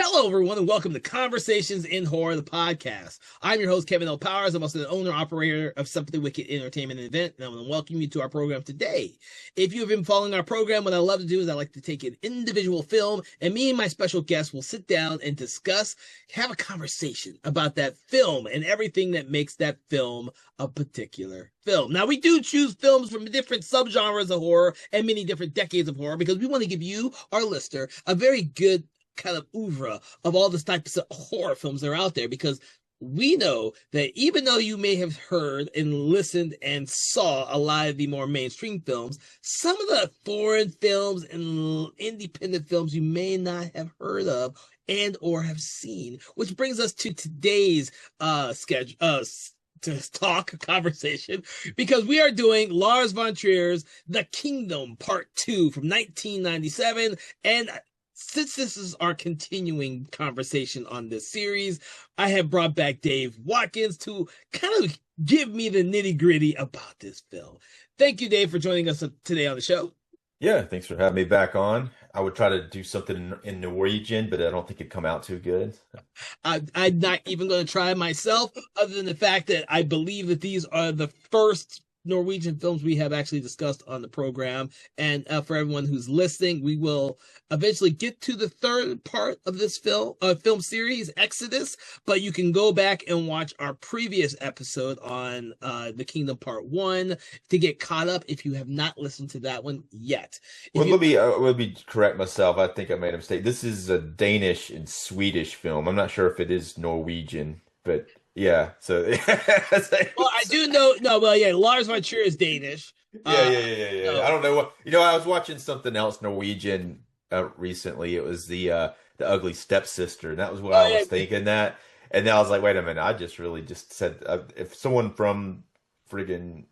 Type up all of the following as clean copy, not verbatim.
Hello, everyone, and welcome to Conversations in Horror, the podcast. I'm your host, Kevin L. Powers. I'm also the owner operator of Something Wicked Entertainment and Event, and I want to welcome you to our program today. If you have been following our program, what I love to do is I like to take an individual film, and me and my special guest will sit down and discuss, have a conversation about that film and everything that makes that film a particular film. Now, we do choose films from different subgenres of horror and many different decades of horror because we want to give you, our listener, a very good kind of oeuvre of all the types of horror films that are out there, because we know that even though you may have heard and listened and saw a lot of the more mainstream films, some of the foreign films and independent films you may not have heard of and or have seen, which brings us to today's conversation, because we are doing Lars von Trier's The Kingdom Part 2 from 1997. And since this is our continuing conversation on this series, I have brought back Dave Watkins to kind of give me the nitty-gritty about this film. Thank you, Dave, for joining us today on the show. Yeah, thanks for having me back on. I would try to do something in Norwegian, but I don't think it'd come out too good. I'm not even going to try myself, other than the fact that I believe that these are the first Norwegian films we have actually discussed on the program. And for everyone who's listening, we will eventually get to the third part of this film series, Exodus, but you can go back and watch our previous episode on The Kingdom Part 1 to get caught up if you have not listened to that one yet. Well, let me correct myself. I think I made a mistake. This is a Danish and Swedish film. I'm not sure if it is Norwegian, but yeah. So well, I do know. No, well, yeah, Lars von Trier is Danish. Yeah. I don't know what, I was watching something else Norwegian recently. It was the Ugly Stepsister, and that was what I was thinking that. And then I was like, wait a minute, I just really just said if someone from friggin'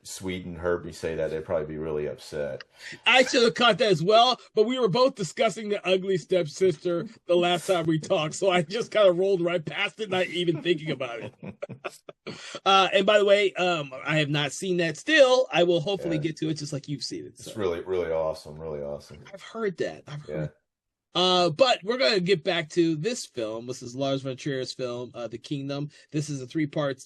Sweden heard me say that, they'd probably be really upset. I should have caught that as well, but we were both discussing The Ugly Stepsister the last time we talked, so I just kind of rolled right past it, not even thinking about it. And by the way, I have not seen that still. I will hopefully get to it just like you've seen it. So. It's really, really awesome. Really awesome. I've heard that. But we're going to get back to this film. This is Lars von Trier's film, The Kingdom. This is a three-part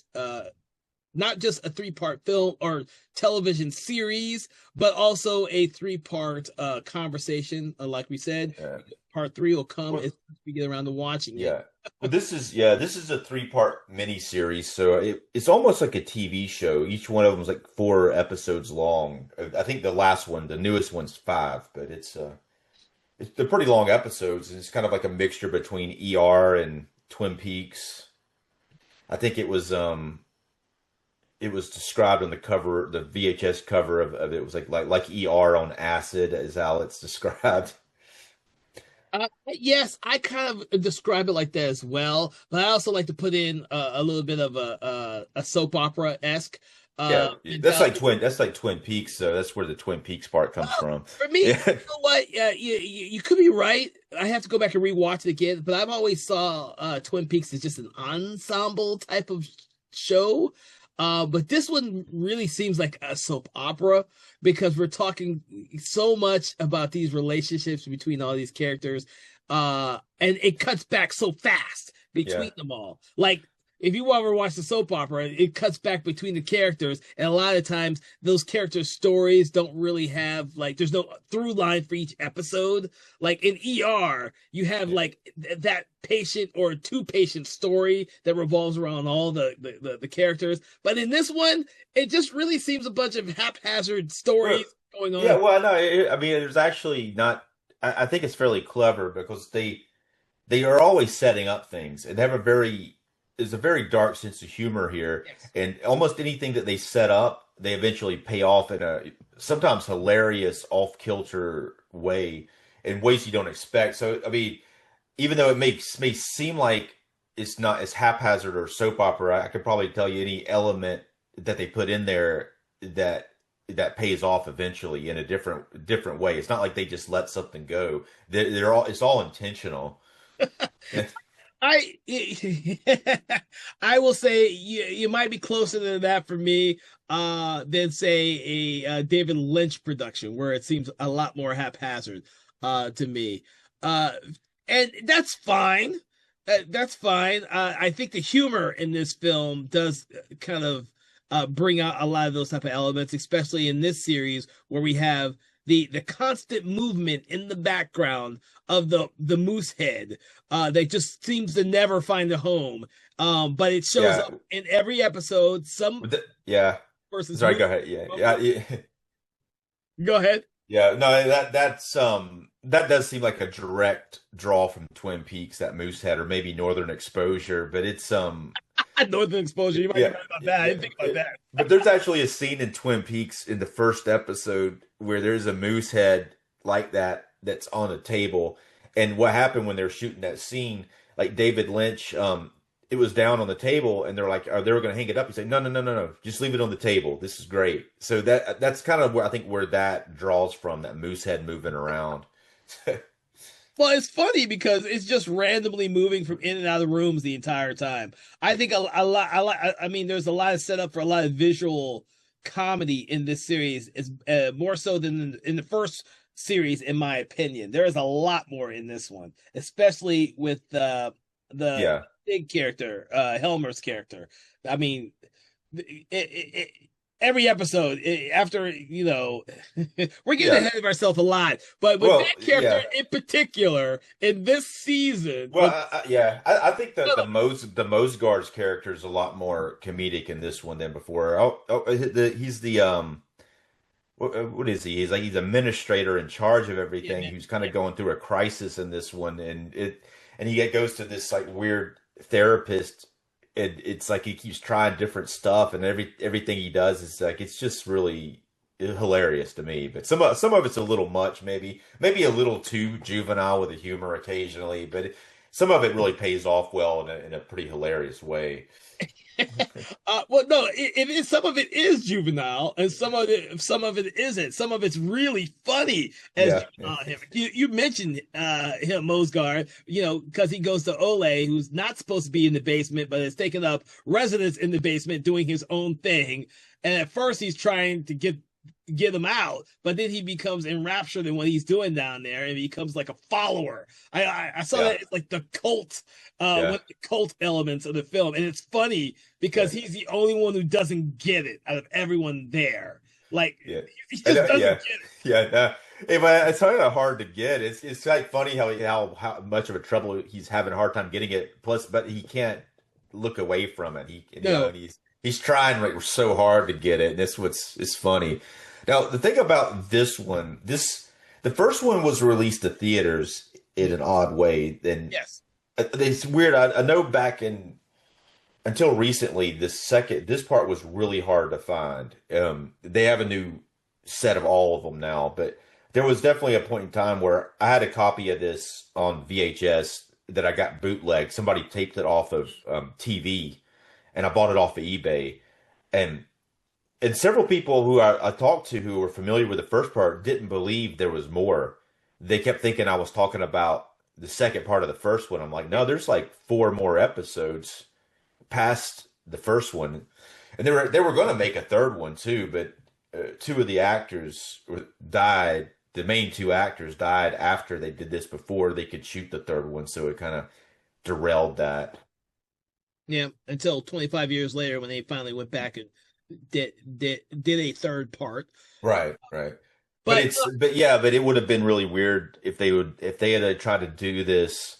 not just a three-part film or television series, but also a three-part conversation. Like we said, part 3 will come as we get around to watching it. But this is a three-part mini-series, so it's almost like a TV show. Each one of them is like 4 episodes long. I think the last one, the newest one's 5, but they're pretty long episodes, and it's kind of like a mixture between ER and Twin Peaks. I think it was described on the cover, the VHS cover of it was like ER on acid, is how it's described. Yes, I kind of describe it like that as well, but I also like to put in a little bit of a soap opera-esque. That's like Twin Peaks, so that's where the Twin Peaks part comes from. For me, you know what? You could be right. I have to go back and rewatch it again, but I've always saw Twin Peaks as just an ensemble type of show. But this one really seems like a soap opera, because we're talking so much about these relationships between all these characters, and it cuts back so fast between them all. Like, if you ever watch the soap opera, it cuts back between the characters, and a lot of times those characters' stories don't really have, like, there's no through line for each episode. Like in ER, you have like that patient or 2 patient story that revolves around all the characters. But in this one, it just really seems a bunch of haphazard stories going on. Yeah, well, no, I mean, there's actually not. I think it's fairly clever because they are always setting up things, and they have there's a very dark sense of humor here, and almost anything that they set up, they eventually pay off in a sometimes hilarious, off-kilter way, in ways you don't expect. So, I mean, even though it may seem like it's not as haphazard or soap opera, I could probably tell you any element that they put in there that pays off eventually in a different way. It's not like they just let something go. It's all intentional. I will say you might be closer to that for me than say a David Lynch production, where it seems a lot more haphazard to me. And that's fine. That's fine. I think the humor in this film does kind of bring out a lot of those type of elements, especially in this series where we have the constant movement in the background of the moose head that just seems to never find a home. But it shows Yeah. up in every episode. Some Yeah. person's Sorry, go ahead. Yeah. Yeah. Go ahead. Yeah, no, that does seem like a direct draw from Twin Peaks, that Moosehead, or maybe Northern Exposure, but it's Northern Exposure. You might be yeah, right about that. I didn't think about that. but there's actually a scene in Twin Peaks in the first episode where there's a Moosehead like that that's on a table, and what happened when they were shooting that scene, like David Lynch, it was down on the table, and they're like, they were going to hang it up. He said, no, no, no, no, no, just leave it on the table. This is great. So that's kind of where I think where that draws from, that Moosehead moving around. Well, it's funny because it's just randomly moving from in and out of rooms the entire time. I think a lot. I mean, there's a lot of setup for a lot of visual comedy in this series. Is more so than in the first series, in my opinion. There is a lot more in this one, especially with the Yeah, big character, Helmer's character. I mean, every episode after we're getting yeah. ahead of ourselves a lot, but with Well, that character yeah. in particular in this season, Well, yeah, I think that the Mosgard's character is a lot more comedic in this one than before. He's the what is he? He's administrator in charge of yeah, everything, man, who's kind yeah, of going through a crisis in this one, and he goes to this like weird therapist, and it's like he keeps trying different stuff, and everything he does is like it's just really hilarious to me. But some of it's a little much, maybe a little too juvenile with the humor occasionally, but some of it really pays off well in a pretty hilarious way. well, no, some of it is juvenile, and some of it isn't. Some of it's really funny as Yeah, juvenile. You mentioned him, Mosgard, because he goes to Ole, who's not supposed to be in the basement, but has taken up residence in the basement, doing his own thing. And at first, he's trying to get him out, but then he becomes enraptured in what he's doing down there and becomes like a follower. I saw yeah, that as like the cult, one yeah, of the cult elements of the film, and it's funny because yeah, he's the only one who doesn't get it out of everyone there. Like yeah. he I just know, doesn't yeah, get it. yeah. Hey, but it's kind of hard to get. It's like funny how much of a trouble he's having a hard time getting it. Plus, but he can't look away from it. No, And he's trying like so hard to get it. And that's what's it's funny. Now the thing about this one, the first one was released to theaters in an odd way. And yes, it's weird. I know back in until recently, this part was really hard to find. They have a new set of all of them now, but there was definitely a point in time where I had a copy of this on VHS that I got bootleg. Somebody taped it off of TV, and I bought it off of eBay. And several people who I talked to who were familiar with the first part didn't believe there was more. They kept thinking I was talking about the second part of the first one. I'm like, no, there's like four more episodes past the first one, and they were going to make a third one too, but two of the actors died. The main two actors died after they did this before they could shoot the third one, so it kind of derailed that. yeah. Until 25 years later, when they finally went back and did a third part. Right, right. But But but it would have been really weird if they had tried to do this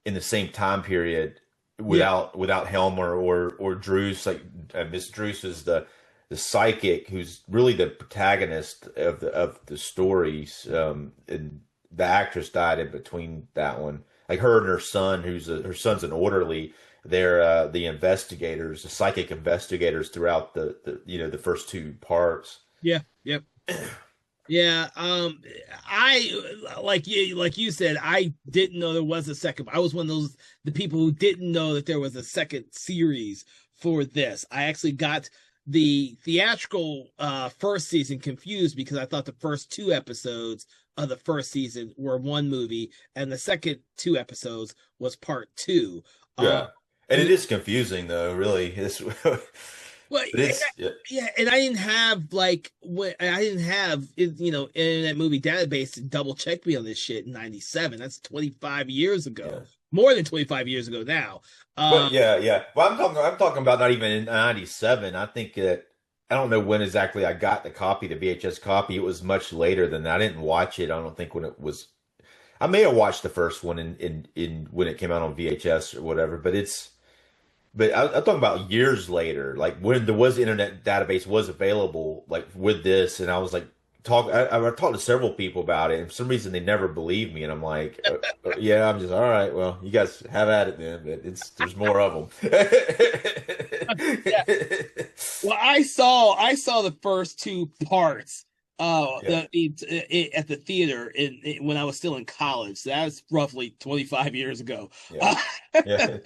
in the same time period yeah, without Helmer or Druce. Like Miss Druce is the psychic who's really the protagonist of the stories. And the actress died in between that one. Like her and her son, her son's an orderly. They're the investigators, the psychic investigators throughout the first two parts. yeah, yep. Yeah, I like you said, I didn't know there was a second. I was one of the people who didn't know that there was a second series for this. I actually got the theatrical first season confused because I thought the first two episodes of the first season were one movie and the second two episodes was part two. Uh, Yeah. And it is confusing though, really. It's Well, But and it's yeah, yeah, and I didn't have like what I didn't have, Internet Movie Database to double check me on this shit in '97. That's 25 years yeah. ago, more than 25 years ago now. But Um, yeah, yeah. Well, I'm talking about not even in '97. I think that I don't know when exactly I got the copy, the VHS copy. It was much later than that. I didn't watch it. I don't think when it was. I may have watched the first one in when it came out on VHS or whatever. But I'm talking about years later, like when there was internet database was available, like with this, and I was like, I talked to several people about it, and for some reason they never believed me, and I'm like, yeah, I'm just all right. Well, you guys have at it then, but there's more of them. yeah. Well, I saw the first two parts Yeah, at the theater when I was still in college. So that was roughly 25 years ago. yeah, yeah,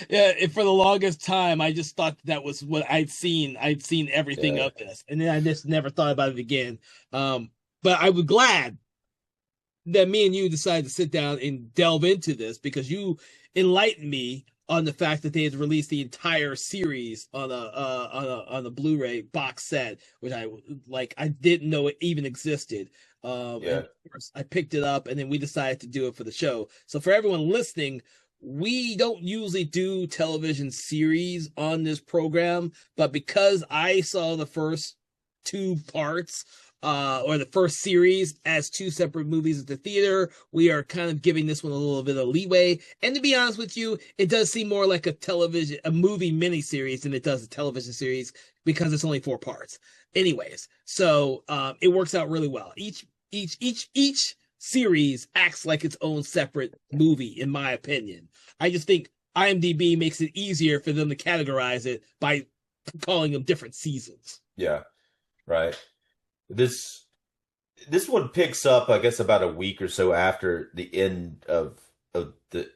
Yeah, and for the longest time, I just thought that was what I'd seen. I'd seen everything yeah, of this, and then I just never thought about it again. But I was glad that me and you decided to sit down and delve into this because you enlightened me on the fact that they had released the entire series on a Blu-ray box set, which I didn't know it even existed. And yeah, of course I picked it up, and then we decided to do it for the show. So for everyone listening, we don't usually do television series on this program, but because I saw the first two parts or the first series as two separate movies at the theater, we are kind of giving this one a little bit of leeway. And to be honest with you, it does seem more like a movie miniseries than it does a television series because it's only four parts. Anyways, so it works out really well. Each series acts like its own separate movie, in my opinion. I just think IMDb makes it easier for them to categorize it by calling them different seasons. yeah. Right. This this one picks up, I guess, about a week or so after the end of the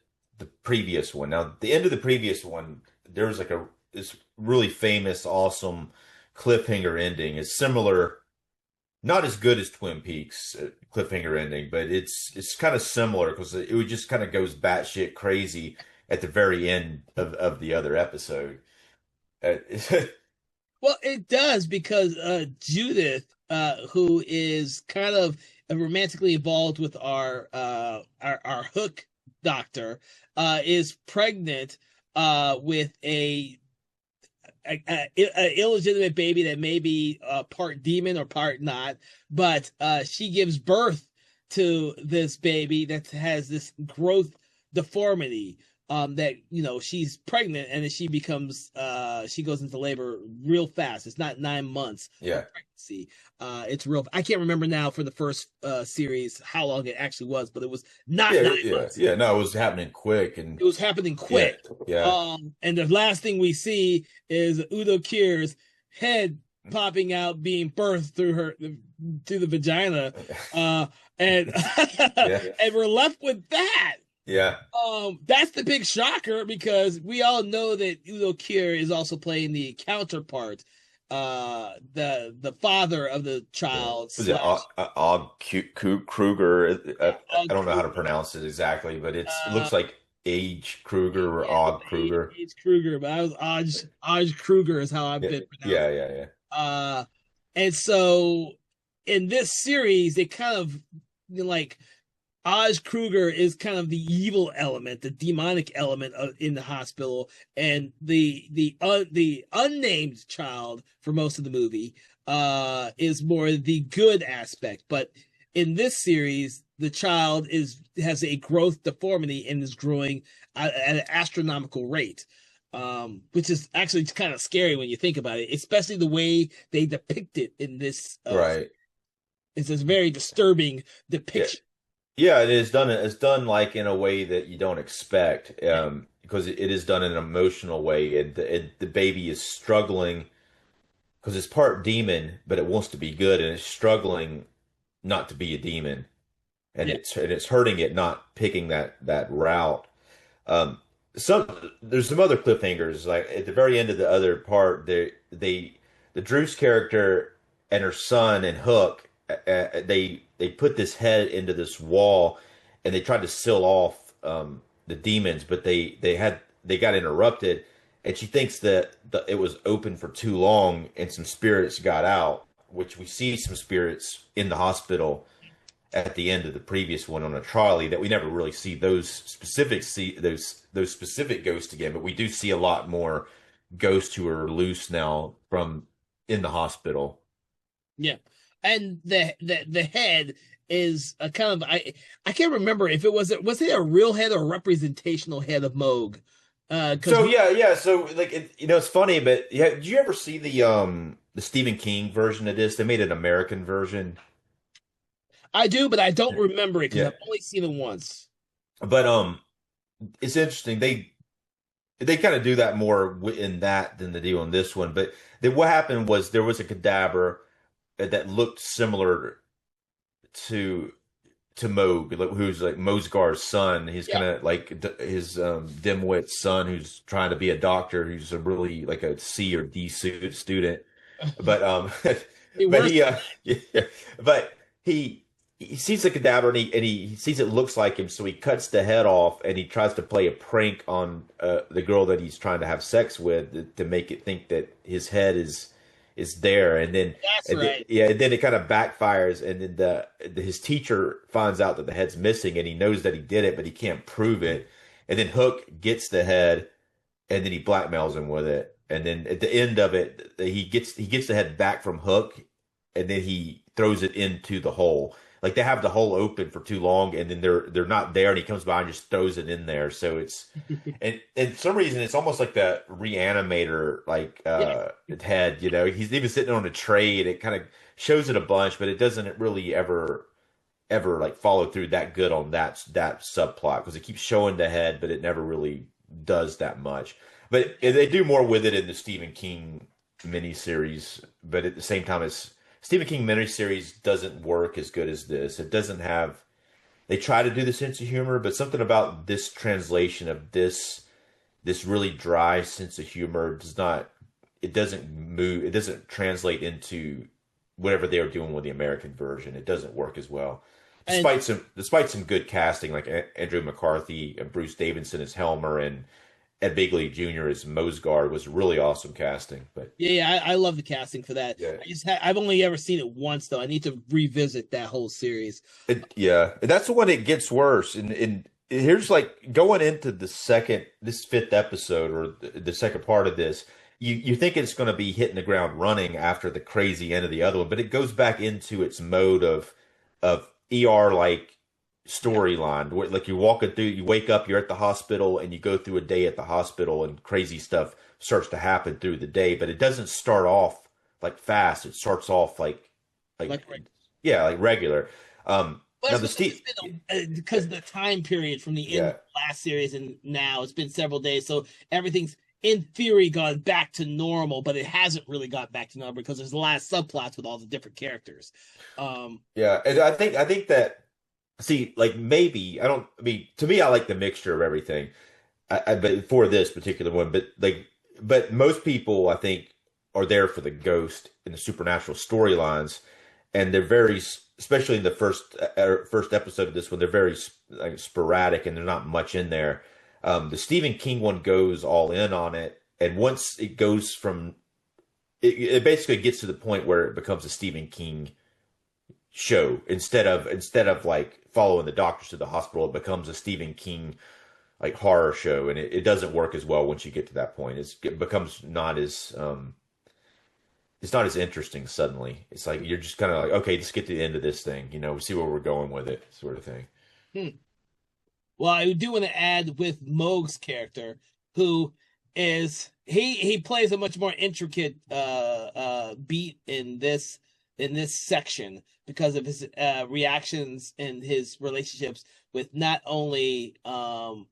previous one. Now, the end of the previous one, there was like a this really famous, awesome cliffhanger ending. It's similar, not as good as Twin Peaks cliffhanger ending, but it's kind of similar because it would just kind of goes batshit crazy at the very end of the other episode. Uh, Well, it does because Judith, who is kind of romantically involved with our Hook doctor, is pregnant with a illegitimate baby that may be part demon or part not, but she gives birth to this baby that has this growth deformity. That she's pregnant and then she goes into labor real fast. It's not 9 months yeah, of pregnancy. It's real. I can't remember now for the first series how long it actually was, but it was not yeah, 9 months. yeah. No, it was happening quick, and It was happening yeah, quick. yeah, And the last thing we see is Udo Kier's head popping out, being birthed through the vagina. And yeah, and we're left with that. yeah. That's the big shocker because we all know that Udo Kier is also playing the counterpart, the father of the child Was it slash Kruger? I Og don't know how to Kruger. pronounce it exactly, but it Uh, looks like Age Kruger or yeah, Og Kruger. H. Kruger, but I was Oj Kruger is how I've Yeah, been pronounced. yeah, yeah, yeah. Uh, and so in this series, they kind of like Oz Kruger is kind of the evil element, the demonic element in the hospital, and the unnamed child for most of the movie is more the good aspect. But in this series, the child has a growth deformity and is growing at an astronomical rate. Which is actually kind of scary when you think about it, especially the way they depict it in this. Right. It's a very disturbing Yeah, depiction. yeah. It is done. It's done like in a way that you don't expect, because it is done in an emotional way, and the baby is struggling because it's part demon, but it wants to be good, and it's struggling not to be a demon, and Yeah. it's hurting it not picking that route. Um, there's some other cliffhangers. Like at the very end of the other part, the Drew's character and her son and Hook, they put this head into this wall, and they tried to seal off the demons, but they got interrupted, and she thinks that it was open for too long and some spirits got out, which we see some spirits in the hospital at the end of the previous one on a trolley that we never really see those specific ghosts again, but we do see a lot more ghosts who are loose now from in the hospital. Yeah, and the head is a kind of I can't remember if it was it a real head or a representational head of Moog. So like it's funny, but yeah, did you ever see the Stephen King version of this? They made an American version. I do, but I don't remember it because Yeah, I've only seen it once. but it's interesting. They kind of do that more in that than they do on this one. But then what happened was there was a cadaver that looked similar to Moog, who's like Mosgar's son. He's Yeah, kind of like his dimwit son, who's trying to be a doctor, who's a really like a C or D student. But but worse. yeah, but he sees the cadaver and he sees it looks like him, so he cuts the head off and he tries to play a prank on the girl that he's trying to have sex with to make it think that his head is there, and then That's right. yeah, and then it kind of backfires, and then his teacher finds out that the head's missing, and he knows that he did it, but he can't prove it, and then Hook gets the head, and then he blackmails him with it, and then at the end of it, he gets the head back from Hook, and then he throws it into the hole. Like they have the hole open for too long, and then they're not there, and he comes by and just throws it in there. So it's and for some reason it's almost like the reanimator like Yeah, head. He's even sitting on a tray, and it kind of shows it a bunch, but it doesn't really ever like follow through that good on that subplot because it keeps showing the head, but it never really does that much. But they do more with it in the Stephen King miniseries, but at the same time, it's Stephen King miniseries doesn't work as good as this. It doesn't have. They try to do the sense of humor, but something about this translation of this really dry sense of humor does not. It doesn't move. It doesn't translate into whatever they were doing with the American version. It doesn't work as well, and despite some good casting like Andrew McCarthy and Bruce Davidson as Helmer and Ed Begley Jr. as Mosgar was really awesome casting. But I love the casting for that. yeah, I've only ever seen it once though. I need to revisit that whole series. and that's the one it gets worse. And here's like going into this fifth episode or the second part of this. You think it's going to be hitting the ground running after the crazy end of the other one, but it goes back into its mode of ER like storyline. Like you're walking through, you wake up, you're at the hospital, and you go through a day at the hospital, and crazy stuff starts to happen through the day. But it doesn't start off like fast. It starts off like Like yeah, like regular. Well, Now that's the because Steve, because the time period from the end of yeah, the last series and now it's been several days, so everything's in theory gone back to normal, but it hasn't really got back to normal because there's a lot of subplots with all the different characters. Um, yeah, and I think that see, like maybe I don't. I mean, to me, I like the mixture of everything. But for this particular one, but most people I think are there for the ghost and the supernatural storylines, and they're very, especially in the first episode of this one, they're very like sporadic and there's not much in there. The Stephen King one goes all in on it, and once it goes from it basically gets to the point where it becomes a Stephen King show instead of like following the doctors to the hospital. It becomes a Stephen King like horror show, and it doesn't work as well once you get to that point. It becomes not as it's not as interesting suddenly. It's like you're just kind of like, okay, let's get to the end of this thing, see where we're going with it, sort of thing. hmm. Well, I do want to add with Moog's character, who is he plays a much more intricate beat in this section because of his reactions and his relationships with not only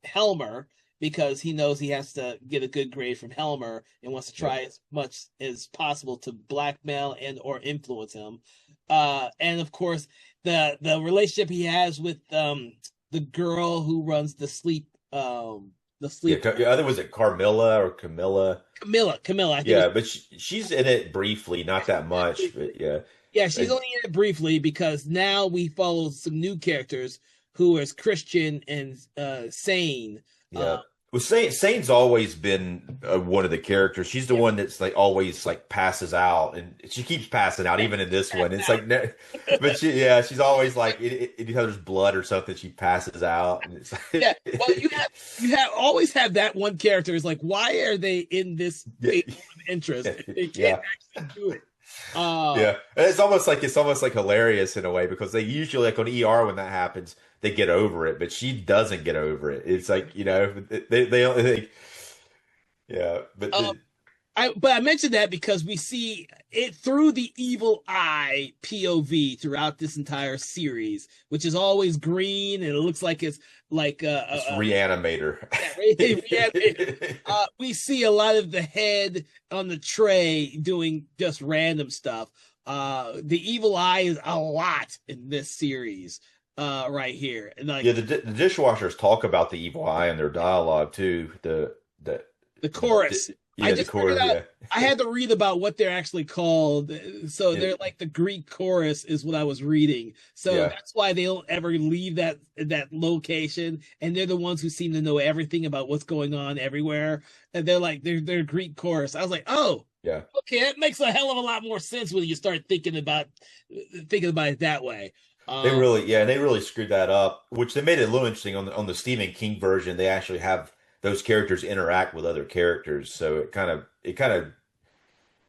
Helmer, because he knows he has to get a good grade from Helmer and wants to Yep. try as much as possible to blackmail and or influence him, and of course the relationship he has with the girl who runs the Yeah, sleep other was it Carmilla or Camilla? Camilla, I think Yeah, but she's in it briefly, not that much, but yeah. yeah, she's And- only in it briefly because now we follow some new characters who is Christian and Sane. yeah. Well, Sane's always been one of the characters. She's the one that's like always like passes out, and she keeps passing out even in this one. It's like, but she's always like anytime there's blood or something, she passes out, and it's Yeah, well, like, you have always have that one character is like, why are they in this yeah, state of interest if they yeah. can't actually do it? Uh, Yeah, and it's almost like hilarious in a way because they usually like on ER when that happens they get over it, but she doesn't get over it. It's like they yeah, but uh, but I mentioned that because we see it through the evil eye POV throughout this entire series, which is always green and it looks like it's like it's Reanimator. reanimated. We see a lot of the head on the tray doing just random stuff. The evil eye is a lot in this series, right here, and like Yeah, the dishwashers talk about the evil eye in their dialogue too. the chorus. I Yeah, the just figured core. out Yeah, I had to read about what they're actually called. So yeah, they're like the Greek chorus is what I was reading. So yeah. that's why they don't ever leave that location. And they're the ones who seem to know everything about what's going on everywhere. And they're like they're Greek chorus. I was like, oh, Yeah. okay, that makes a hell of a lot more sense when you start thinking about it that way. Um, They really screwed that up, which they made it a little interesting on the Stephen King version. They actually have those characters interact with other characters, so it kind of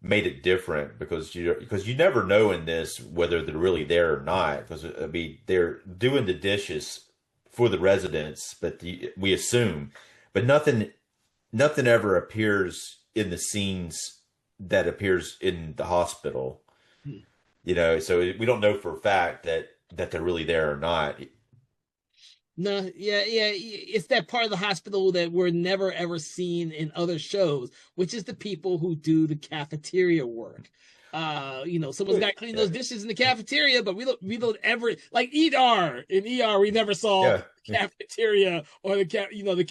made it different because you never know in this whether they're really there or not. Because I mean, they're doing the dishes for the residents, but we assume, but nothing ever appears in the scenes that appears in the hospital. So we don't know for a fact that they're really there or not. No, yeah. It's that part of the hospital that we're never ever seen in other shows, which is the people who do the cafeteria work. Someone's got to clean Yeah, those dishes in the cafeteria, but we don't ever like ER. In ER, we never saw yeah. the cafeteria or the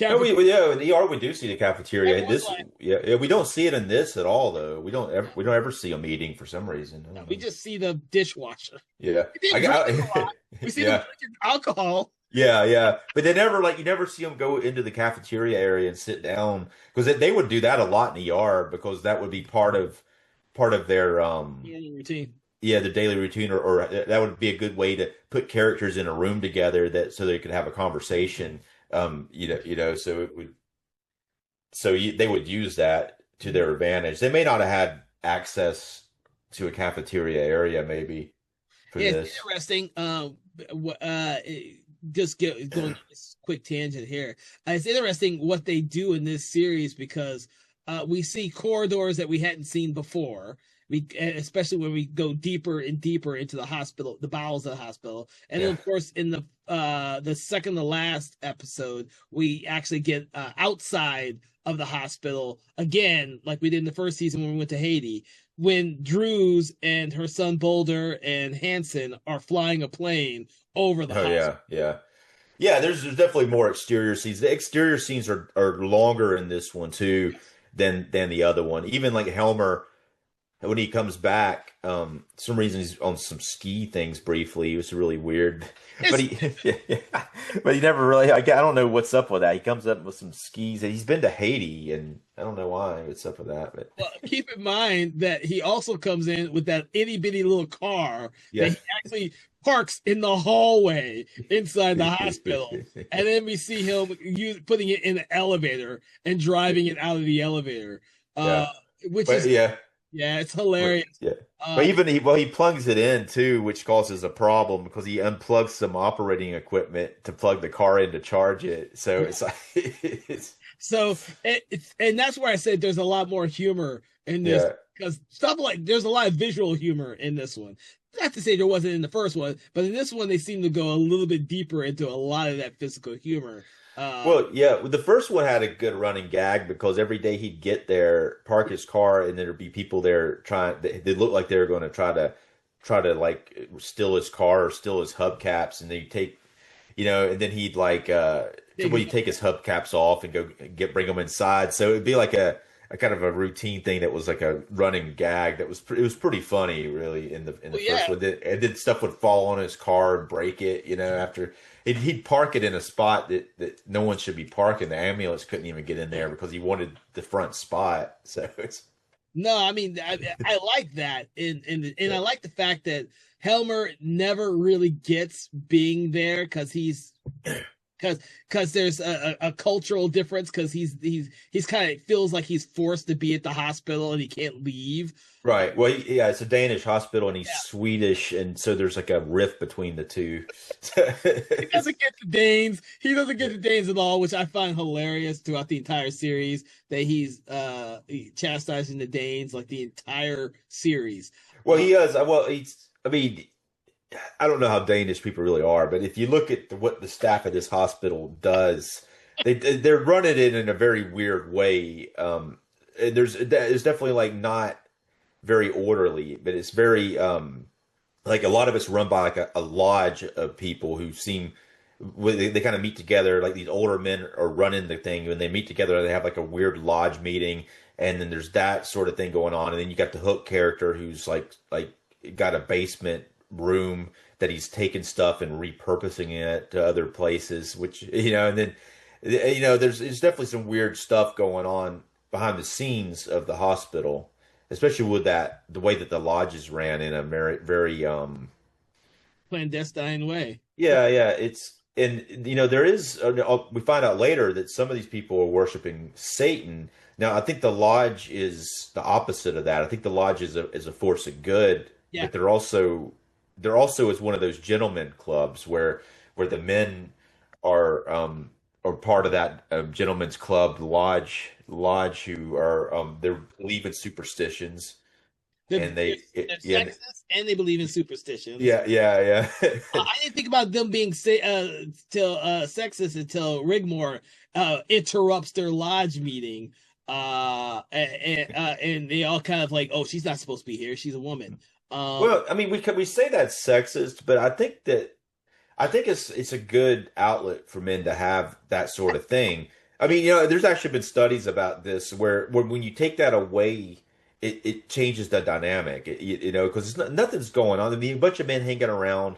No, cafeteria. in the ER we do see the cafeteria. Everyone's This, like, yeah, we don't see it in this at all though. We don't ever see them eating for some reason. I no, don't we know. just see the dishwasher. Yeah, We didn't drink a lot. We see them yeah, drinking alcohol. yeah. But they never you never see them go into the cafeteria area and sit down because they would do that a lot in ER because that would be part of their Yeah, routine. yeah, the daily routine, or that would be a good way to put characters in a room together that so they could have a conversation. So they would use that to their advantage. They may not have had access to a cafeteria area maybe for Yeah, it's this. interesting. Just going on this quick tangent here. It's interesting what they do in this series because we see corridors that we hadn't seen before. Especially when we go deeper and deeper into the hospital, the bowels of the hospital, and then Yeah. of course in the second to last episode, we actually get outside of the hospital again, like we did in the first season when we went to Haiti, when Drews and her son Boulder and Hanson are flying a plane over the Oh hospital. yeah, yeah. Yeah, there's definitely more exterior scenes. The exterior scenes are longer in this one too than the other one. Even like Helmer when he comes back, some reason he's on some ski things briefly. It was really weird, but It's, but he never really. I don't know what's up with that. He comes up with some skis. He's been to Haiti, and I don't know what's up with that. But well, keep in mind that he also comes in with that itty bitty little car that yeah, he actually parks in the hallway inside the hospital. And then we see him putting it in the elevator and driving it out of the elevator. yeah, Uh, which but is, yeah, yeah, it's hilarious. yeah. But Uh, even he plugs it in too, which causes a problem because he unplugs some operating equipment to plug the car in to charge it. So it's like it's so and that's where I said there's a lot more humor in this yeah. because stuff like there's a lot of visual humor in this one. Not to say there wasn't in the first one, but in this one they seem to go a little bit deeper into a lot of that physical humor. Well, yeah, the first one had a good running gag because every day he'd get there, park his car, and there'd be people there trying. They looked like they were going to try to like steal his car or steal his hubcaps, and they take, and then he'd like Take somebody take his hubcaps off and go bring them inside. So it'd be like a a kind of a routine thing that was like a running gag that was it was pretty funny really in the Well, first yeah. one. And then stuff would fall on his car and break it, after he'd park it in a spot that no one should be parking. The ambulance couldn't even get in there because he wanted the front spot. So it's No, I mean, I like that, and yeah. I like the fact that Helmer never really gets being there because there's a cultural difference because he's kind of feels like he's forced to be at the hospital and he can't leave. Right. Well, yeah, it's a Danish hospital and he's Yeah, Swedish, and so there's like a rift between the two. he doesn't get the Danes. He doesn't get the Danes at all, which I find hilarious throughout the entire series. That he's chastising the Danes like the entire series. Well, Uh, he is. Well, he's. I mean, I don't know how Danish people really are, but if you look at what the staff of this hospital does, they're running it in a very weird way. And there's definitely like not very orderly, but it's very like a lot of it's run by like a lodge of people who seem they kind of meet together. Like these older men are running the thing, when they meet together, they have like a weird lodge meeting, and then there's that sort of thing going on, and then you got the Hook character who's like got a basement room that he's taking stuff and repurposing it to other places, which and then there's definitely some weird stuff going on behind the scenes of the hospital, especially with the way that the lodges ran in a very Clandestine way. yeah, it's and there is we find out later that some of these people are worshiping Satan. Now I think the lodge is the opposite of that. I think the lodge is a force of good, Yeah. but they're also is one of those gentlemen clubs where the men are part of that gentlemen's club lodge who are they believe in superstitions, and They're sexist and they believe in superstitions. yeah. I didn't think about them being till sexist until Rigmore interrupts their lodge meeting. And they all kind of like, oh, she's not supposed to be here. She's a woman. Well, I mean, we say that's sexist, but I think it's a good outlet for men to have that sort of thing. I mean, there's actually been studies about this where when you take that away, it changes the dynamic. Because nothing's going on. I mean, a bunch of men hanging around,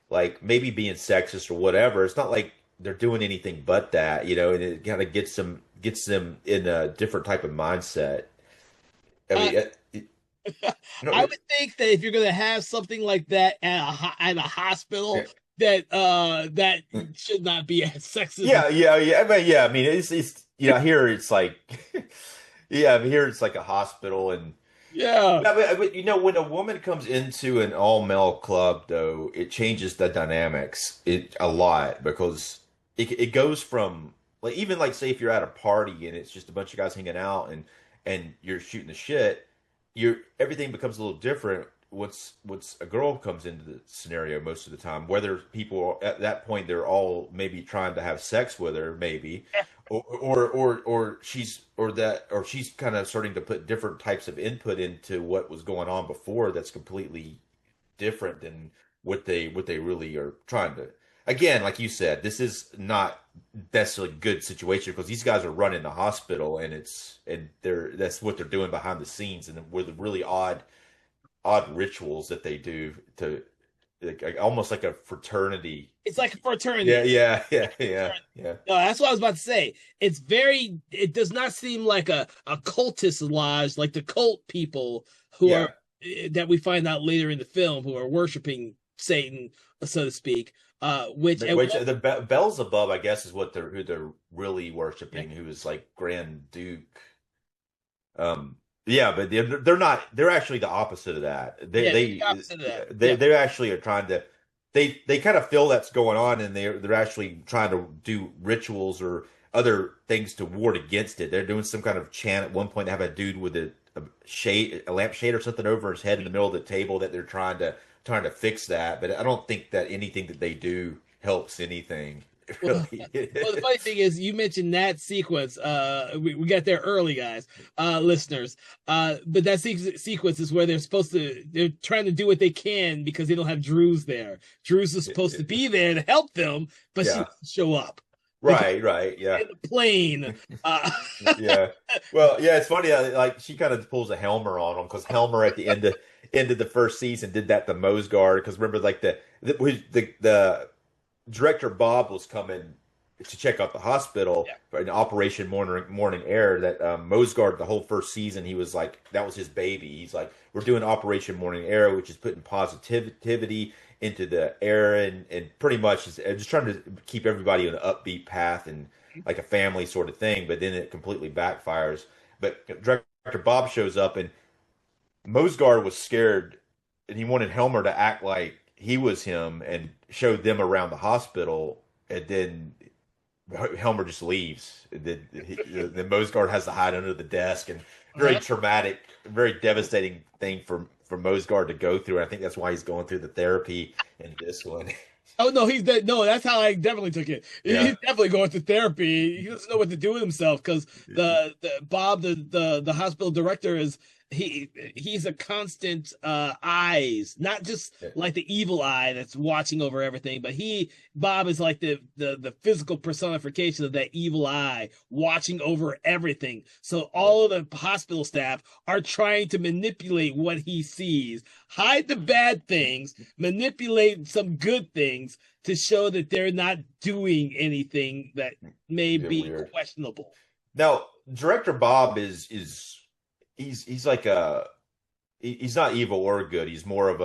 like maybe being sexist or whatever. It's not like they're doing anything but that, and it kind of gets them in a different type of mindset. I uh, mean, I no, would think that if you're gonna have something like that at a hospital, yeah. that should not be as sexist. Yeah. I mean, yeah. I mean, it's here it's like, yeah. I mean, here it's like a hospital, and Yeah. yeah, but when a woman comes into an all male club, though, it changes the dynamics a lot because it goes from like even like say if you're at a party and it's just a bunch of guys hanging out and you're shooting the shit, everything becomes a little different once a girl comes into the scenario most of the time. Whether people at that point they're all maybe trying to have sex with her, maybe, or she's kind of starting to put different types of input into what was going on before that's completely different than what they really are trying to. Again, like you said, this is not necessarily a good situation because these guys are running the hospital, and that's what they're doing behind the scenes, and with the really odd rituals that they do to like almost like a fraternity. It's like a Yeah, fraternity. yeah, yeah, Like a yeah, fraternity. yeah, No, that's what I was about to say. It does not seem like a cultist lodge, like the cult people who are yeah. that we find out later in the film who are worshiping Satan, so to speak. Which at Which one, the Beelzebub, I guess, is who they're really yeah, worshiping, who is like Grand Duke. Yeah, but they're not. They're actually the opposite of that. They yeah, the they opposite of that. they Yeah. they actually are trying to. They kind of feel that's going on, and they're actually trying to do rituals or other things to ward against it. They're doing some kind of chant at one point. They have a dude with a lampshade or something over his head in the middle of the table that they're trying to fix that. But I don't think that anything that they do helps anything Well, really. well, the funny thing is, you mentioned that sequence. We got there early, guys, listeners. But that sequence is where they're trying to do what they can because they don't have Drews there. Drews is supposed to be there to help them, but she Yeah. doesn't show up. Right, yeah. in the plane. Yeah. Well, yeah, it's funny. Like she kind of pulls a Helmer on him because Helmer at the end of the first season did that to Mosgard. Because remember, like the director Bob was coming to check out the hospital Yeah. for an Operation Morning Air. That Mosgard, the whole first season, he was like that was his baby. He's like, we're doing Operation Morning Air, which is putting positivity into the air and pretty much is just trying to keep everybody on an upbeat path and like a family sort of thing. But then it completely backfires. But Director Bob shows up and Mosgard was scared and he wanted Helmer to act like he was him and showed them around the hospital. And then Helmer just leaves. Then Mosgard has to hide under the desk and very traumatic, very devastating thing for Mosgard to go through. And I think that's why he's going through the therapy in this one. Oh no, he's dead. No, that's how I definitely took it. Yeah. He's definitely going to therapy. He doesn't know what to do with himself because the Bob, the hospital director is he's a constant eyes, not just like the evil eye that's watching over everything, but Bob is like the physical personification of that evil eye watching over everything. So all of the hospital staff are trying to manipulate what he sees, hide the bad things, manipulate some good things to show that they're not doing anything that may be Weird. questionable. Now, Director Bob is he's like he's not evil or good. He's more of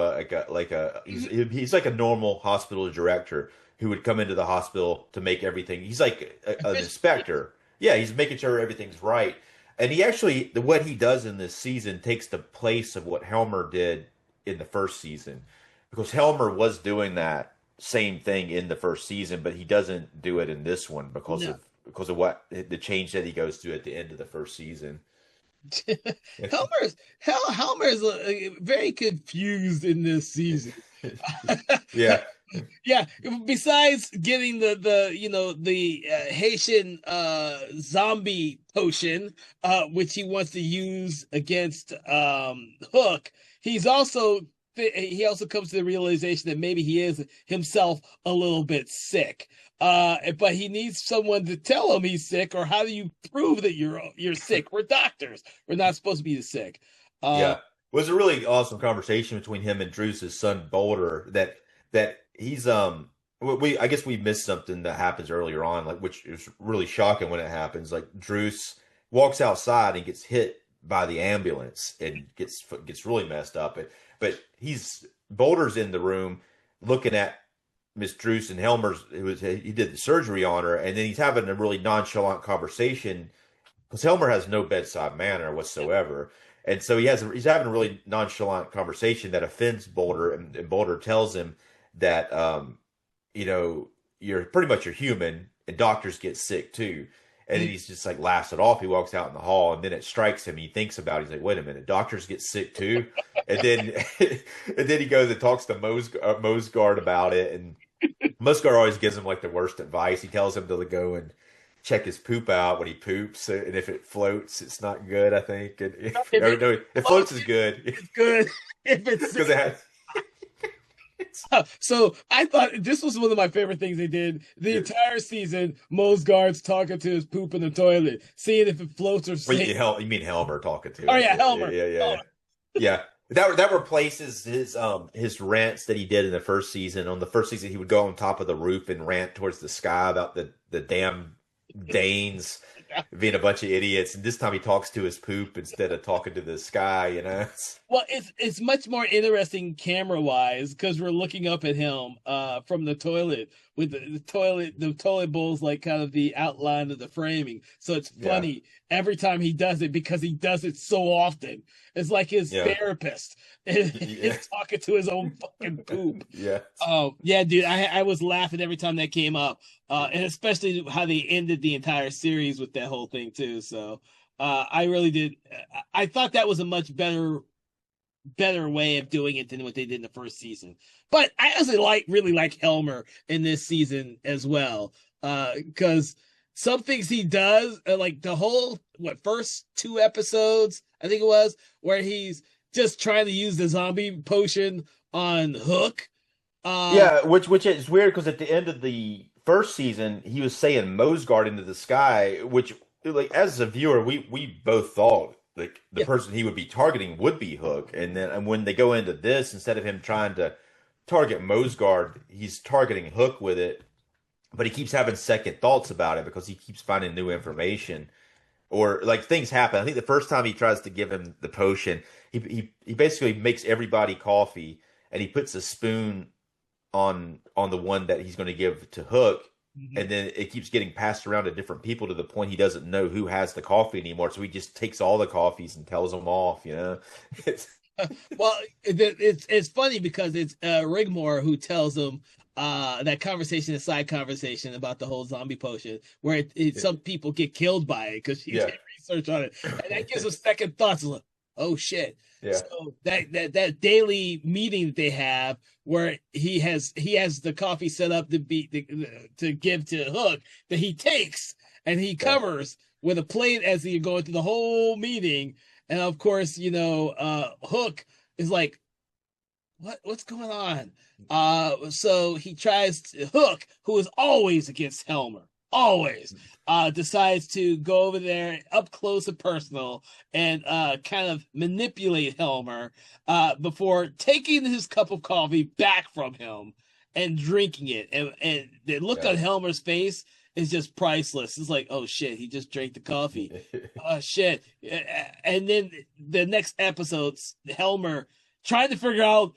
he's like a normal hospital director who would come into the hospital to make everything. He's like an inspector. Yeah, he's making sure everything's right. And he actually what he does in this season takes the place of what Helmer did in the first season. Because Helmer was doing that same thing in the first season, but he doesn't do it in this one because of what the change that he goes through at the end of the first season. Helmer's very confused in this season. Yeah. Yeah. Besides getting the Haitian zombie potion, which he wants to use against Hook, he also comes to the realization that maybe he is himself a little bit sick. But he needs someone to tell him he's sick, or how do you prove that you're sick? We're doctors. We're not supposed to be sick. Yeah. It was a really awesome conversation between him and Drew's son Boulder that he's I guess we missed something that happens earlier on, like which is really shocking when it happens. Like Druce walks outside and gets hit by the ambulance and gets really messed up. But Boulder's in the room looking at Miss Druce and Helmer's. He did the surgery on her, and then he's having a really nonchalant conversation because Helmer has no bedside manner whatsoever, and so he's having a really nonchalant conversation that offends Boulder, and Boulder tells him that you're human, and doctors get sick too. And then he's just like laughs it off. He walks out in the hall, and then it strikes him. He thinks about it. He's like, "Wait a minute, doctors get sick too." And then he goes and talks to Mosgard about it, and Mosgard always gives him like the worst advice. He tells him to go and check his poop out when he poops, and if it floats, it's not good. I think. And if it floats is good. It's good if it's because it has. So I thought this was one of my favorite things they did the entire season. Mosgard's talking to his poop in the toilet, seeing if it floats or sinks. You mean Helmer talking to him? Oh yeah, Helmer. Yeah. That replaces his rants that he did in the first season. On the first season, he would go on top of the roof and rant towards the sky about the damn Danes being a bunch of idiots. And this time he talks to his poop instead of talking to the sky. Well, it's much more interesting camera wise because we're looking up at him from the toilet with the toilet bowl's like kind of the outline of the framing. So it's funny every time he does it because he does it so often. It's like his therapist is talking to his own fucking poop. Yeah. Oh yeah, dude. I was laughing every time that came up, and especially how they ended the entire series with that whole thing too. So I really did. I thought that was a much better way of doing it than what they did in the first season. But I also really like Helmer in this season as well, because some things he does, like the whole first 2 episodes, I think it was, where he's just trying to use the zombie potion on Hook. Yeah, which is weird because at the end of the first season, he was saying Mosgard into the sky, which like as a viewer, we both thought like the Yeah. person he would be targeting would be Hook, and when they go into this, instead of him trying to target Mosgard, he's targeting Hook with it, but he keeps having second thoughts about it because he keeps finding new information or like things happen. I think the first time he tries to give him the potion, he basically makes everybody coffee and he puts a spoon on the one that he's going to give to Hook, Mhm. and then it keeps getting passed around to different people to the point he doesn't know who has the coffee anymore. So he just takes all the coffees and tells them off. You know, it's Well, it's funny because it's Rigmore who tells him that conversation, a side conversation about the whole zombie potion, where some people get killed by it because she yeah, did research on it, and that gives us second thoughts. Like, oh shit! yeah, So that daily meeting that they have, where he has the coffee set up to give to Hook that he takes and he yeah, covers with a plate as he going through the whole meeting, and of course, Hook is like, what's going on? So he tries to Hook, who is always against Helmer, always, decides to go over there up close and personal and kind of manipulate Helmer before taking his cup of coffee back from him and drinking it. And the look yeah. on Helmer's face is just priceless. It's like, oh shit, he just drank the coffee. Oh shit. And then the next episodes, Helmer trying to figure out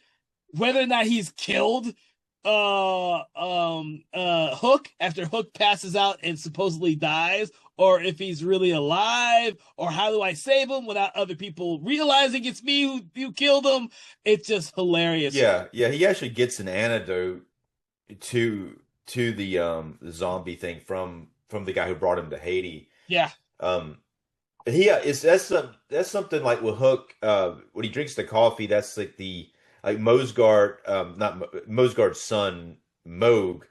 whether or not he's killed Hook after Hook passes out and supposedly dies, or if he's really alive, or how do I save him without other people realizing it's me who killed him. It's just hilarious. Yeah, yeah. He actually gets an antidote to the zombie thing from the guy who brought him to Haiti. Yeah. Um, he is that's something like with Hook. When he drinks the coffee, that's like the like Mosgard, not Mosgard's son Moog,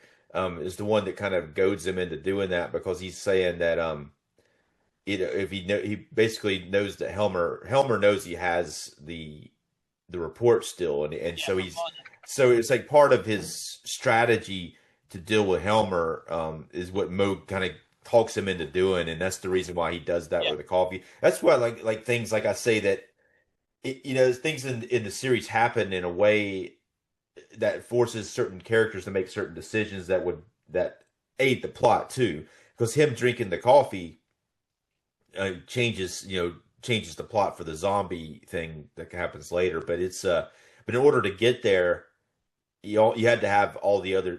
is the one that kind of goads him into doing that because he's saying that if he basically knows that Helmer knows he has the report still, and Yeah. so it's like part of his strategy to deal with Helmer is what Moog kind of talks him into doing, and that's the reason why he does that Yeah. with the coffee. That's why like things like I say that things in the series happen in a way that forces certain characters to make certain decisions that aid the plot too. Because him drinking the coffee changes the plot for the zombie thing that happens later. But but in order to get there, you had to have all the other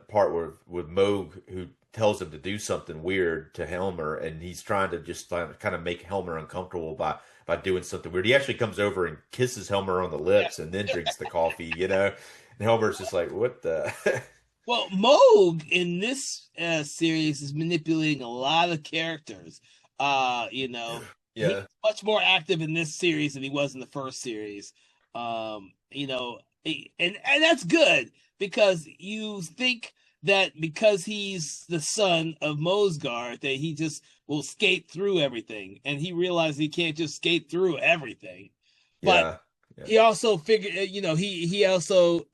part where with Moog who tells him to do something weird to Helmer, and he's trying to just kind of make Helmer uncomfortable by doing something weird. He actually comes over and kisses Helmer on the Yeah. lips and then drinks the coffee, And Helmer's just like, what the? Well, Moog in this series is manipulating a lot of characters. He's Yeah, much more active in this series than he was in the first series. And that's good because you think that because he's the son of Mosgard that he just will skate through everything, and he realized he can't just skate through everything. But yeah, yeah, he also figured, he also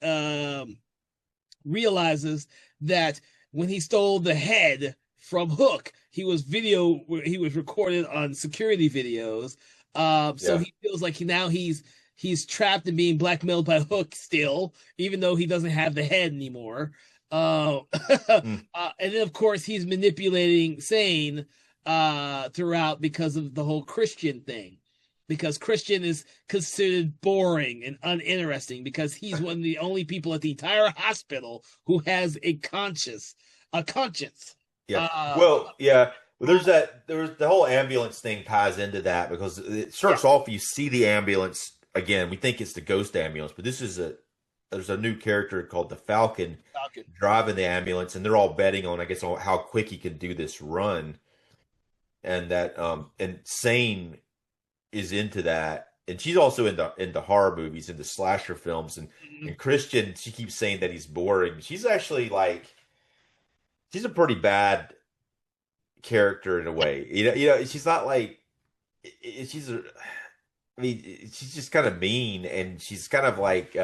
realizes that when he stole the head from Hook, he was recorded on security videos. So yeah. he feels like he's trapped and being blackmailed by Hook still, even though he doesn't have the head anymore. Mm, And then of course he's manipulating Sane throughout because of the whole Christian thing. Because Christian is considered boring and uninteresting because he's one of the only people at the entire hospital who has a conscience. yeah. Uh, Well, yeah. Well, there's the whole ambulance thing ties into that because it yeah, starts off. You see the ambulance again. We think it's the ghost ambulance, but there's a new character called the Falcon Falcon. driving the ambulance, and they're all betting on, I guess, on how quick he can do this run, and that and Sane is into that, and she's also into horror movies, into slasher films, Mhm. and Christian, she keeps saying that he's boring. She's actually like she's a pretty bad character in a way. She's not like she's a, I mean, she's just kind of mean, and she's kind of like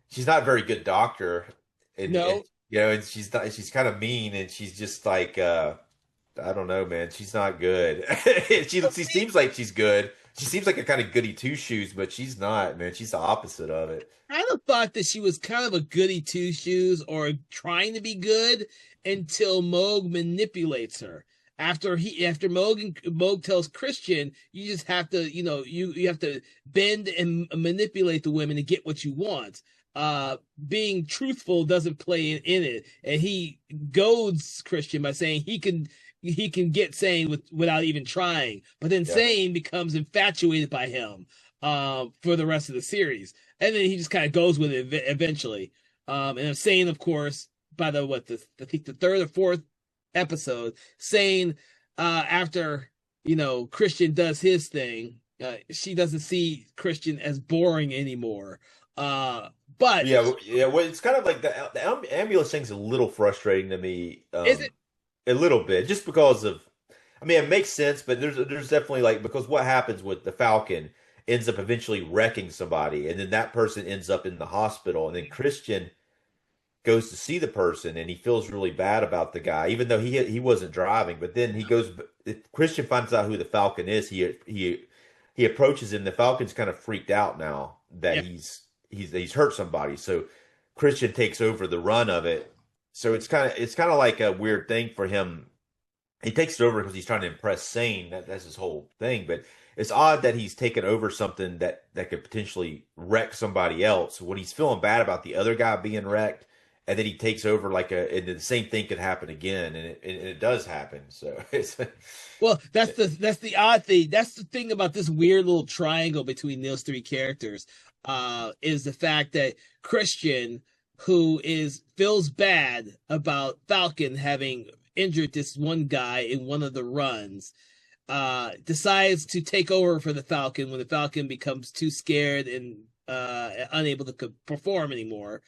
she's not a very good doctor, and No, you know, and she's kind of mean, and she's just like I don't know, man. She's not good. She seems like she's good. She seems like a kind of goody two shoes, but she's not, man. She's the opposite of it. I kind of thought that she was kind of a goody two shoes or trying to be good until Moog manipulates her. After Moog tells Christian, you just have to, you have to bend and manipulate the women to get what you want. Being truthful doesn't play in it, and he goads Christian by saying he can get Sane without even trying, but then Yeah. Sane becomes infatuated by him for the rest of the series, and then he just kind of goes with it eventually. And Sane, of course, by I think the third or fourth episode, Sane, after Christian does his thing, she doesn't see Christian as boring anymore. But Yeah. Well, it's kind of like the ambulance thing's a little frustrating to me. is it? A little bit, just because of. I mean, it makes sense, but there's definitely like because what happens with the Falcon ends up eventually wrecking somebody, and then that person ends up in the hospital, and then Christian goes to see the person, and he feels really bad about the guy, even though he wasn't driving. But then he goes. Christian finds out who the Falcon is. He approaches him. The Falcon's kind of freaked out now that Yeah. he's hurt somebody. So Christian takes over the run of it. So it's kind of like a weird thing for him. He takes it over because he's trying to impress Sane. That's his whole thing. But it's odd that he's taken over something that could potentially wreck somebody else when he's feeling bad about the other guy being wrecked, and then he takes over and the same thing could happen again, and it does happen. So it's Well, that's the odd thing. That's the thing about this weird little triangle between those three characters, is the fact that Christian, who feels bad about Falcon having injured this one guy in one of the runs, decides to take over for the Falcon when the Falcon becomes too scared and unable to perform anymore,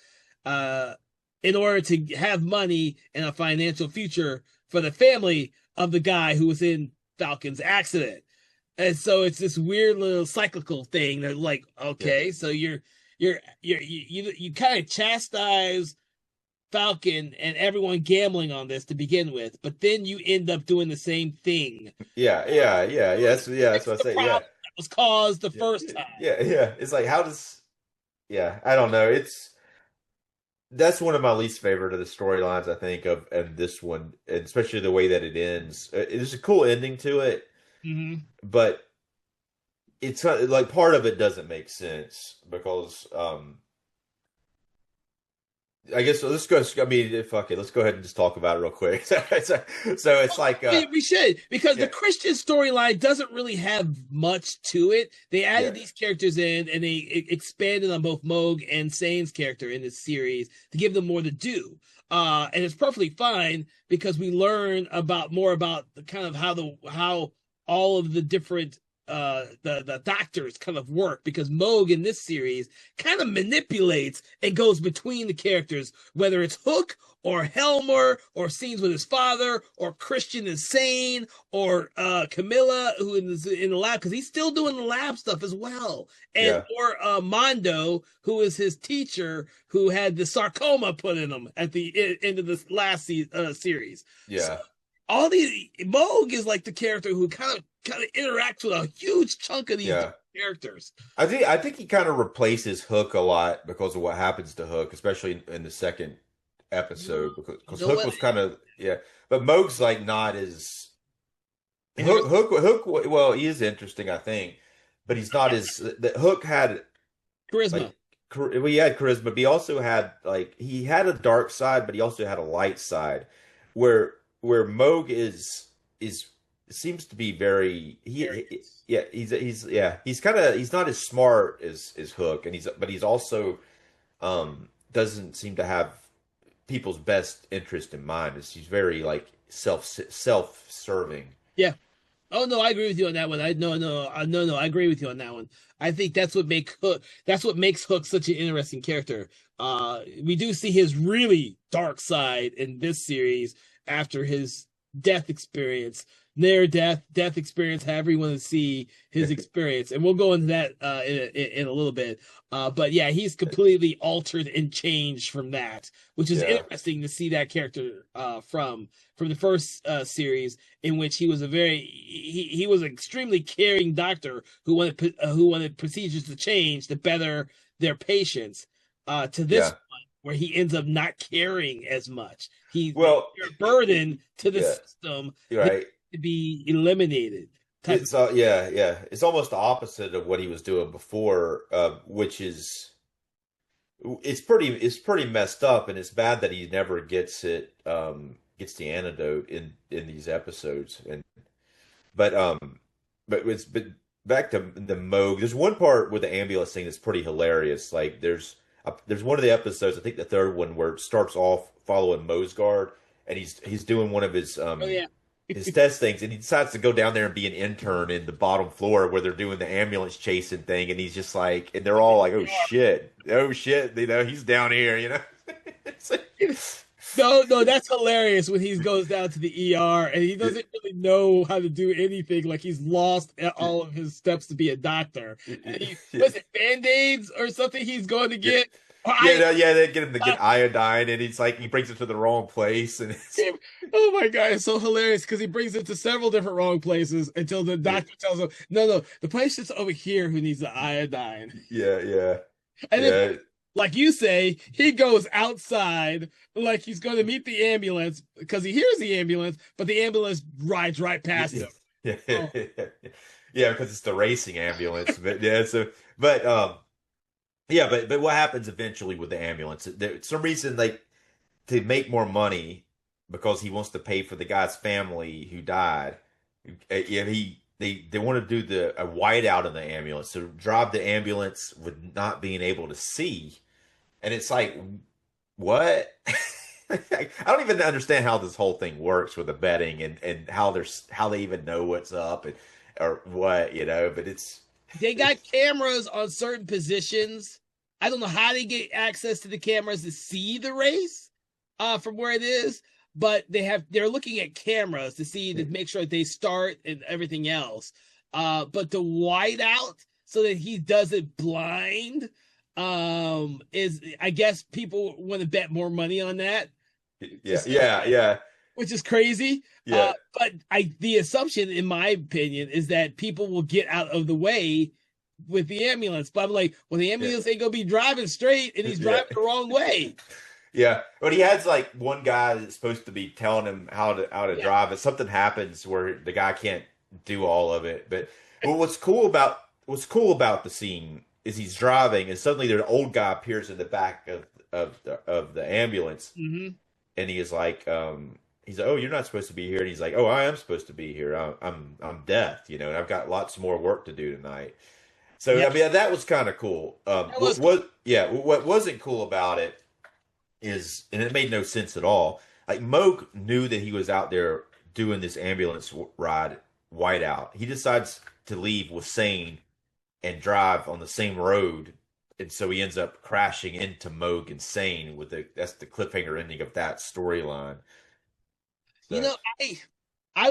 in order to have money and a financial future for the family of the guy who was in Falcon's accident. And so it's this weird little cyclical thing that, like, yeah, okay, so you kind of chastise Falcon and everyone gambling on this to begin with, but then you end up doing the same thing. That's Fix what I the say. problem Yeah, that was caused the yeah, first time. yeah. It's like how does I don't know. That's one of my least favorite of the storylines, I think, of and this one, and especially the way that it ends. There's a cool ending to it, Mm-hmm. but it's like part of it doesn't make sense because I guess so let's go. I mean, fuck it. Let's go ahead and just talk about it real quick. So it's like, We should, because the yeah, Christian storyline doesn't really have much to it. They yeah, added these characters in, and they expanded on both Moog and Sane's character in this series to give them more to do. And it's perfectly fine because we learn more about the kind of how all of the different the doctors kind of work, because Moog in this series kind of manipulates and goes between the characters, whether it's Hook or Helmer or scenes with his father or Christian and Sane or Camilla who is in the lab, because he's still doing the lab stuff as well, and yeah, or Mondo, who is his teacher, who had the sarcoma put in him at the end of this last series. So yeah. all these Moog is like the character who kind of interacts with a huge chunk of these Yeah. characters. I think he kind of replaces Hook a lot because of what happens to Hook, especially in the second episode, You because know Hook what? was kind of but Moog's like not as Interesting. Hook. Well, he is interesting, I think, but he's not as the Hook had Charisma. like well, he had charisma, but he also had like he had a dark side, but he also had a light side, where Moog is seems to be very yeah he's kind of he's not as smart as Hook, and he's also doesn't seem to have people's best interest in mind. He's very like self-serving. Yeah. Oh no, I agree with you on that one. No, I agree with you on that one. I think that's what makes Hook such an interesting character. We do see his really dark side in this series after his death experience. near death experience, however you want to see his experience, and we'll go into that in a little bit. But yeah, he's completely altered and changed from that, which is Yeah. interesting to see that character from the first series, in which he was he was an extremely caring doctor who wanted procedures to change to better their patients. To this Yeah. one, where he ends up not caring as much. They're Well, a burden to the yeah, system you're that right. to be eliminated. Type of, It's yeah, yeah. It's almost the opposite of what he was doing before, which is it's pretty messed up, and it's bad that he never gets the antidote in these episodes. But back to the Moog. There's one part with the ambulance thing that's pretty hilarious. Like there's one of the episodes, I think the third one, where it starts off following Mosgard, and he's doing one of oh yeah. his test things, and he decides to go down there and be an intern in the bottom floor where they're doing the ambulance chasing thing, and he's just like, and they're all like, oh shit, he's down here, It's like, No, that's hilarious when he goes down to the ER and he doesn't really know how to do anything. Like he's lost all of his steps to be a doctor. And was it Band-Aids or something he's going to get? they get him to get iodine, and he's like, he brings it to the wrong place, and Oh my God, it's so hilarious because he brings it to several different wrong places until the doctor tells him, no, the patient's over here who needs the iodine. yeah, And yeah, then, like you say, he goes outside like he's going to meet the ambulance because he hears the ambulance, but the ambulance rides right past him. yeah, Oh. yeah, because it's the racing ambulance, but yeah, but what happens eventually with the ambulance? Some reason, like, to make more money because he wants to pay for the guy's family who died. Yeah, they want to do a whiteout in the ambulance, so drive the ambulance with not being able to see, and it's like, what? I don't even understand how this whole thing works with the betting and how they even know what's up or what, but it's They got cameras on certain positions. I don't know how they get access to the cameras to see the race from where it is, but they're looking at cameras to make sure they start and everything else. But the whiteout so that he does it blind is, I guess people want to bet more money on that. yeah. Which is crazy. Yeah. But the assumption, in my opinion, is that people will get out of the way with the ambulance. But I'm like, well, the ambulance ain't gonna be driving straight, and he's driving the wrong way. Yeah, but he has like one guy that's supposed to be telling him how to drive, and something happens where the guy can't do all of it. But what's cool about the scene is he's driving, and suddenly there's an old guy appears in the back of the ambulance, Mm-hmm. and he is like, he's like, oh, you're not supposed to be here, and he's like, oh, I am supposed to be here. I'm deaf, and I've got lots more work to do tonight. So I mean, that was kind of cool. What wasn't cool about it is, and it made no sense at all. Like Moog knew that he was out there doing this ambulance ride whiteout. He decides to leave with Sane and drive on the same road, and so he ends up crashing into Moog and Sane that's the cliffhanger ending of that storyline. So. I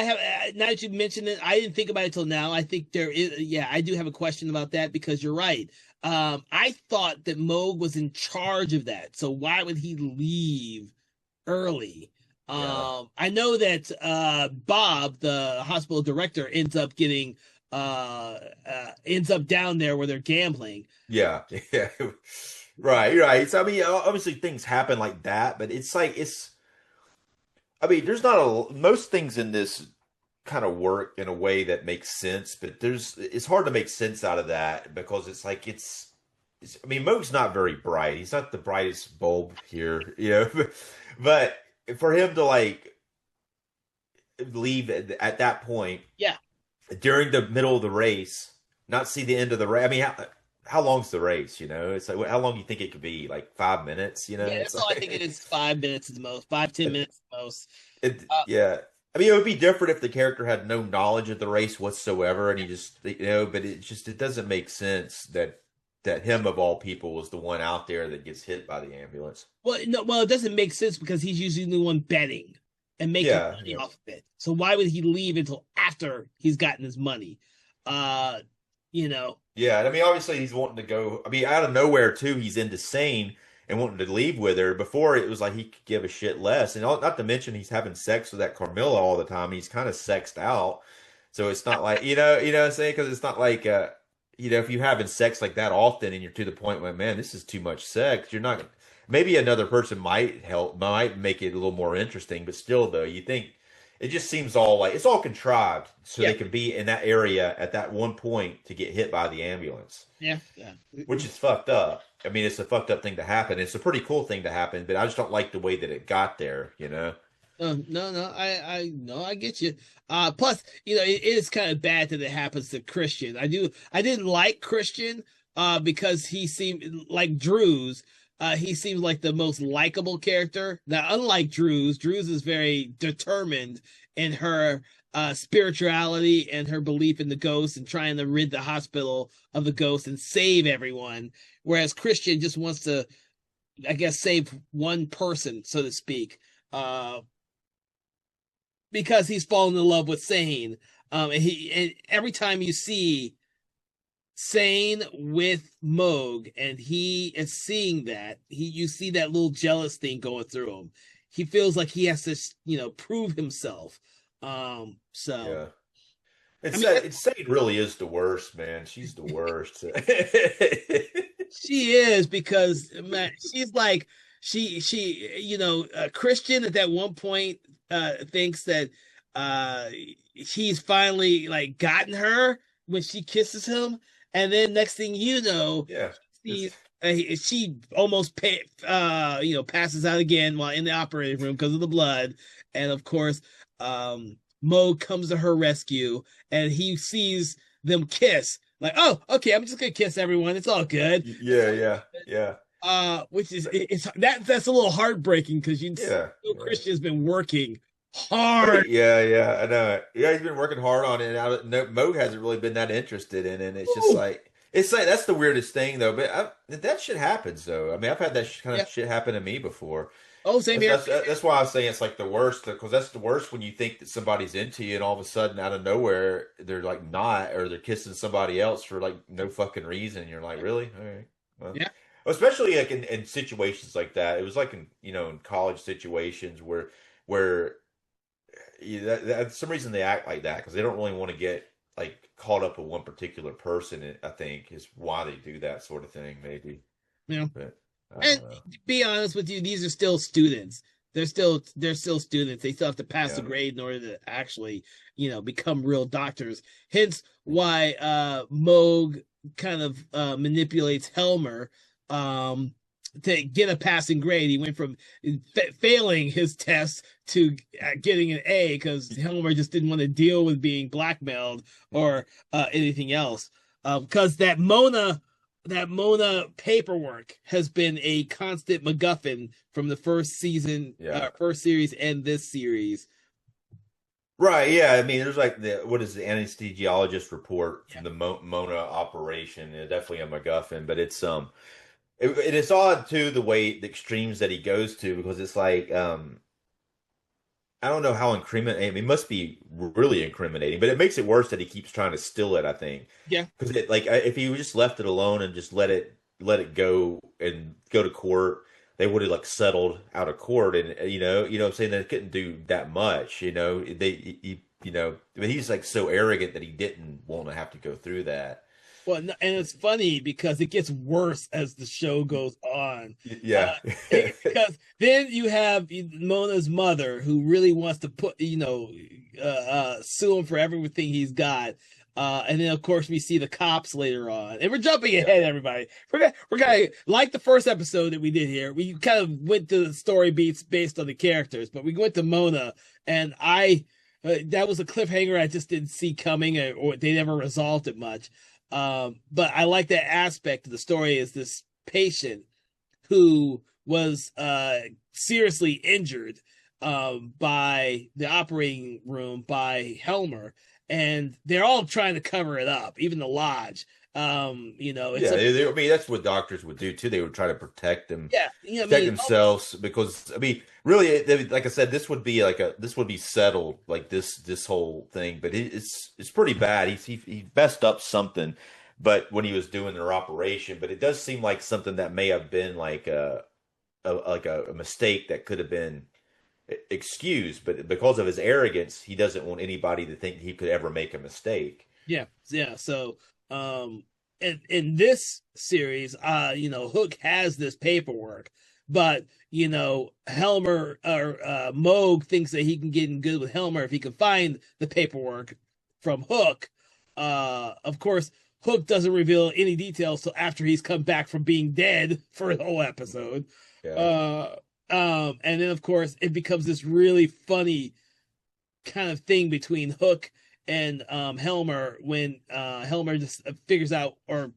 have, now that you mentioned it, I didn't think about it till now. I think I do have a question about that because you're right. I thought that Moog was in charge of that. So why would he leave early? Yeah. I know that Bob, the hospital director, ends up down there where they're gambling. Yeah. Right. So I mean, obviously things happen like that, but I mean, there's not most things in this kind of work in a way that makes sense, but it's hard to make sense out of that because it's like I mean, Moog's not very bright. He's not the brightest bulb here, but for him to like leave at that point, Yeah, during the middle of the race, not see the end of the race. I mean, how long's the race? It's like, how long do you think it could be? Like 5 minutes? yeah, that's all I think it is. 5 minutes at the most, 5-10 minutes at the most. Yeah. I mean, it would be different if the character had no knowledge of the race whatsoever, and he just, but it doesn't make sense that him of all people was the one out there that gets hit by the ambulance. Well, no, it doesn't make sense because he's usually the one betting, and making Yeah, money yeah. off of it. So why would he leave until after he's gotten his money? Uh, you know, Yeah, and I mean, obviously he's wanting to go. I mean, out of nowhere too, he's into Sane and wanting to leave with her. Before it was like he could give a shit less, and not to mention he's having sex with that Carmilla all the time. He's kind of sexed out, so it's not like what I'm saying, because it's not like if you're having sex like that often and you're to the point where, man, this is too much sex. You're not. Maybe another person might help, might make it a little more interesting, but still, though, you think. It just seems all like it's all contrived so yeah, they can be in that area at that one point to get hit by the ambulance, yeah, yeah. which is fucked up. I mean, it's a fucked up thing to happen. It's a pretty cool thing to happen, but I just don't like the way that it got there, you know? No, I get you. Plus, it is kind of bad that it happens to Christian. I didn't like Christian, because he seemed like Drew's. He seems like the most likable character. Now, unlike Drew's is very determined in her spirituality and her belief in the ghost and trying to rid the hospital of the ghost and save everyone. Whereas Christian just wants to, I guess, save one person, so to speak. Because he's fallen in love with Sane. And every time you see Sane with Moog and he is seeing that, you see that little jealous thing going through him. He feels like he has to, prove himself. So Yeah. I mean, It's Sade really is the worst, man. She's the worst. she is, because man, she's like Christian at that one point thinks that he's finally like gotten her when she kisses him, and then next thing you know, Yeah. she she almost passes out again while in the operating room because of the blood, and of course, Mo comes to her rescue, and he sees them kiss. Like, oh, okay, I'm just gonna kiss everyone. It's all good. Yeah, yeah, yeah. Which is that's a little heartbreaking because Yeah. Yeah. Christian's been working hard. Yeah, yeah, I know it. Yeah, he's been working hard on it. And no, Moog hasn't really been that interested in it. And it's just Ooh. like that's the weirdest thing though. But that shit happens though. I mean, I've had that kind Yeah. of shit happen to me before. Oh, same That's here. that's why I was saying it's like the worst because that's the worst when you think that somebody's into you and all of a sudden out of nowhere they're like not or they're kissing somebody else for like no fucking reason. You're like, really? All right. Well, Yeah. especially like in situations like that. It was like in college situations where some reason they act like that because they don't really want to get like caught up with one particular person. I think is why they do that sort of thing, maybe. Yeah. But I And don't know. to be honest with you, these are still students. They're still students. They still have to pass the Yeah, grade in order to actually, become real doctors. Hence why Moog kind of manipulates Helmer um to get a passing grade. He went from failing his test to getting an A because Helmer just didn't want to deal with being blackmailed or anything else. Because that Mona paperwork has been a constant MacGuffin from the first season, yeah. first series, and this series. Right, yeah. I mean, there's like what is the anesthesiologist report Yeah, from the Mona operation? Definitely a MacGuffin, but it's odd too the extremes that he goes to because it's like I don't know how incriminating. I mean, it must be really incriminating, but it makes it worse that he keeps trying to steal it. I think yeah. because if he just left it alone and just let it go and go to court, they would have like settled out of court, and what I'm saying they couldn't do that much. But he's like so arrogant that he didn't want to have to go through that. Well, and it's funny because it gets worse as the show goes on. Yeah. Because then you have Mona's mother who really wants to sue him for everything he's got. And then of course we see the cops later on, and we're jumping ahead, everybody. We're gonna like the first episode that we did here. We kind of went to the story beats based on the characters, but we went to Mona, and that was a cliffhanger I just didn't see coming, or they never resolved it much. But I like that aspect of the story is this patient who was seriously injured by the operating room by Helmer, and they're all trying to cover it up, even the lodge. It's Yeah, I mean that's what doctors would do too. They would try to protect them, yeah, I protect mean, themselves because I mean, really, like I said, this would be settled like this whole thing. But it's pretty bad. He messed up something, but when he was doing their operation, but it does seem like something that may have been like a mistake that could have been excused, but because of his arrogance, he doesn't want anybody to think he could ever make a mistake. yeah, yeah. So, in this series, Hook has this paperwork, but Helmer or Moog thinks that he can get in good with Helmer if he can find the paperwork from Hook. Of course, Hook doesn't reveal any details till after he's come back from being dead for the whole episode. Yeah. And then of course it becomes this really funny kind of thing between Hook and Helmer when Helmer just figures out or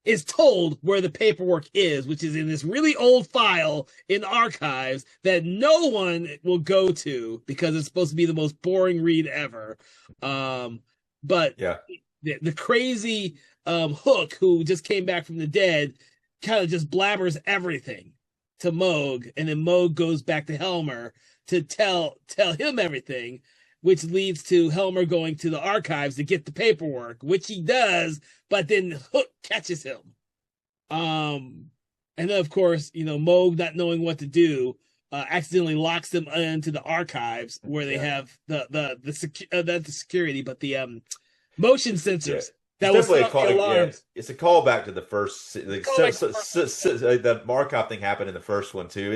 is told where the paperwork is, which is in this really old file in archives that no one will go to because it's supposed to be the most boring read ever. But Yeah. the crazy Hook, who just came back from the dead, kind of just blabbers everything to Moog, and then Moog goes back to Helmer to tell him everything, which leads to Helmer going to the archives to get the paperwork, which he does, but then Hook catches him. And then of course, Moog, not knowing what to do, accidentally locks them into the archives where they have the security, but the motion sensors. Yeah. That was definitely alarms. it's a callback to the first. The Markov thing happened in the first one too.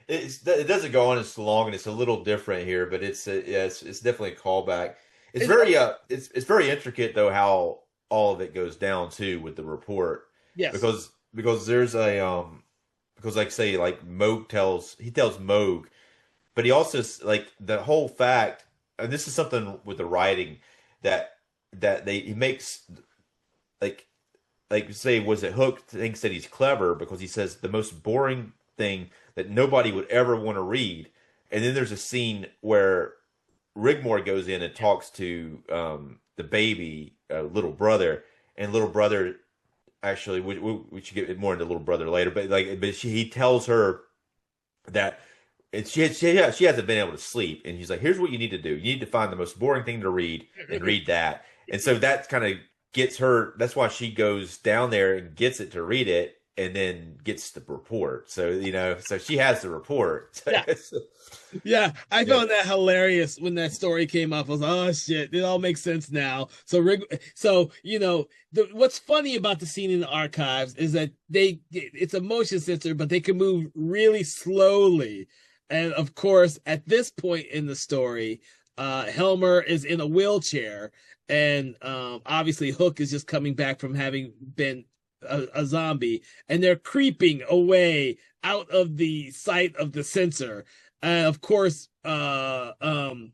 It doesn't go on as long and it's a little different here, but it's definitely a callback. It's very intricate though how all of it goes down too with the report. Yes. Because there's because like say like Moog tells Moog, but he also like the whole fact, and this is something with the writing that he makes like say was it Hook thinks that he's clever because he says the most boring thing that nobody would ever want to read, and then there's a scene where Rigmore goes in and talks to the baby little brother, and little brother actually we should get more into little brother later, but he tells her that she hasn't been able to sleep, and he's like, here's what you need to do. You need to find the most boring thing to read and read that. And so that kind of gets her. That's why she goes down there and gets it to read it, and then gets the report. So so she has the report. Yeah, yeah. I found that hilarious when that story came up. I was like, oh shit, it all makes sense now. So what's funny about the scene in the archives is that it's a motion sensor, but they can move really slowly. And of course, at this point in the story, Helmer is in a wheelchair. And obviously Hook is just coming back from having been a zombie, and they're creeping away out of the sight of the sensor. Of course, Helmer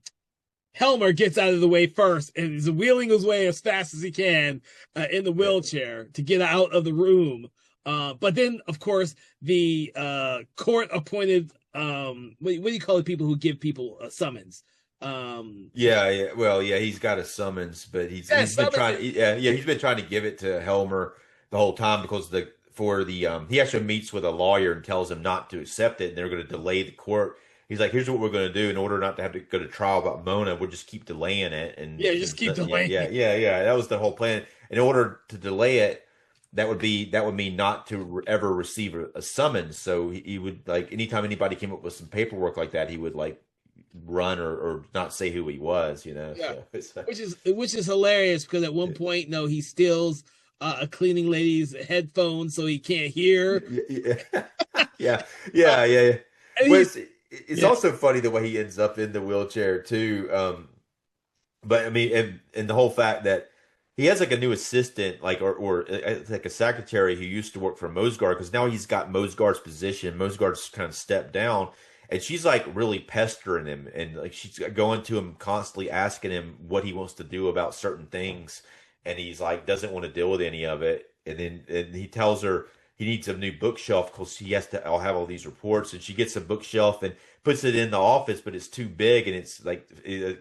gets out of the way first and is wheeling his way as fast as he can in the wheelchair to get out of the room. But then, of course, the court-appointed, what do you call the people who give people a summons? He's got a summons, but he's been trying to give it to Helmer the whole time because he actually meets with a lawyer and tells him not to accept it, and they're going to delay the court. He's like, here's what we're going to do in order not to have to go to trial about Mona. We'll just keep delaying it, and keep delaying. Yeah. That was the whole plan. In order to delay it, that would mean not to ever receive a summons. So he would, like, anytime anybody came up with some paperwork like that, he would like run or not say who he was, Yeah. So, which is hilarious because at one point, he steals a cleaning lady's headphones so he can't hear. Yeah. It's also funny the way he ends up in the wheelchair too. But I mean, and the whole fact that he has like a new assistant, like or like a secretary who used to work for Mosgard, because now he's got Mosgard's position. Mosgard's kind of stepped down. And she's like really pestering him, and like she's going to him constantly asking him what he wants to do about certain things, and he's like doesn't want to deal with any of it. And then he tells her he needs a new bookshelf because he has to. I'll have all these reports, and she gets a bookshelf and puts it in the office, but it's too big and it's like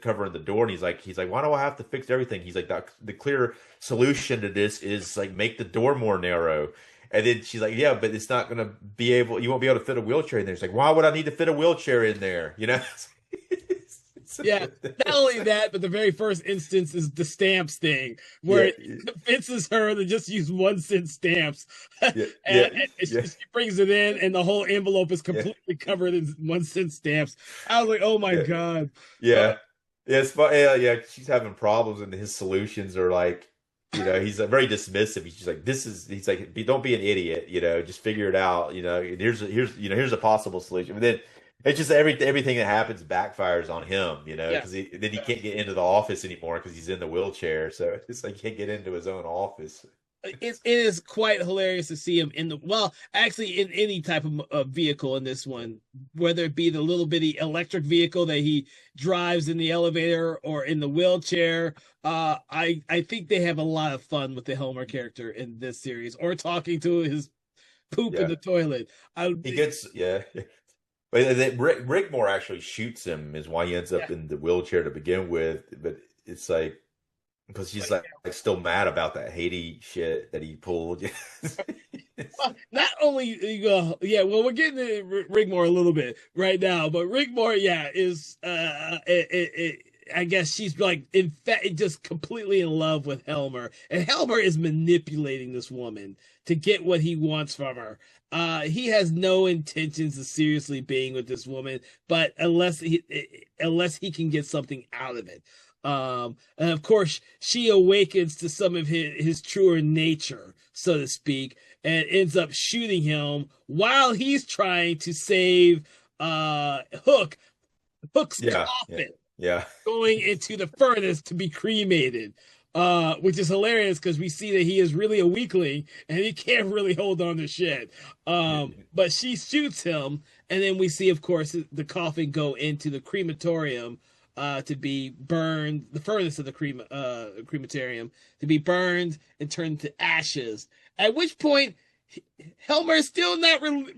covering the door. And he's like, why do I have to fix everything? He's like, the clear solution to this is like make the door more narrow. And then she's like, yeah, but it's not going to be able. You won't be able to fit a wheelchair in there. It's like, why would I need to fit a wheelchair in there? You know. Yeah, not only that, but the very first instance is the stamps thing, where it convinces her to just use 1 cent stamps. And she brings it in, and the whole envelope is completely covered in 1 cent stamps. I was like, oh my God. Yeah. It's fun. Yeah, she's having problems, and his solutions are like, he's very dismissive. He's like, he's like, don't be an idiot, just figure it out. Here's a possible solution. But then it's just everything that happens backfires on him, because then he can't get into the office anymore because he's in the wheelchair. So it's like he can't get into his own office. It is quite hilarious to see him actually in any type of vehicle in this one, whether it be the little bitty electric vehicle that he drives in the elevator or in the wheelchair. I think they have a lot of fun with the Helmer character in this series, or talking to his poop in the toilet. He gets But Rigmore actually shoots him, is why he ends up in the wheelchair to begin with. But it's like, because she's like still mad about that Haiti shit that he pulled. Well, not only we're getting to Rigmore a little bit right now, but Rigmore, is I guess she's like just completely in love with Helmer, and Helmer is manipulating this woman to get what he wants from her. He has no intentions of seriously being with this woman, but unless he can get something out of it. And of course, she awakens to some of his truer nature, so to speak, and ends up shooting him while he's trying to save Hook's coffin. Yeah. Going into the furnace to be cremated. Which is hilarious because we see that he is really a weakling and he can't really hold on to shit. But she shoots him, and then we see, of course, the coffin go into the crematorium to be burned, the furnace of the crematorium to be burned and turned to ashes. At which point, Helmer is still not revealing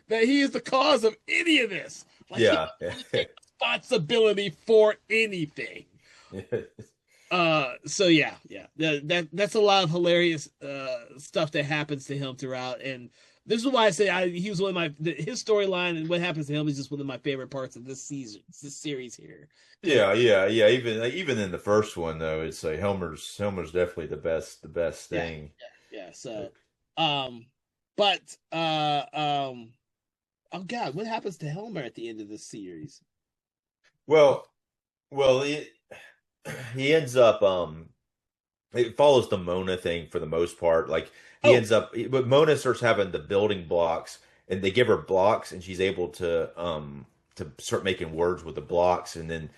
that he is the cause of any of this. Like, he doesn't take responsibility for anything. So that's a lot of hilarious stuff that happens to him throughout, and this is why I say he was one of his storyline, and what happens to him is just one of my favorite parts of this series here. Yeah. Even in the first one though, it's like Helmer's definitely the best thing. So, oh God, what happens to Helmer at the end of this series? Well, he ends up it follows the Mona thing for the most part. Like but Mona starts having the building blocks, and they give her blocks, and she's able to start making words with the blocks, and then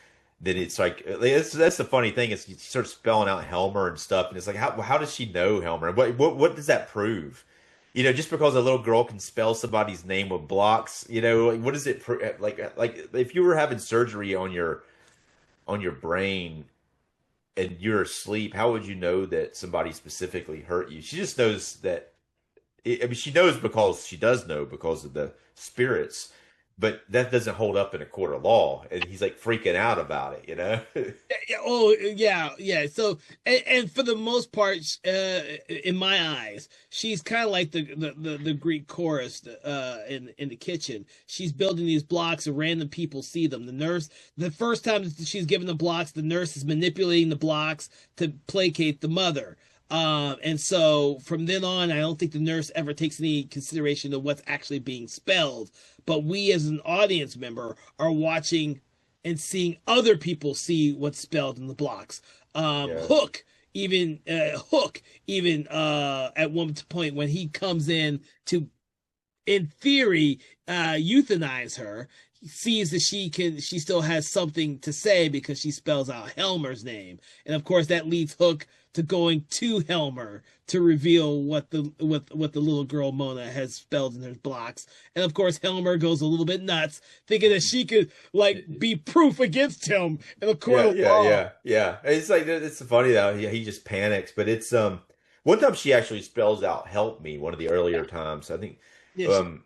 it's like that's the funny thing is she starts spelling out Helmer and stuff, and it's like how does she know Helmer? What does that prove? Just because a little girl can spell somebody's name with blocks, what does it like if you were having surgery on your brain and you're asleep, how would you know that somebody specifically hurt you? She just knows that. She knows because she does know because of the spirits, but that doesn't hold up in a court of law. And he's like freaking out about it, Yeah. So, and for the most part, in my eyes, she's kind of like the Greek chorus in the kitchen. She's building these blocks, and random people see them. The first time she's given the blocks, the nurse is manipulating the blocks to placate the mother. And so from then on, I don't think the nurse ever takes any consideration of what's actually being spelled. But we as an audience member are watching and seeing other people see what's spelled in the blocks. Hook even at one point when he comes in to, in theory, euthanize her, sees that she still has something to say because she spells out Helmer's name. And of course that leads Hook to going to Helmer to reveal what the little girl Mona has spelled in her blocks. And of course Helmer goes a little bit nuts, thinking that she could be proof against him in a court of law. Yeah. It's like, it's funny though. He just panics, but it's One time she actually spells out "help me" one of the Yeah, earlier times. I think, yeah, um,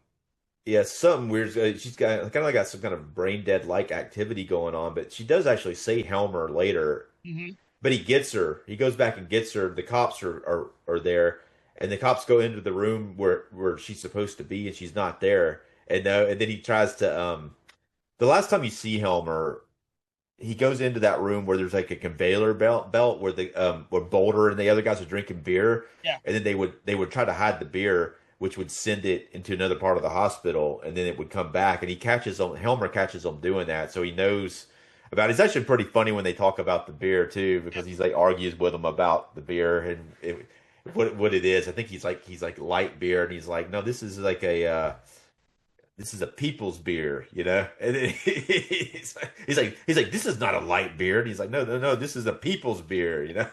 yeah, something weird. She's got kind of got some kind of brain dead like activity going on, but she does actually say Helmer later. hmm But he gets her. He goes back and gets her. The cops are there, and the cops go into the room where she's supposed to be, and she's not there. And then he tries to the last time you see Helmer, he goes into that room where there's like a conveyor belt where the where Boulder and the other guys are drinking beer, yeah. and then they would try to hide the beer, which would send it into another part of the hospital, and then it would come back, and Helmer catches him doing that, so he knows about it. It's actually pretty funny when they talk about the beer too, because he's like argues with him about the beer and what it is. I think he's like light beer, and he's like, no, this is a people's beer, you know? And he's like, this is not a light beer. And he's like, no, no, no, this is a people's beer, you know?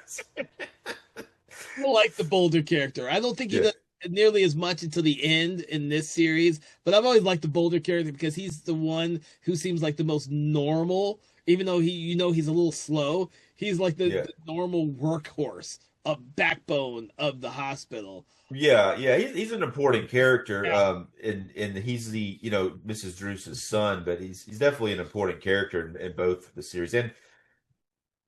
I like the Boulder character. I don't think he Yeah. does nearly as much until the end in this series, but I've always liked the Boulder character because he's the one who seems like the most normal, even though he's a little slow. He's like Yeah. the normal workhorse, a backbone of the hospital. Yeah, yeah, he's an important character, Yeah. and he's the Mrs. Druce's son, but he's definitely an important character in both the series. And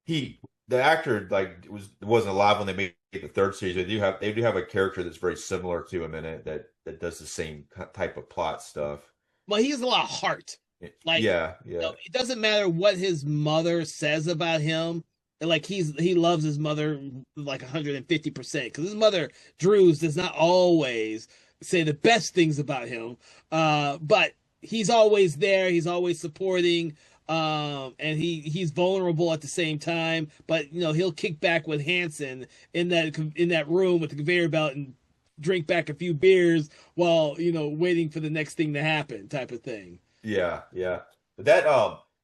the actor like wasn't alive when they made the third series. They do have a character that's very similar to him in it that does the same type of plot stuff. Well, he has a lot of heart. Like, Yeah, yeah, it doesn't matter what his mother says about him. Like he loves his mother like 150% because his mother Drews does not always say the best things about him. But he's always there. He's always supporting. And he's vulnerable at the same time. But he'll kick back with Hanson in that room with the conveyor belt and drink back a few beers while waiting for the next thing to happen, type of thing. yeah, yeah. But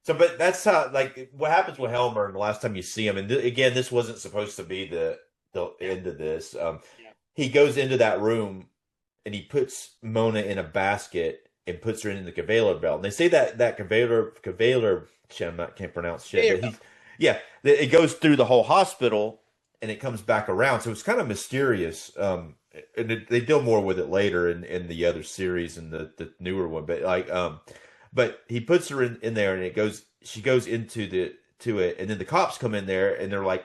but that's how like what happens with Helmer and the last time you see him. And again, this wasn't supposed to be the Yeah, end of this. yeah. He goes into that room and he puts Mona in a basket and puts her in the conveyor belt. And they say that conveyor shit, I can't pronounce shit, Conveyor but belt. yeah, it goes through the whole hospital and it comes back around. So it's kind of mysterious. And they deal more with it later in the other series and the newer one. But but he puts her in there and she goes to it, and then the cops come in there and they're like,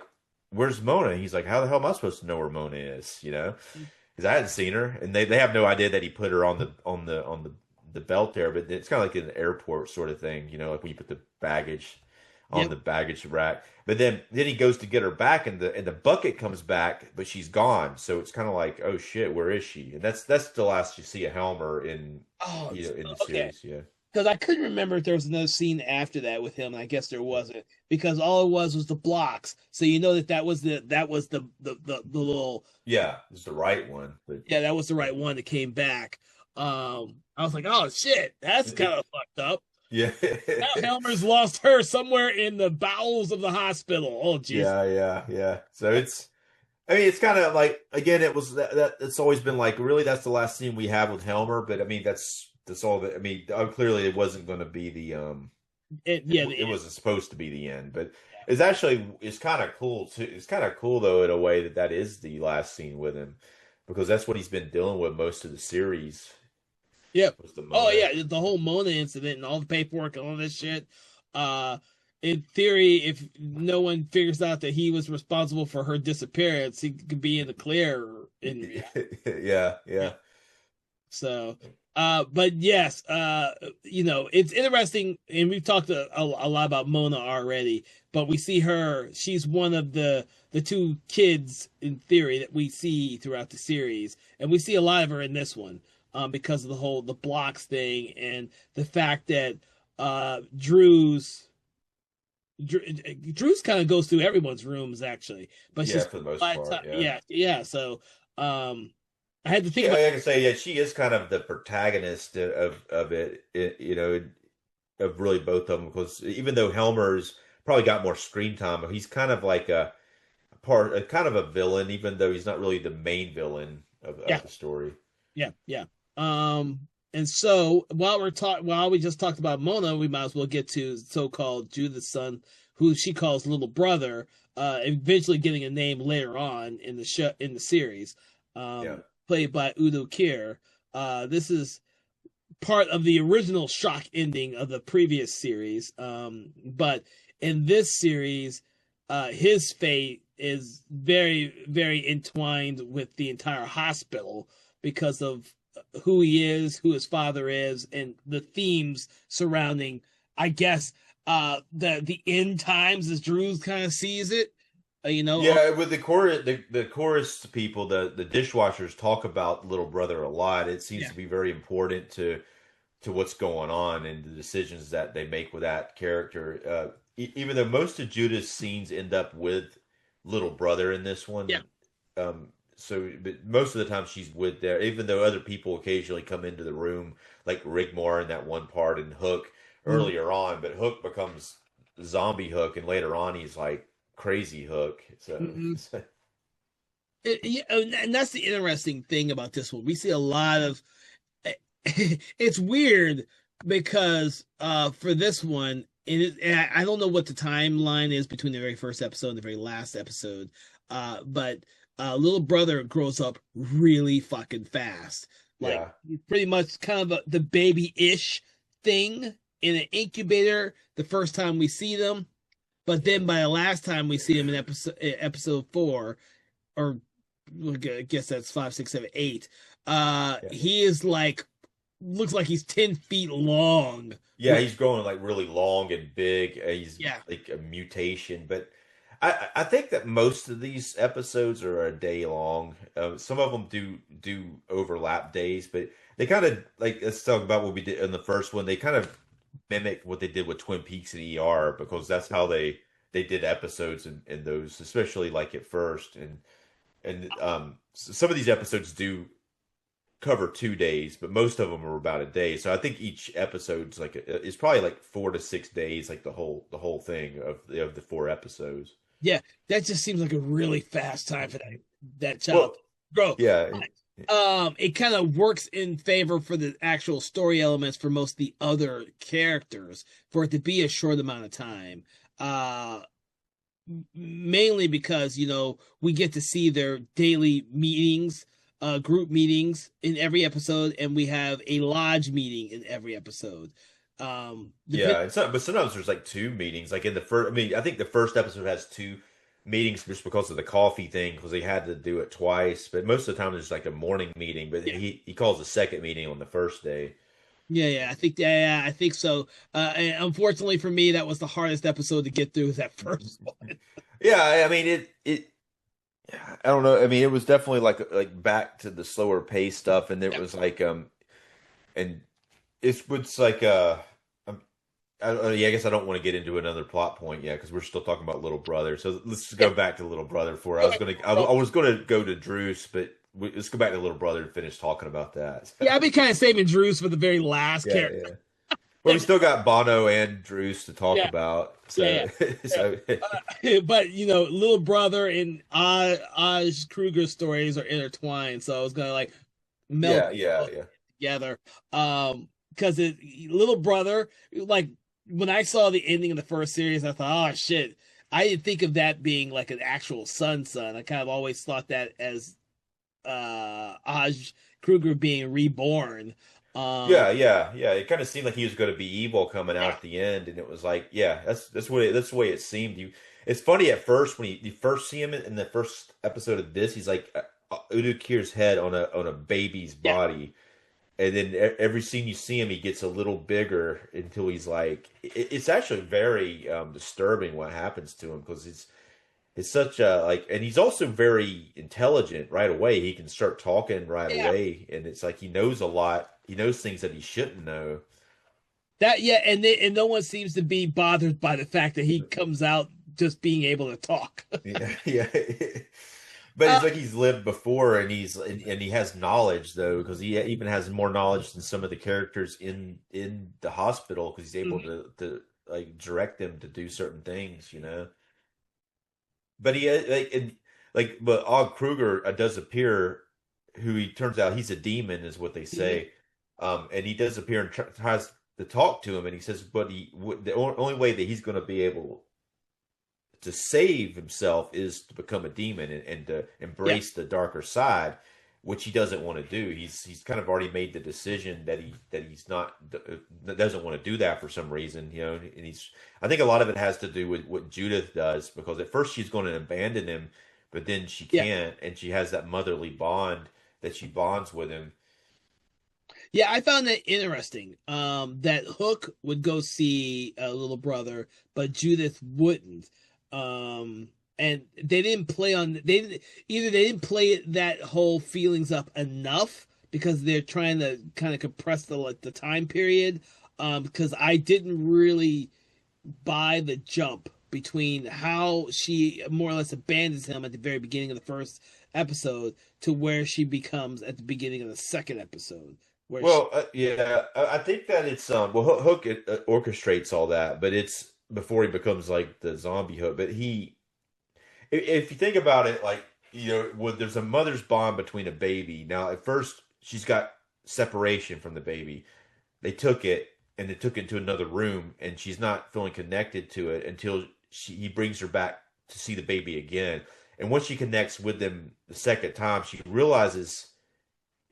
"Where's Mona?" And he's like, "How the hell am I supposed to know where Mona is?" You know, because I hadn't seen her, and they have no idea that he put her on the belt there. But it's kind of like an airport sort of thing, like when you put the baggage on Yep. the baggage rack. But then he goes to get her back, and the bucket comes back, but she's gone. So it's kind of like, oh shit, where is she? And that's the last you see of Helmer Oh, in the okay. series. Yeah, Because I couldn't remember if there was another scene after that with him. And I guess there wasn't because all it was the blocks. So that was the little, yeah, it's the right one. But yeah, that was the right one that came back. I was like, oh shit, that's kind of fucked up. yeah, Now Helmer's lost her somewhere in the bowels of the hospital. Oh jeez. yeah, yeah, yeah. So I mean, it's kind of like again, it was that it's always been like really that's the last scene we have with Helmer. But I mean, that's all that I mean. Clearly, it wasn't going to be Yeah, it wasn't supposed to be the end, but it's kind of cool too. It's kind of cool though in a way that is the last scene with him because that's what he's been dealing with most of the series yeah. was the Oh Mona. yeah, the whole Mona incident and all the paperwork and all this shit. Uh, in theory, if no one figures out that he was responsible for her disappearance, he could be in the clear. In Yeah, yeah, so, but yes, it's interesting, and we've talked a lot about Mona already. But we see her; she's one of the two kids in theory that we see throughout the series, and we see a lot of her in this one, because of the blocks thing and the fact that Drew's kind of goes through everyone's rooms actually, but yeah. she's For the most part, yeah. yeah, yeah. So, I had to think Yeah, about. like I say, yeah, she is kind of the protagonist of of really both of them because even though Helmer's probably got more screen time, he's kind of like a kind of a villain, even though he's not really the main villain Yeah, of the story. yeah, yeah. And so while we just talked about Mona, we might as well get to so-called Judith's son, who she calls little brother, eventually getting a name later on in the series, Yeah. played by Udo Kier. This is part of the original shock ending of the previous series. But in this series, his fate is very, very entwined with the entire hospital because of who he is, who his father is, and the themes surrounding, I guess, the end times as Drews kind of sees it. Yeah, with the chorus people, the dishwashers talk about little brother a lot. It seems Yeah. to be very important to what's going on and the decisions that they make with that character. Even though most of Judah's scenes end up with little brother in this Yeah. one, so but most of the time she's with there. Even though other people occasionally come into the room, like Rigmor in that one part and Hook Mhm. earlier on, but Hook becomes zombie Hook, and later on he's like crazy Hook. So Mhm. Yeah, and that's the interesting thing about this one. We see a lot of it's weird because for this one and I don't know what the timeline is between the very first episode and the very last episode, but little brother grows up really fucking fast, like yeah, pretty much kind of the baby-ish thing in an incubator the first time we see them, but yeah, then by the last time we see him in episode 4, or I guess that's 5, 6, 7, 8, yeah. he is like looks like he's 10 feet long. Yeah, he's growing like really long and big. He's Yeah. like a mutation, but I think that most of these episodes are a day long. Some of them do overlap days, but they kind of like let's talk about what we did in the first one. They kind of mimic what they did with Twin Peaks and ER because that's how they did episodes in those, especially like at first. And some of these episodes do cover 2 days, but most of them are about a day. So I think each episode's like it's probably like 4 to 6 days, like the whole thing of the 4 episodes. Yeah, that just seems like a really fast time for that child Well, to grow. yeah, It kind of works in favor for the actual story elements for most of the other characters for it to be a short amount of time. Uh, Mainly because we get to see their daily meetings, group meetings in every episode, and we have a lodge meeting in every episode. Depend yeah. But sometimes there's like 2 meetings. Like in the first, I mean, I think the first episode has 2 meetings just because of the coffee thing, because they had to do it twice. But most of the time there's like a morning meeting. But Yeah. he calls a second meeting on the first day. Yeah, I think, yeah, I think so. And unfortunately for me, that was the hardest episode to get through, was that first one. Yeah, I mean it. I don't know. I mean, it was definitely like back to the slower pace stuff, and it Yeah. was like and it's like yeah, I guess I don't want to get into another plot point yet because we're still talking about Little Brother. So let's just Yeah. go back to Little Brother for. I was Okay. gonna I was gonna go to Druce, but let's go back to Little Brother and finish talking about that. Yeah, I've been kind of saving Drews for the very last Yeah, character. yeah. Well, we still got Bono and Druce to talk Yeah, about. yeah, So yeah. so But Little Brother and Oz Kruger stories are intertwined, so I was gonna like melt yeah, yeah, both yeah. together. Because Little Brother, like when I saw the ending of the first series, I thought, oh shit. I didn't think of that being like an actual son. I kind of always thought that as Oz Kruger being reborn. Um, Yeah, yeah, yeah. It kind of seemed like he was going to be evil coming out yeah, at the end, and it was like, yeah, that's the way it seemed. It's funny at first when you first see him in the first episode of this, he's like Udo Kier's head on a baby's yeah, body, and then every scene you see him, he gets a little bigger until he's like, it's actually very disturbing what happens to him because it's such a like, and he's also very intelligent right away. He can start talking right yeah. away, and it's like he knows a lot. He knows things that he shouldn't know. And no one seems to be bothered by the fact that he comes out just being able to talk. Yeah, yeah. But Uh, it's like he's lived before, and he has knowledge though, because he even has more knowledge than some of the characters in the hospital, because he's able to like direct them to do certain things, you know. But he but Og Kruger does appear, who he turns out he's a demon, is what they mhm. say. And he does appear and tries to talk to him, and he says, but the only way that he's going to be able to save himself is to become a demon and to embrace the darker side, which he doesn't want to do. He's kind of already made the decision that he's not doesn't want to do that for some reason, you know. And I think a lot of it has to do with what Judith does, because at first she's going to abandon him, but then she can't, and she has that motherly bond that she bonds with him. Yeah, I found that interesting. That Hook would go see a little brother, but Judith wouldn't. And they didn't play that whole feelings up enough, because they're trying to kind of compress the time period. Because I didn't really buy the jump between how she more or less abandons him at the very beginning of the first episode to where she becomes at the beginning of the second episode. Well, yeah, I think that it's Hook orchestrates all that, but it's before he becomes like the zombie Hook. But if you think about it, like, you know, there's a mother's bond between a baby. Now, at first, she's got separation from the baby. They took it and they took it to another room, and she's not feeling connected to it until he brings her back to see the baby again. And once she connects with them the second time, she realizes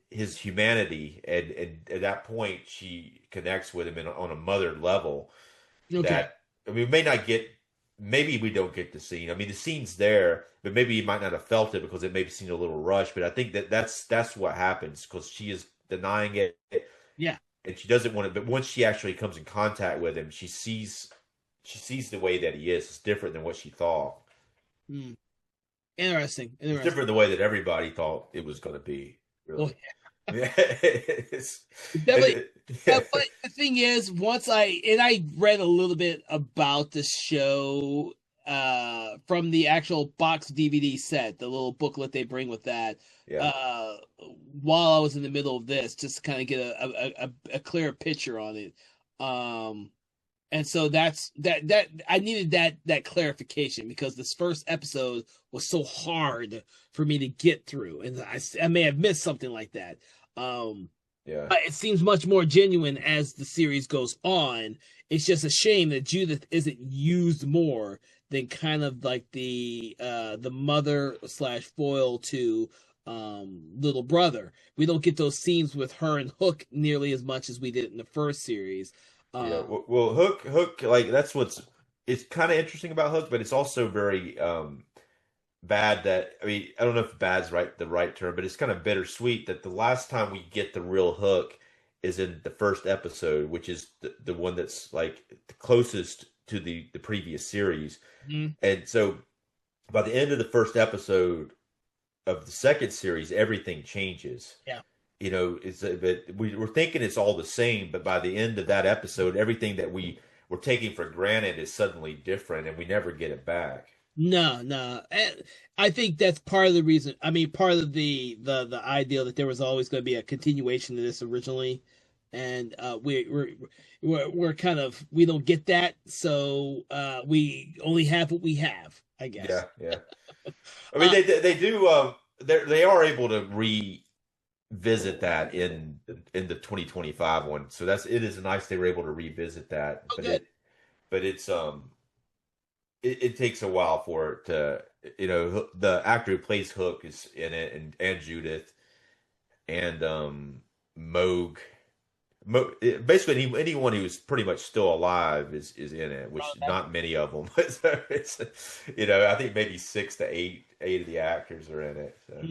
his humanity, and at that point she connects with him on a mother level. Okay. That, I mean, maybe we don't get the scene. I mean, the scene's there, but maybe you might not have felt it because it maybe seemed a little rushed. But I think that's what happens, because she is denying it. Yeah. And she doesn't want it. But once she actually comes in contact with him, she sees the way that he is. It's different than what she thought. Interesting. It's different the way that everybody thought it was going to be. Really. Well, yeah. Definitely. But the thing is, once I read a little bit about the show from the actual box DVD set, the little booklet they bring with that. Yeah. While I was in the middle of this, just to kind of get a clear picture on it. And so that I needed that clarification, because this first episode was so hard for me to get through, and I may have missed something like that. Yeah. But it seems much more genuine as the series goes on. It's just a shame that Judith isn't used more than kind of like the mother / foil to little brother. We don't get those scenes with her and Hook nearly as much as we did in the first series. Yeah. Well, Hook, like, it's kind of interesting about Hook, but it's also very bad that, I mean, I don't know if bad's the right term, but it's kind of bittersweet that the last time we get the real Hook is in the first episode, which is the one that's like the closest to the previous series. Mm-hmm. And so by the end of the first episode of the second series, everything changes. Yeah. You know, we're thinking it's all the same, but by the end of that episode, everything that we were taking for granted is suddenly different, and we never get it back. No. I think that's part of the reason. I mean, part of the idea that there was always going to be a continuation to this originally, and we're kind of, we don't get that, so we only have what we have, I guess. Yeah. I mean, they do. They are able to revisit that in the 2025 one, so it is nice they were able to revisit that. Oh, good. But it's it takes a while for it to, you know, the actor who plays Hook is in it, and Judith, and Moog. Basically, anyone who's pretty much still alive is in it, which not many of them. So it's, you know, I think maybe 6 to 8 of the actors are in it. So.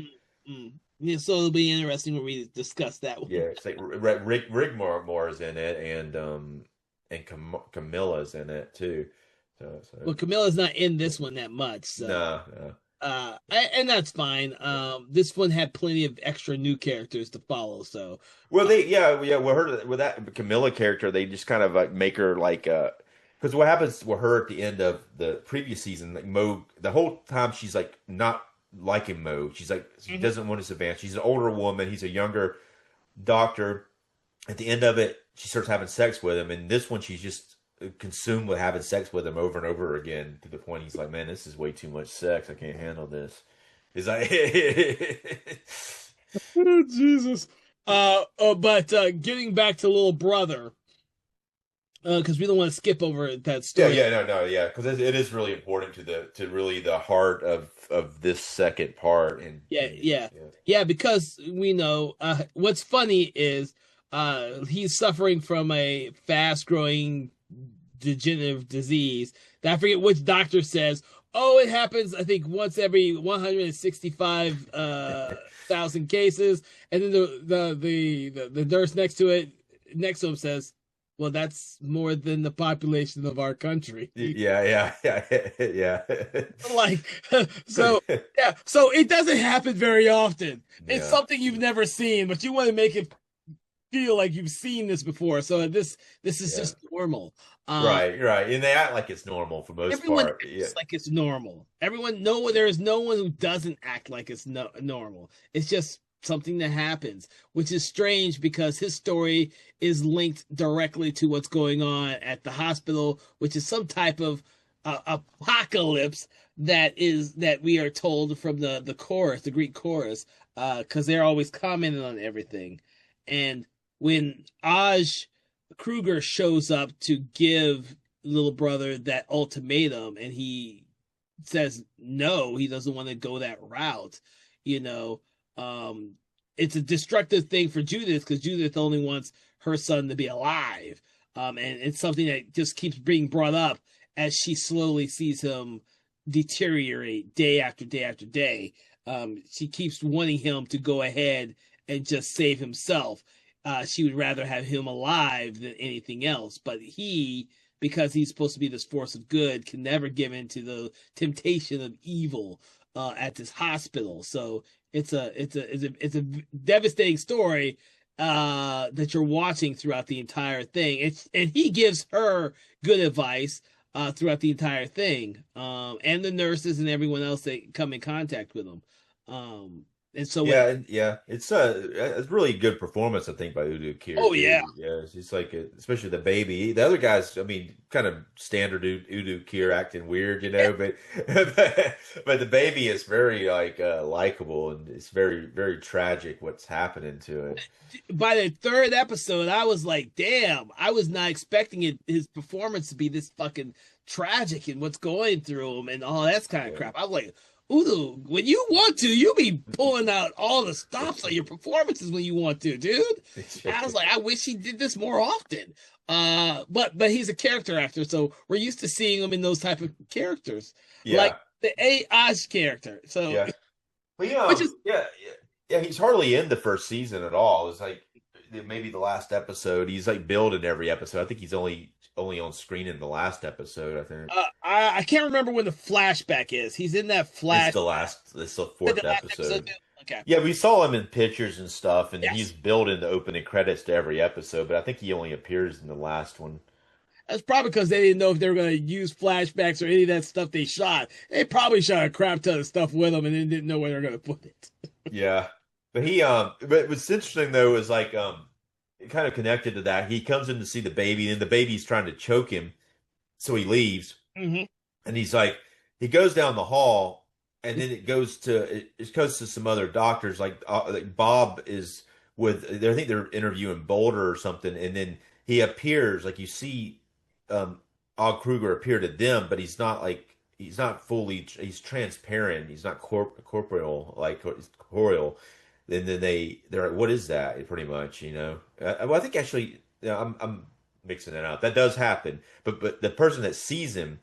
Yeah, so it'll be interesting when we discuss that one. Yeah, it's like Rigmore is in it, and Camilla's in it too. So. Well, Camilla's not in this one that much. So. No. And that's fine. This one had plenty of extra new characters to follow. So, well, with that Camilla character, they just kind of like make her like, because what happens with her at the end of the previous season, like Moog, the whole time she's like not liking Moog. She's like, she doesn't want his advance. She's an older woman. He's a younger doctor. At the end of it, she starts having sex with him, and this one she's just consumed with having sex with him over and over again, to the point he's like, man, this is way too much sex. I can't handle this. He's like, oh, Jesus. But getting back to little brother, because we don't want to skip over that Yeah, story. yeah, no, yeah, because it is really important to really the heart of this second part, Yeah, and yeah, yeah. yeah. Because we know what's funny is he's suffering from a fast-growing degenerative disease. That I forget which doctor says. Oh, it happens. I think once every 165 thousand cases, and then the nurse next to him says, "Well, that's more than the population of our country." Yeah, yeah, yeah, yeah. Like, so yeah, so it doesn't happen very often. It's Yeah. something you've never seen, but you want to make it feel like you've seen this before. So this is Yeah. just normal. Uh, Right, right. And they act like it's normal for most everyone part. Yeah. acts like it's normal. Everyone no there is no one who doesn't act like it's normal. It's just something that happens, which is strange because his story is linked directly to what's going on at the hospital, which is some type of apocalypse that we are told from the chorus, the Greek chorus, because they're always commenting on everything. And when Aj Kruger shows up to give little brother that ultimatum, and he says no, he doesn't want to go that route, you know. um it's a destructive thing for Judith because Judith only wants her son to be alive. And it's something that just keeps being brought up as she slowly sees him deteriorate day after day after day. She keeps wanting him to go ahead and just save himself. She would rather have him alive than anything else, but he, because he's supposed to be this force of good, can never give in to the temptation of evil at this hospital. So it's a devastating story that you're watching throughout the entire thing. And he gives her good advice throughout the entire thing, and the nurses and everyone else that come in contact with him. And so when, Yeah, yeah, it's really good performance, I think, by Udo Kier oh yeah, too. Yeah, he's like, especially the baby. The other guys, I mean, kind of standard Udo Kier acting weird, yeah. but but the baby is very like likable, and it's very very tragic what's happening to it. By the third episode, I was like, damn, I was not expecting his performance to be this fucking tragic and what's going through him and all that kind of Yeah. crap. I was like, Udo, when you want to, you be pulling out all the stops on your performances when you want to, dude. I was like, I wish he did this more often. But he's a character actor, so we're used to seeing him in those type of characters, like Yeah, the A. Osh character. So, yeah. Well, which is yeah, yeah, yeah. He's hardly in the first season at all. It's like maybe the last episode. He's like billed in every episode. I think he's only on screen in the last episode. I think I can't remember when the flashback is. He's in that it's flash. the last. It's the The fourth last episode. episode. Okay. Yeah, we saw him in pictures and stuff, and he's Yes. billed in the opening credits to every episode. But I think he only appears in the last one. That's probably because they didn't know if they were going to use flashbacks or any of that stuff they shot. They probably shot a crap ton of stuff with them and then didn't know where they were going to put it. Yeah, but but what's interesting though is like it kind of connected to that. He comes in to see the baby, and the baby's trying to choke him, so he leaves. Mm-hmm. And he's like, he goes down the hall, and then it goes to some other doctors. Like Bob is with, I think they're interviewing Boulder or something, and then he appears, like you see, Og Kruger appear to them, but he's not fully, he's transparent. He's not corporeal, like he's corporeal. And then they're like, what is that? Pretty much, you know. Well, I think actually, yeah, I'm mixing it up. That does happen, but the person that sees him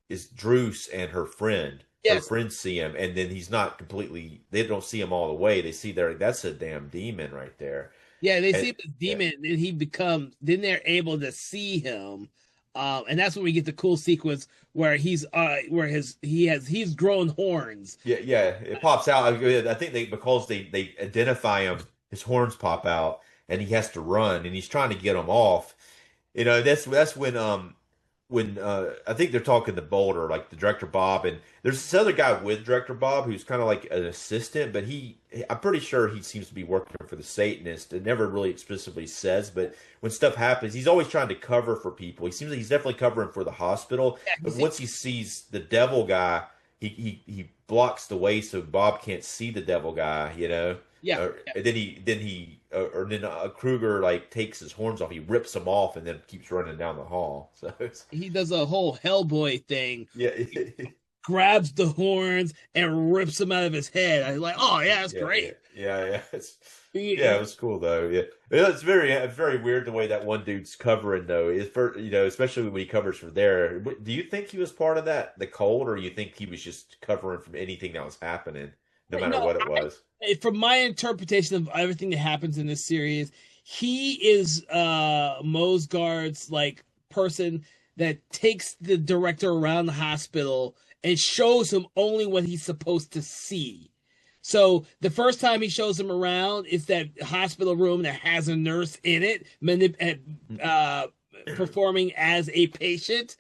is Druce and her friend. Her Yes. friends see him, and then he's not completely. They don't see him all the way. They see there. That's a damn demon right there. Yeah, they And see this yeah, demon, and then they're able to see him. And that's when we get the cool sequence where he's grown horns. yeah, yeah. It pops out. I think because they identify him, his horns pop out, and he has to run, and he's trying to get them off. You know, that's when I think they're talking to Boulder, like the director Bob, and there's this other guy with director Bob who's kind of like an assistant, but I'm pretty sure he seems to be working for the Satanist. It never really explicitly says, but when stuff happens, he's always trying to cover for people. He seems like he's definitely covering for the hospital, Yeah, but once he sees the devil guy, he blocks the way so Bob can't see the devil guy, you know. yeah, And then he or then Kruger like takes his horns off, he rips them off, and then keeps running down the hall. So he does a whole Hellboy thing. yeah, Grabs the horns and rips them out of his head. I was like, oh yeah, that's great. Yeah. Yeah, it was cool though. Yeah, it's very weird the way that one dude's covering though. Is for especially when he covers for there. Do you think he was part of that the cold, or you think he was just covering from anything that was happening, no matter what it was? From my interpretation of everything that happens in this series, he is Mosgard's like person that takes the director around the hospital and shows him only what he's supposed to see. So the first time he shows him around is that hospital room that has a nurse in it, performing as a patient.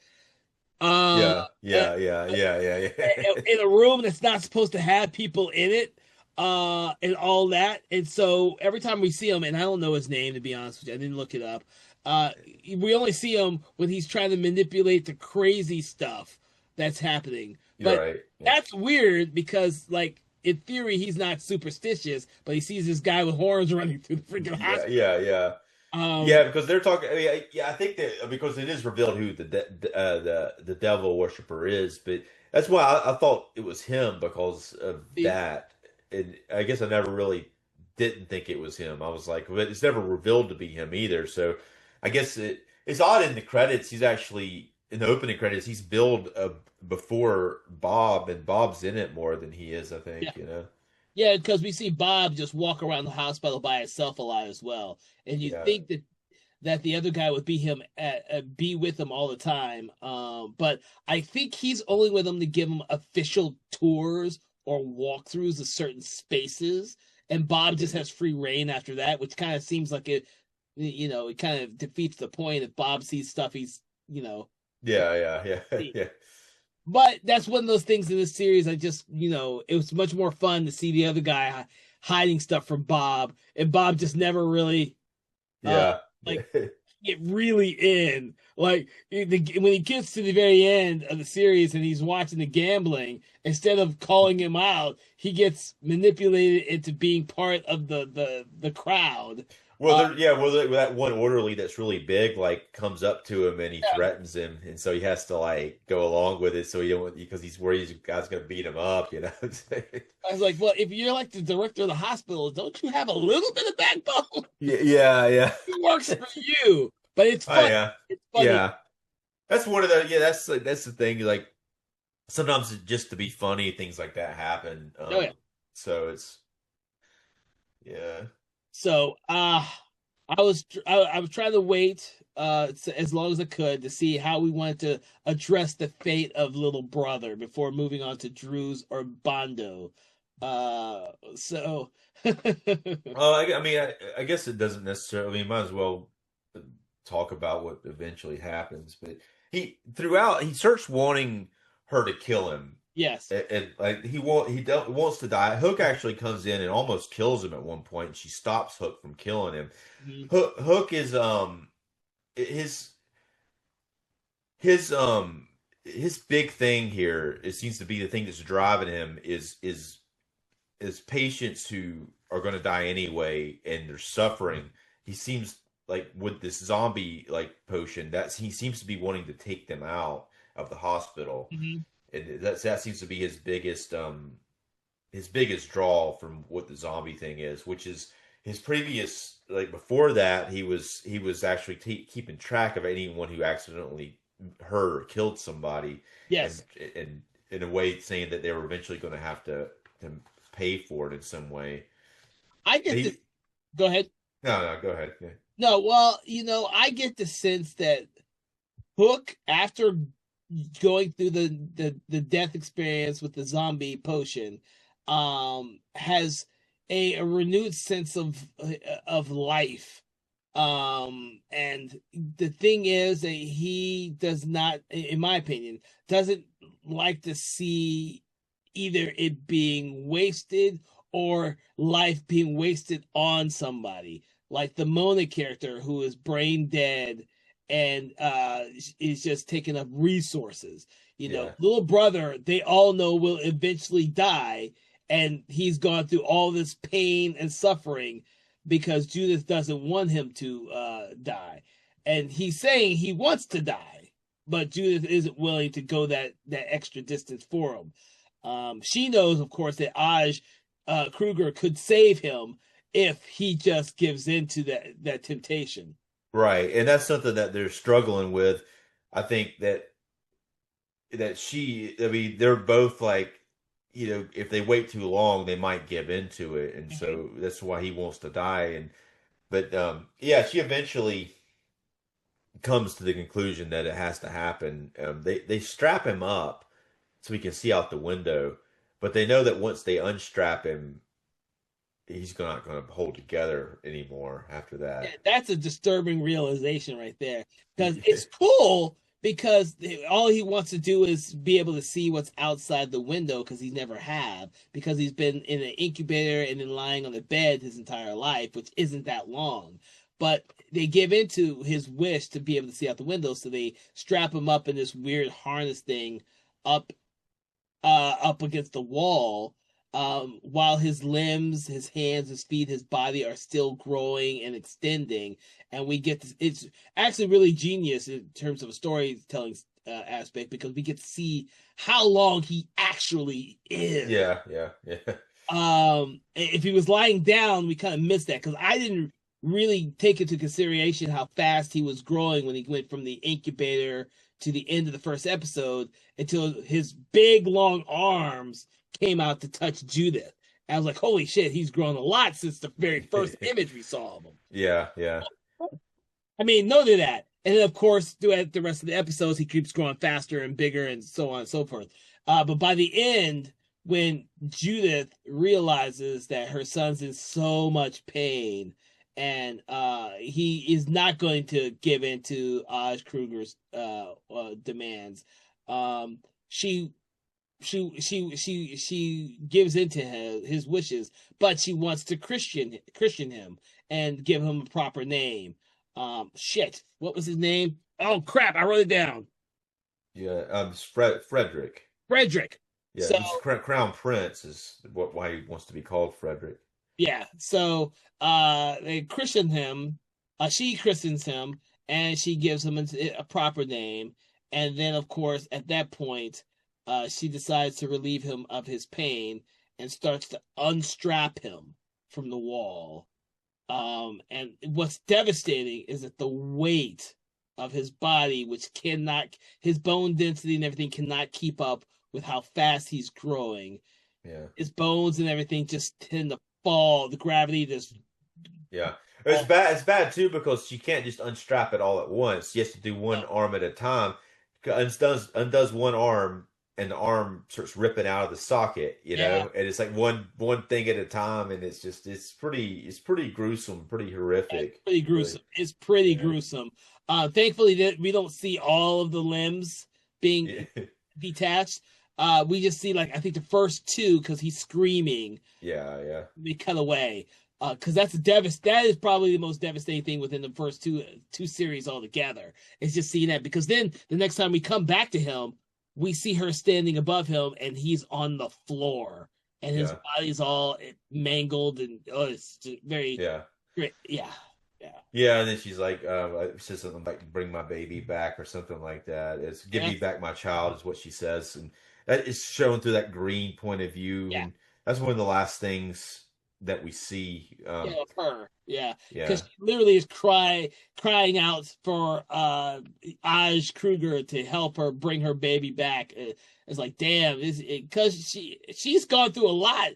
Yeah. In a room that's not supposed to have people in it, and all that. And so every time we see him, and I don't know his name to be honest with you, I didn't look it up. We only see him when he's trying to manipulate the crazy stuff that's happening. But right. That's weird because, like, in theory, he's not superstitious, but he sees this guy with horns running through the freaking hospital. Yeah, because they're talking. I mean, I think that because it is revealed who the devil worshiper is, but that's why I thought it was him because of that. And I guess I never really didn't think it was him. I was like, but it's never revealed to be him either. So I guess it's odd in the credits. He's actually in the opening credits. He's billed before Bob, and Bob's in it more than he is. I think Yeah, because we see Bob just walk around the hospital by himself a lot as well, and you think that the other guy would be with him all the time. But I think he's only with him to give him official tours or walkthroughs of certain spaces, and Bob just has free reign after that, which kind of seems like it kind of defeats the point. If Bob sees stuff, he's Yeah. But that's one of those things in this series. I just, it was much more fun to see the other guy hiding stuff from Bob, and Bob just never really, get really in. Like when he gets to the very end of the series and he's watching the gambling, instead of calling him out, he gets manipulated into being part of the crowd. Well, that one orderly that's really big, like, comes up to him and he threatens him, and so he has to like go along with it, so he don't because he's worried the guy's gonna beat him up, I was like, well, if you're like the director of the hospital, don't you have a little bit of backbone? Yeah. It works for you, but it's fun. It's funny. Yeah. That's one of the that's the thing. Like sometimes just to be funny, things like that happen. So it's So I was trying to wait as long as I could to see how we wanted to address the fate of little brother before moving on to Drews or Bondo. So I mean, I guess it doesn't necessarily. I mean, might as well talk about what eventually happens. But he starts wanting her to kill him. Yes, and like he wants to die. Hook actually comes in and almost kills him at one point, and she stops Hook from killing him. Mm-hmm. Hook is his big thing here. It seems to be the thing that's driving him is patients who are going to die anyway, and they're suffering. He seems like with this zombie like potion he seems to be wanting to take them out of the hospital. Mm-hmm. And that seems to be his biggest draw from what the zombie thing is, which is his previous, like before that he was actually keeping track of anyone who accidentally hurt or killed somebody. Yes, and in a way saying that they were eventually going to have to pay for it in some way. Go ahead. No, go ahead. Yeah. No, well, I get the sense that Hook, after going through the death experience with the zombie potion, has a renewed sense of life, and the thing is that he does not, in my opinion, doesn't like to see either it being wasted or life being wasted on somebody, like the Mona character who is brain dead and is just taking up resources. Little brother, they all know will eventually die, and he's gone through all this pain and suffering because Judith doesn't want him to die. And he's saying he wants to die, but Judith isn't willing to go that extra distance for him. She knows, of course, that Kruger could save him if he just gives in to that temptation. Right. And that's something that they're struggling with. I think that I mean, they're both like, if they wait too long, they might give into it. And so that's why he wants to die. But yeah, she eventually comes to the conclusion that it has to happen. They strap him up so he can see out the window, but they know that once they unstrap him, he's not going to hold together anymore after that. Yeah, that's a disturbing realization right there, because it's cool because all he wants to do is be able to see what's outside the window, because he's never have, because he's been in an incubator and then lying on the bed his entire life, which isn't that long. But they give into his wish to be able to see out the window, so they strap him up in this weird harness thing up against the wall, while his limbs, his hands, his feet, his body are still growing and extending. And we get this, it's actually really genius in terms of a storytelling aspect, because we get to see how long he actually is. Yeah. If he was lying down, we kind of missed that, because I didn't really take into consideration how fast he was growing when he went from the incubator to the end of the first episode, until his big long arms came out to touch Judith. I was like, holy shit, he's grown a lot since the very first image we saw of him. Yeah. I mean, noted that. And then, of course, throughout the rest of the episodes, he keeps growing faster and bigger and so on and so forth. But by the end, when Judith realizes that her son's in so much pain, and he is not going to give in to Kruger's demands, she gives into his wishes, but she wants to Christian him and give him a proper name. Shit, what was his name? Oh crap, I wrote it down. Yeah, Frederick. Frederick. Yeah, so, he's Crown Prince is why he wants to be called Frederick. Yeah, so they christen him. She christens him, and she gives him a proper name. And then, of course, at that point, she decides to relieve him of his pain and starts to unstrap him from the wall. And what's devastating is that the weight of his body, his bone density and everything cannot keep up with how fast he's growing. Yeah. His bones and everything just tend to fall. The gravity just... Yeah. It's bad. It's bad too, because she can't just unstrap it all at once. She has to do one arm at a time. Undoes one arm, and the arm starts ripping out of the socket, and it's like one thing at a time, and it's pretty gruesome, pretty horrific. It's pretty gruesome. Really. It's pretty gruesome. Thankfully, we don't see all of the limbs being detached. We just see, like, I think the first two, because he's screaming. Yeah. We cut away. Because that is probably the most devastating thing within the first two series altogether. It's just seeing that, because then the next time we come back to him, we see her standing above him, and he's on the floor, and his body's all mangled, and it's just very great. Yeah. And then she's like, says something like, "Bring my baby back," or something like that. It's "Give me back my child," is what she says, and that is shown through that green point of view. Yeah. And that's one of the last things that we see. Of her. Because she literally is crying out for Kruger to help her bring her baby back. It's like, damn, because she's gone through a lot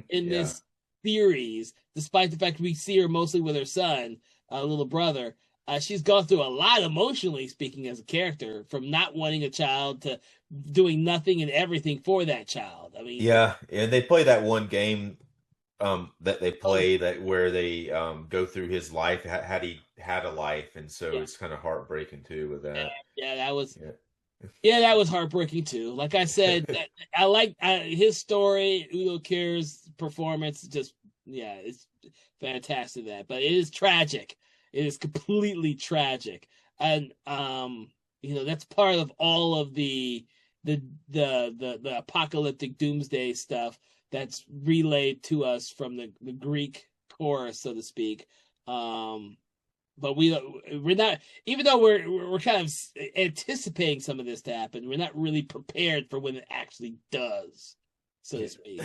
in this series, despite the fact we see her mostly with her son, little brother. She's gone through a lot emotionally speaking as a character, from not wanting a child to doing nothing and everything for that child. I mean, and they play that one game that they play where they go through his life, had he had a life, and so it's kind of heartbreaking too with that. That was heartbreaking too. Like I said, I like his story. Udo Kier's performance, it's fantastic. But it is tragic. It is completely tragic, and that's part of all of the apocalyptic doomsday stuff that's relayed to us from the Greek chorus, so to speak. But we're not, even though we're kind of anticipating some of this to happen, we're not really prepared for when it actually does, so to speak.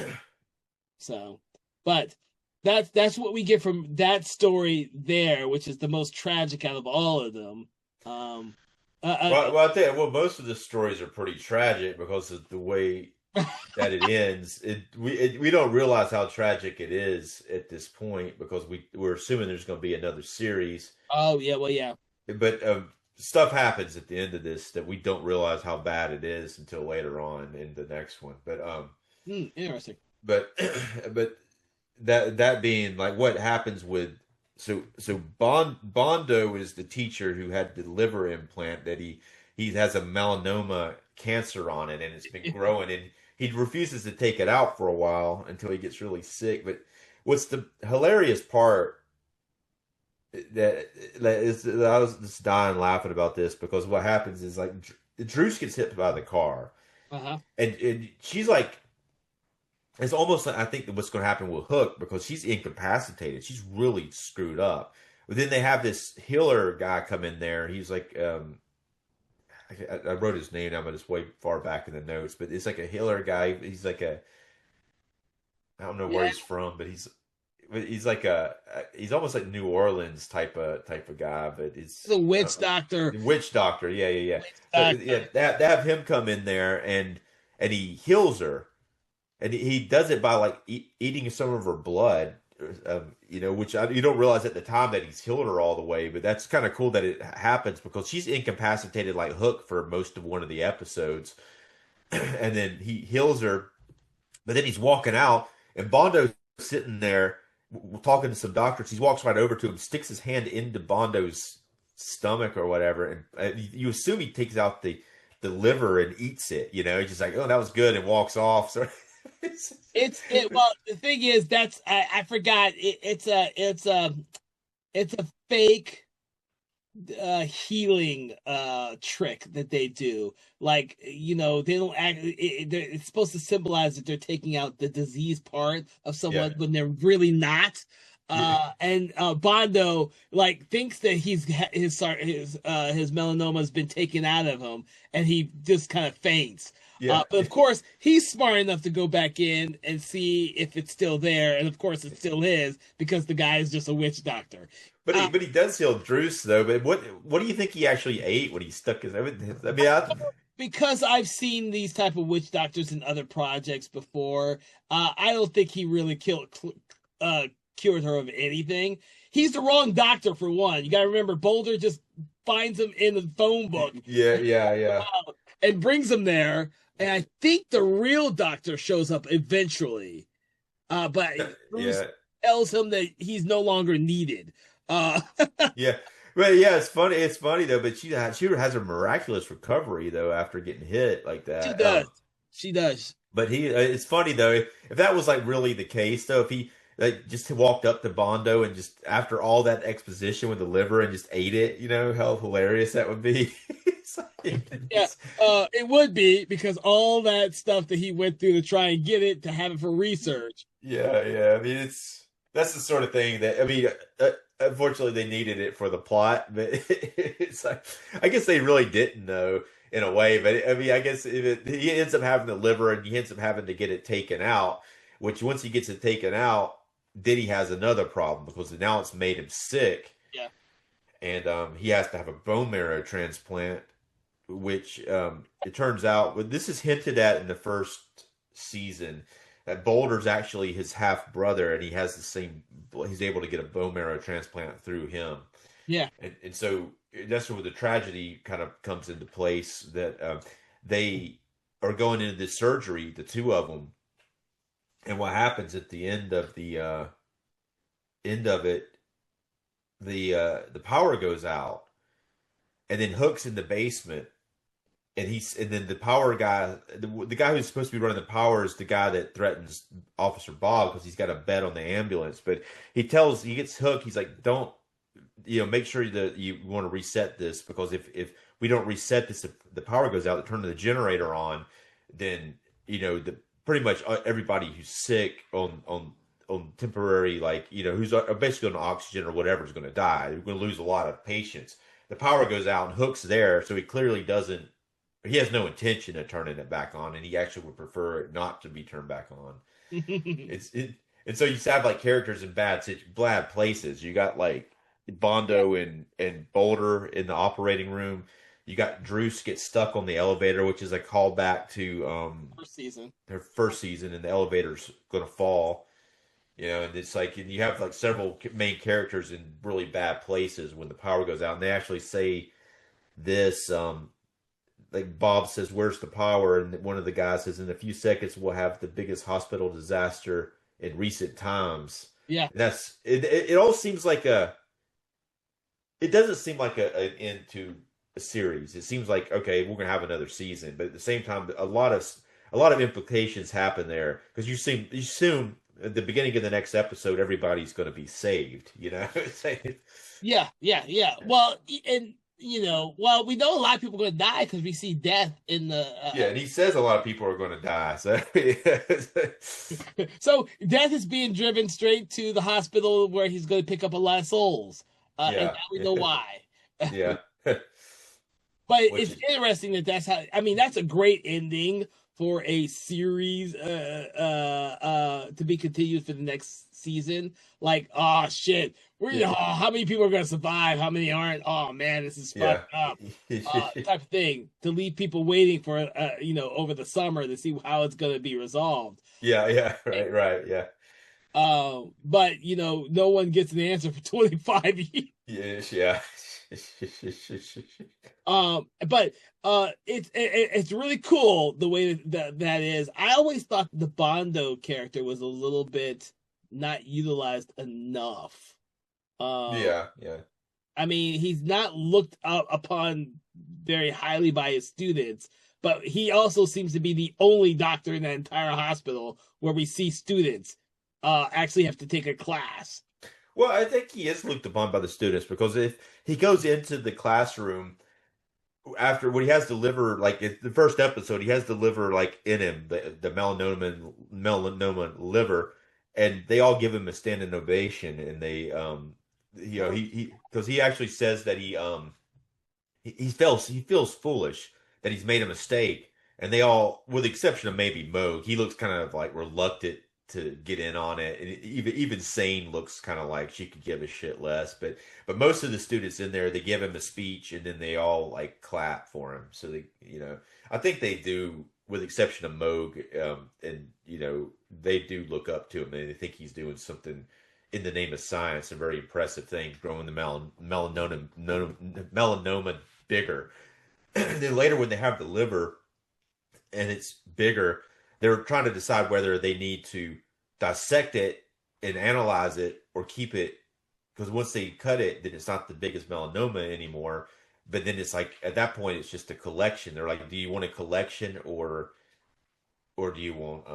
So, but that's what we get from that story there, which is the most tragic out of all of them. Well, I think most of the stories are pretty tragic because of the way that it ends. We don't realize how tragic it is at this point because we're assuming there's going to be another series. Oh yeah, well yeah. But stuff happens at the end of this that we don't realize how bad it is until later on in the next one. But interesting. But but that being like what happens with Bondo is the teacher who had the liver implant that he has a melanoma cancer on it and it's been growing and he refuses to take it out for a while until he gets really sick. But what's the hilarious part that I was just dying laughing about this because what happens is like Druce gets hit by the car, and she's like, it's almost like I think what's going to happen with Hook because she's incapacitated, she's really screwed up. But then they have this healer guy come in there. He's like, I wrote his name down, but it's way far back in the notes. But it's like a healer guy. He's like I don't know where he's from, but he's like he's almost like New Orleans type of guy, but it's a witch doctor. Witch doctor, yeah. So, yeah, they have him come in there and he heals her, and he does it by like eating some of her blood, which you don't realize at the time that he's healed her all the way, but that's kind of cool that it happens because she's incapacitated like Hook for most of one of the episodes, and then he heals her, but then he's walking out, and Bondo's sitting there talking to some doctors. He walks right over to him, sticks his hand into Bondo's stomach or whatever, and you assume he takes out the liver and eats it. He's just like, oh, that was good, and walks off. So well, the thing is, that's I forgot. It's a fake healing trick that they do. Like, they don't act. It's supposed to symbolize that they're taking out the disease part of someone when they're really not. And Bondo like thinks that his melanoma has been taken out of him, and he just kind of faints. But of course, he's smart enough to go back in and see if it's still there, and of course, it still is because the guy is just a witch doctor. But he does heal Druce though. But what do you think he actually ate when he stuck his? Because I've seen these type of witch doctors in other projects before. I don't think he really cured her of anything. He's the wrong doctor for one. You got to remember, Boulder just finds him in the phone book. Yeah. And brings him there. And I think the real doctor shows up eventually. But Bruce tells him that he's no longer needed. Yeah. But yeah, it's funny. It's funny though. But she has a miraculous recovery though after getting hit like that. She does. But it's funny though. If that was like really the case though, if he like just walked up to Bondo and just after all that exposition with the liver and just ate it, how hilarious that would be. It would be because all that stuff that he went through to try and get it to have it for research. Yeah. I mean, that's the sort of thing that unfortunately they needed it for the plot, but it's like I guess they really didn't know in a way. But I mean, I guess he ends up having the liver and he ends up having to get it taken out. Which once he gets it taken out, then he has another problem because now it's made him sick. Yeah, and he has to have a bone marrow transplant. Which it turns out, this is hinted at in the first season, that Boulder's actually his half brother, and he has the same. He's able to get a bone marrow transplant through him. Yeah, and so that's where the tragedy kind of comes into place. That they are going into this surgery, the two of them, and what happens at the end of it, the power goes out, and then Hook's in the basement. And then the power guy, the guy who's supposed to be running the power is the guy that threatens Officer Bob because he's got a bet on the ambulance. But he gets Hook, he's like, don't, make sure that you want to reset this because if we don't reset this, if the power goes out, turn the generator on, then, pretty much everybody who's sick on on temporary, like, who's basically on oxygen or whatever is going to die. We're going to lose a lot of patients. The power goes out and Hook's there, so he clearly doesn't. He has no intention of turning it back on, and he actually would prefer it not to be turned back on. And so you have like characters in bad places. You got like Bondo and Boulder in the operating room. You got Druce get stuck on the elevator, which is a callback to First season. their first season, and the elevator's gonna fall. And it's like, and you have like several main characters in really bad places when the power goes out, and they actually say this. Like Bob says, "Where's the power?" And one of the guys says, "In a few seconds, we'll have the biggest hospital disaster in recent times." Yeah, And that's it. It all seems like a. It doesn't seem like an end to a series. It seems like, okay, we're gonna have another season, but at the same time, a lot of implications happen there because you assume at the beginning of the next episode everybody's going to be saved. yeah. Well, and well, we know a lot of people are going to die because we see death in the. Yeah, and he says a lot of people are going to die. So, so death is being driven straight to the hospital where he's going to pick up a lot of souls. And yeah, now we know why. yeah. But it's interesting that's how. I mean, that's a great ending for a series to be continued for the next season. Like, oh shit, how many people are gonna survive? How many aren't? Oh man, this is fucked up. Type of thing to leave people waiting for over the summer to see how it's gonna be resolved. Yeah, right, yeah. But no one gets an answer for 25 years. Yes, yeah. But it's really cool the way that is. I always thought the Bondo character was a little bit not utilized enough. Yeah. I mean, he's not looked upon very highly by his students, but he also seems to be the only doctor in the entire hospital where we see students actually have to take a class. Well, I think he is looked upon by the students because if he goes into the classroom after when he has the liver, like in the first episode, he has the liver like in him, the melanoma liver, and they all give him a standing ovation, and they he because he actually says that he feels foolish that he's made a mistake, and they all, with the exception of maybe Moog, he looks kind of like reluctant to get in on it, and even Sane looks kind of like she could give a shit less. But most of the students in there, they give him a speech, and then they all like clap for him. So they, I think they do, with the exception of Moog, and they do look up to him, and they think he's doing something in the name of science, a very impressive thing, growing the melanoma bigger. And then later, when they have the liver and it's bigger, they're trying to decide whether they need to dissect it and analyze it or keep it, because once they cut it, then it's not the biggest melanoma anymore. But then it's like at that point, it's just a collection. They're like, do you want a collection or do you want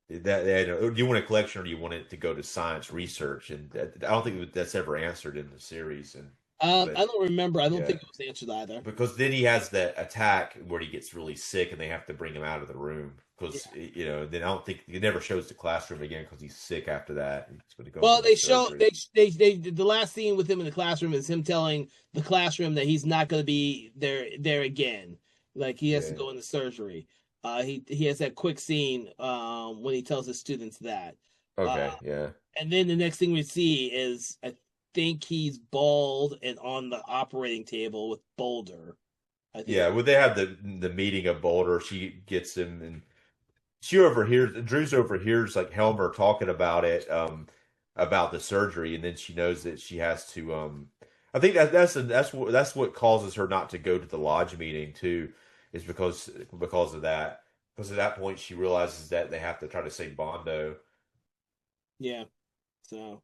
do you want a collection or do you want it to go to science research? And I don't think that's ever answered in the series. And I don't remember. I don't think it was answered either. Because then he has that attack where he gets really sick and they have to bring him out of the room. Because, then I don't think it never shows the classroom again because he's sick after that. Well, they show the last scene with him in the classroom is him telling the classroom that he's not going to be there again. Like he has to go into surgery. He has that quick scene when he tells his students that. Okay, yeah. And then the next thing we see is I think he's bald and on the operating table with Boulder. I think. Yeah, well, they have the meeting of Boulder. She gets him, and Druce overhears like Helmer talking about it, about the surgery, and then she knows that she has to. I think that's what causes her not to go to the lodge meeting too, is because of that. Because at that point she realizes that they have to try to save Bondo. Yeah. So.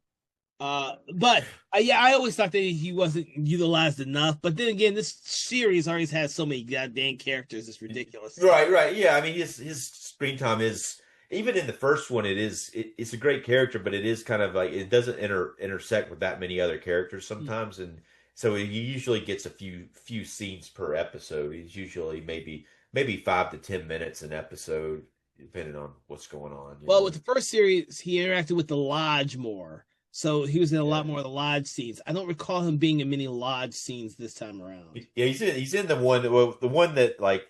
But I always thought that he wasn't utilized enough. But then again, this series always has so many goddamn characters; it's ridiculous. Right. Yeah, I mean, his screen time is, even in the first one, it's a great character, but it is kind of like it doesn't intersect with that many other characters sometimes, and so he usually gets a few scenes per episode. He's usually maybe 5 to 10 minutes an episode. depending on what's going on. Well, with the first series, he interacted with the Lodge more. So he was in a Yeah. lot more of the Lodge scenes. I don't recall him being in many Lodge scenes this time around. Yeah, he's in the one, well, the one that like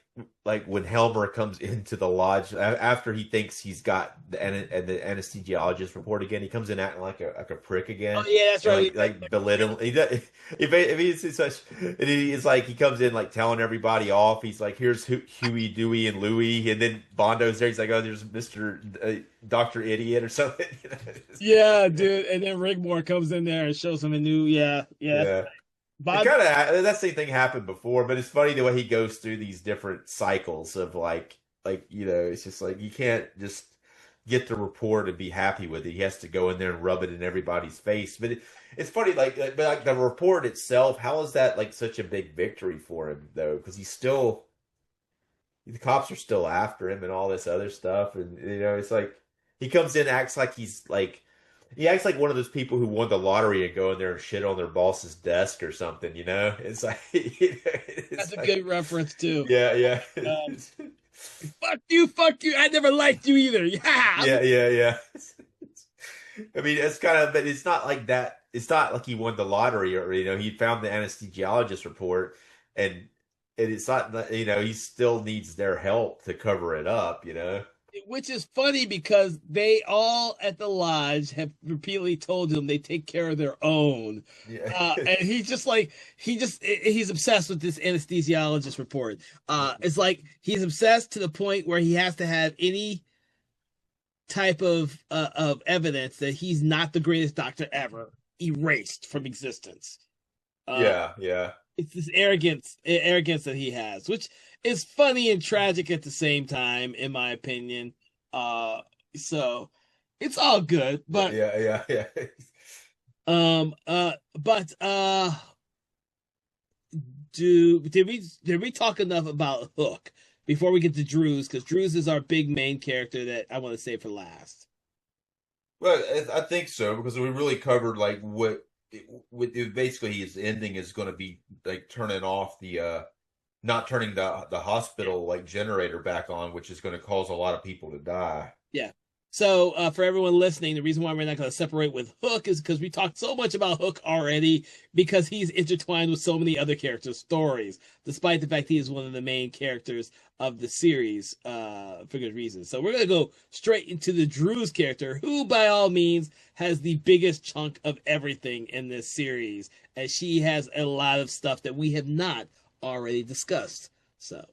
when Helmer comes into the lodge after he thinks he's got the anesthesiologist report again. He comes in acting like a prick Oh again, yeah, that's and right. like belittling. He does, if he's such, and he's like he comes in like telling everybody off. He's like, here's Huey, Dewey, and Louie, and then Bondo's there. He's like, oh, there's Mister Doctor Idiot or something. Yeah, dude. And then Rigmore comes in there and shows him a new, yeah. Yeah. It Bob, kind of that same thing happened before, but it's funny the way he goes through these different cycles of like it's just like you can't just get the report and be happy with it. He has to go in there and rub it in everybody's face. But it's funny, but like the report itself, how is that like such a big victory for him though? Because the cops are still after him and all this other stuff, and it's like he comes in, acts like he acts like one of those people who won the lottery and go in there and shit on their boss's desk or something, It's like that's a good reference too. Yeah, yeah. Fuck you. I never liked you either. Yeah. Yeah. I mean, it's kind of, but it's not like that. It's not like he won the lottery or he found the anesthesiologist report, and it's not he still needs their help to cover it up. Which is funny because they all at the lodge have repeatedly told him they take care of their own. Yeah. And he's obsessed with this anesthesiologist report. It's like he's obsessed to the point where he has to have any type of evidence that he's not the greatest doctor ever erased from existence. Yeah. It's this arrogance that he has, which is funny and tragic at the same time, in my opinion. So it's all good, but yeah. Did we talk enough about Hook before we get to Drews? Because Drews is our big main character that I want to save for last. Well, I think so because we really covered like what basically his ending is going to be like turning off not turning the hospital like generator back on, which is going to cause a lot of people to die. Yeah. So for everyone listening, the reason why we're not going to separate with Hook is because we talked so much about Hook already because he's intertwined with so many other characters' stories, despite the fact he is one of the main characters of the series for good reason. So we're going to go straight into the Drews character, who by all means has the biggest chunk of everything in this series, as she has a lot of stuff that we have not already discussed. So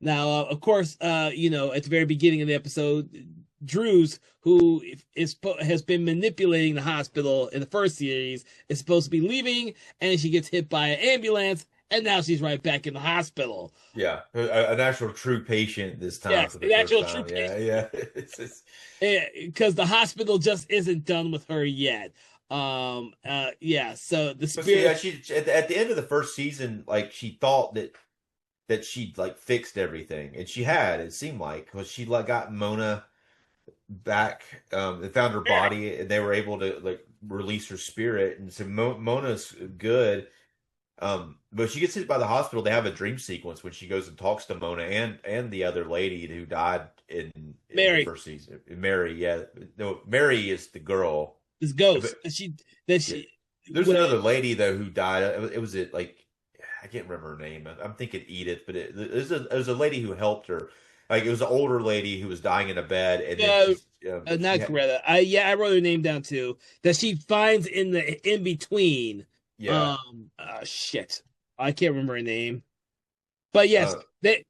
now, of course, at the very beginning of the episode, Drews, who has been manipulating the hospital in the first series, is supposed to be leaving, and she gets hit by an ambulance, and now she's right back in the hospital. Yeah, an actual true patient this time. Yes, for the an actual first time. true patient. Yeah. Because the hospital just isn't done with her yet. So the spirit. She at the end of the first season, like she thought that she'd like fixed everything, and she had. It seemed like because she like got Mona back, they found her body, and they were able to like release her spirit, and so Mona's good. But she gets hit by the hospital. They have a dream sequence when she goes and talks to Mona and the other lady who died in Mary. the first season. Mary, yeah, no, Mary is the girl. This ghost. There's another lady though who died. It was like I can't remember her name. I'm thinking Edith, but it was a lady who helped her. Like it was an older lady who was dying in a bed, and not Greta. I wrote her name down too. That she finds in between. Yeah. Shit. I can't remember her name. But yes, I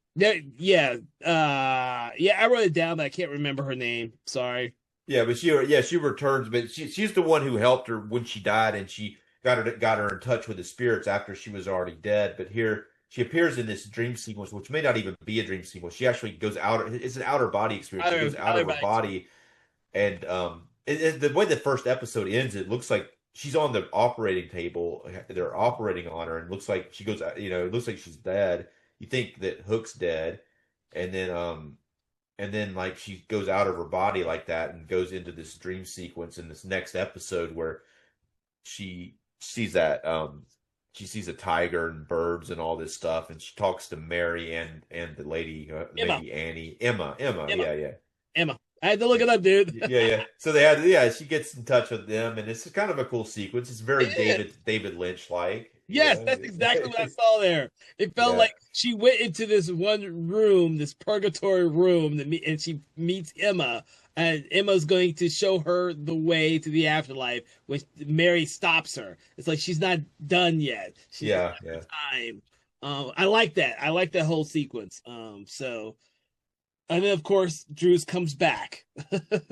wrote it down, but I can't remember her name. Sorry. Yeah, but she returns, but she's the one who helped her when she died, and she got her in touch with the spirits after she was already dead. But here she appears in this dream sequence, which may not even be a dream sequence. She actually goes out. It's an outer body experience. She goes out of her body, and the way the first episode ends, it looks like she's on the operating table. They're operating on her, and it looks like she goes. It looks like she's dead. You think that Hook's dead, and then like she goes out of her body like that and goes into this dream sequence in this next episode where she sees that she sees a tiger and birds and all this stuff, and she talks to Mary and the lady, Emma. Lady Annie, Emma, Emma. yeah, yeah. Emma. I had to look it up, dude. Yeah, yeah. So they had, yeah, she gets in touch with them, and it's kind of a cool sequence. It's very It is. David Lynch like, Yes, that's exactly what I saw there. It felt yeah, like she went into this one room, this purgatory room, and she meets Emma, and Emma's going to show her the way to the afterlife, which Mary stops her. It's like she's not done yet. She's yeah, not yeah, the time. I like that. I like that whole sequence. And then of course Drews comes back.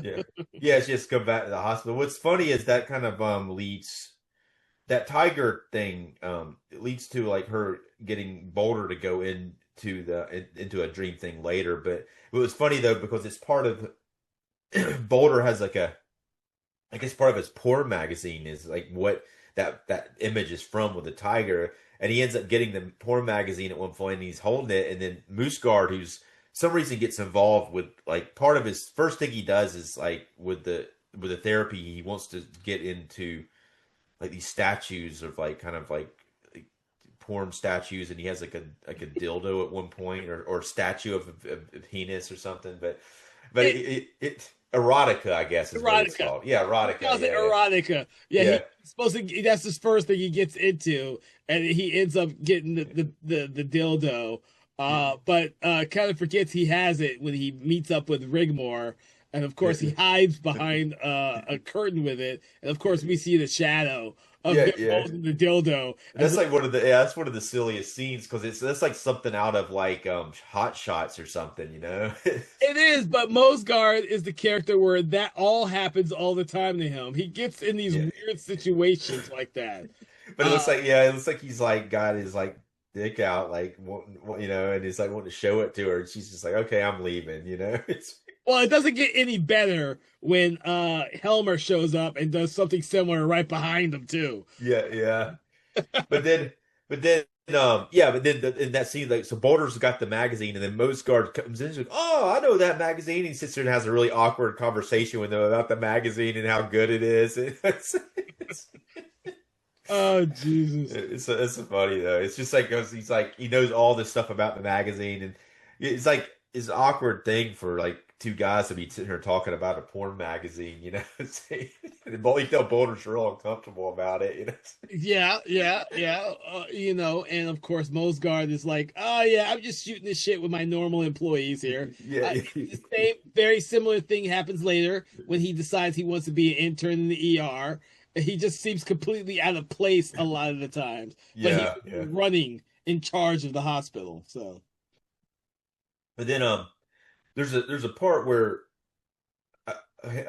yeah, yeah. She has to come back to the hospital. What's funny is that kind of leads that tiger thing. It leads to like her getting Boulder to go into a dream thing later. But it was funny though because it's part of Boulder has like a I guess part of his porn magazine is like what that image is from with the tiger, and he ends up getting the porn magazine at one point, and he's holding it, and then Moose Guard, who's some reason gets involved with like part of his first thing he does is like with the therapy he wants to get into like these statues of like kind of like porn statues, and he has like a dildo at one point or statue of a penis or something, but it erotica, I guess, is what it's Erotica. called. Yeah, He erotica. calls it Yeah, erotica. Yeah, yeah, he's supposed to. That's his first thing he gets into, and he ends up getting the dildo. yeah, But kind of forgets he has it when he meets up with Rigmore, and of course he yeah, hides behind a curtain with it, and of course we see the shadow of yeah, him yeah. holding the dildo. And That's like one of the yeah, that's one of the silliest scenes because it's that's like something out of like Hot Shots or something, you know? it is, but Mosgard is the character where that all happens all the time to him. He gets in these Yeah, weird situations like that. but it looks Uh, like yeah, it looks like he's like got his like dick out, like you know, and he's like wanting to show it to her, and she's just like, okay, I'm leaving, you know? It's Well, it doesn't get any better when Helmer shows up and does something similar right behind him too. yeah, yeah. But then, but then, yeah, but then in that scene, like, so Boulder's got the magazine, and then Mosgard comes in, and she's like, "Oh, I know that magazine." And he sits there and has a really awkward conversation with them about the magazine and how good it is. Oh Jesus! It's funny though. It's just like 'cause he's like he knows all this stuff about the magazine, and it's like it's an awkward thing for like two guys to be sitting here talking about a porn magazine, you know. And you know Boulder's real uncomfortable about it, you know. Yeah, yeah, yeah. And of course Mosgard is like, "Oh yeah, I'm just shooting this shit with my normal employees here." Yeah, The same, very similar thing happens later when he decides he wants to be an intern in the ER. He just seems completely out of place a lot of the times, but he's yeah, yeah. running in charge of the hospital. So But then there's a part where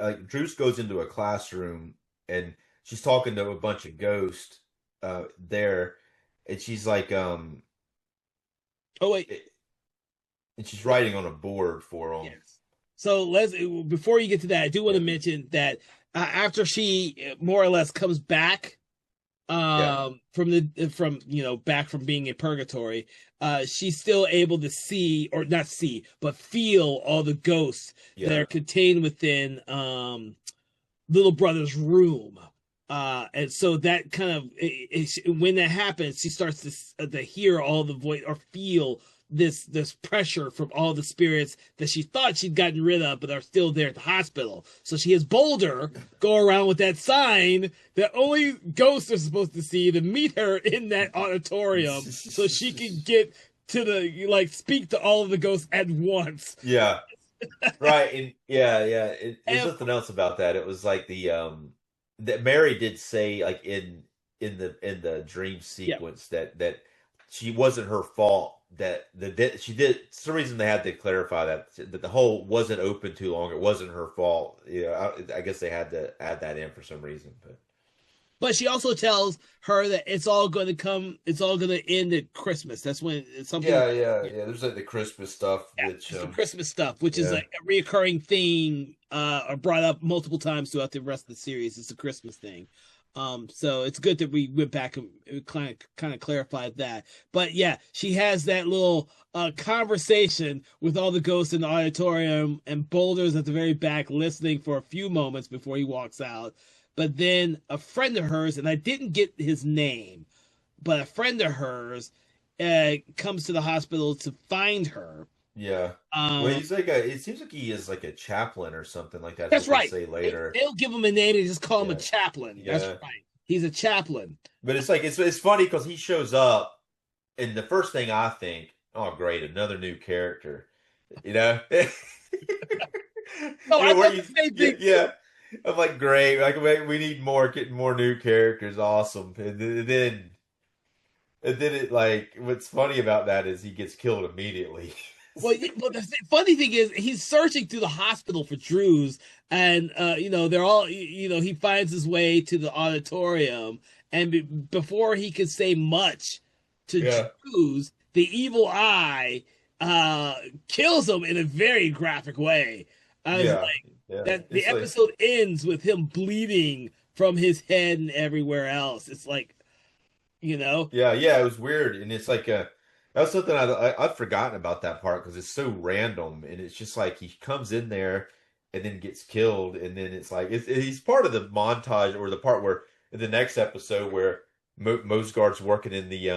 like Druce goes into a classroom and she's talking to a bunch of ghosts there, and she's like oh wait, and she's writing on a board for them. yes. So let's before you get to that, I do want Yeah, to mention that after she more or less comes back yeah, from back from being in purgatory, she's still able to see, or not see, but feel all the ghosts that yeah, are contained within little brother's room. And so that kind of when that happens, she starts to hear all the voice or feel this pressure from all the spirits that she thought she'd gotten rid of, but are still there at the hospital. So she has Boulder go around with that sign that only ghosts are supposed to see to meet her in that auditorium, so she can get to the speak to all of the ghosts at once. yeah. Right, and yeah, yeah. There's And nothing else about that. It was like the that Mary did say like in the dream yeah, sequence that she wasn't her fault that she did some reason they had to clarify that the hole wasn't open too long. It wasn't her fault. Yeah, I guess they had to add that in for some reason, but she also tells her that it's all going to end at Christmas. That's when something. yeah, yeah, yeah. There's like the Christmas stuff, Yeah, which it's the Christmas stuff, which is yeah, like a reoccurring theme, or brought up multiple times throughout the rest of the series. It's a Christmas thing. So it's good that we went back and kind of clarified that. But yeah, she has that little conversation with all the ghosts in the auditorium, and Boulder's at the very back listening for a few moments before he walks out. But then a friend of hers, and I didn't get his name, but a friend of hers comes to the hospital to find her. Yeah. Well, Um, he's like a. It seems like he is like a chaplain or something like that's that's what they right. say They, later. they don't give him a name; they just call him a Yeah. chaplain. That's Yeah. right. He's a chaplain. But it's like it's funny because he shows up, and the first thing I think, oh great, another new character. You know. Oh, I Where thought you, the same yeah, thing too. yeah. I'm like, great. Like, we need more, getting more new characters. Awesome. And then it like, what's funny about that is he gets killed immediately. Well, the funny thing is, he's searching through the hospital for Drews, and they're all, he finds his way to the auditorium, and before he could say much to Yeah, Drews, the evil eye kills him in a very graphic way. I was yeah, like, yeah. that the It's like, episode ends with him bleeding from his head and everywhere else. It's like, you know, yeah, yeah. It was weird, and it's like that was something I'd forgotten about that part because it's so random, and it's just like he comes in there and then gets killed, and then it's like he's part of the montage or the part where in the next episode where Mosgard's working in the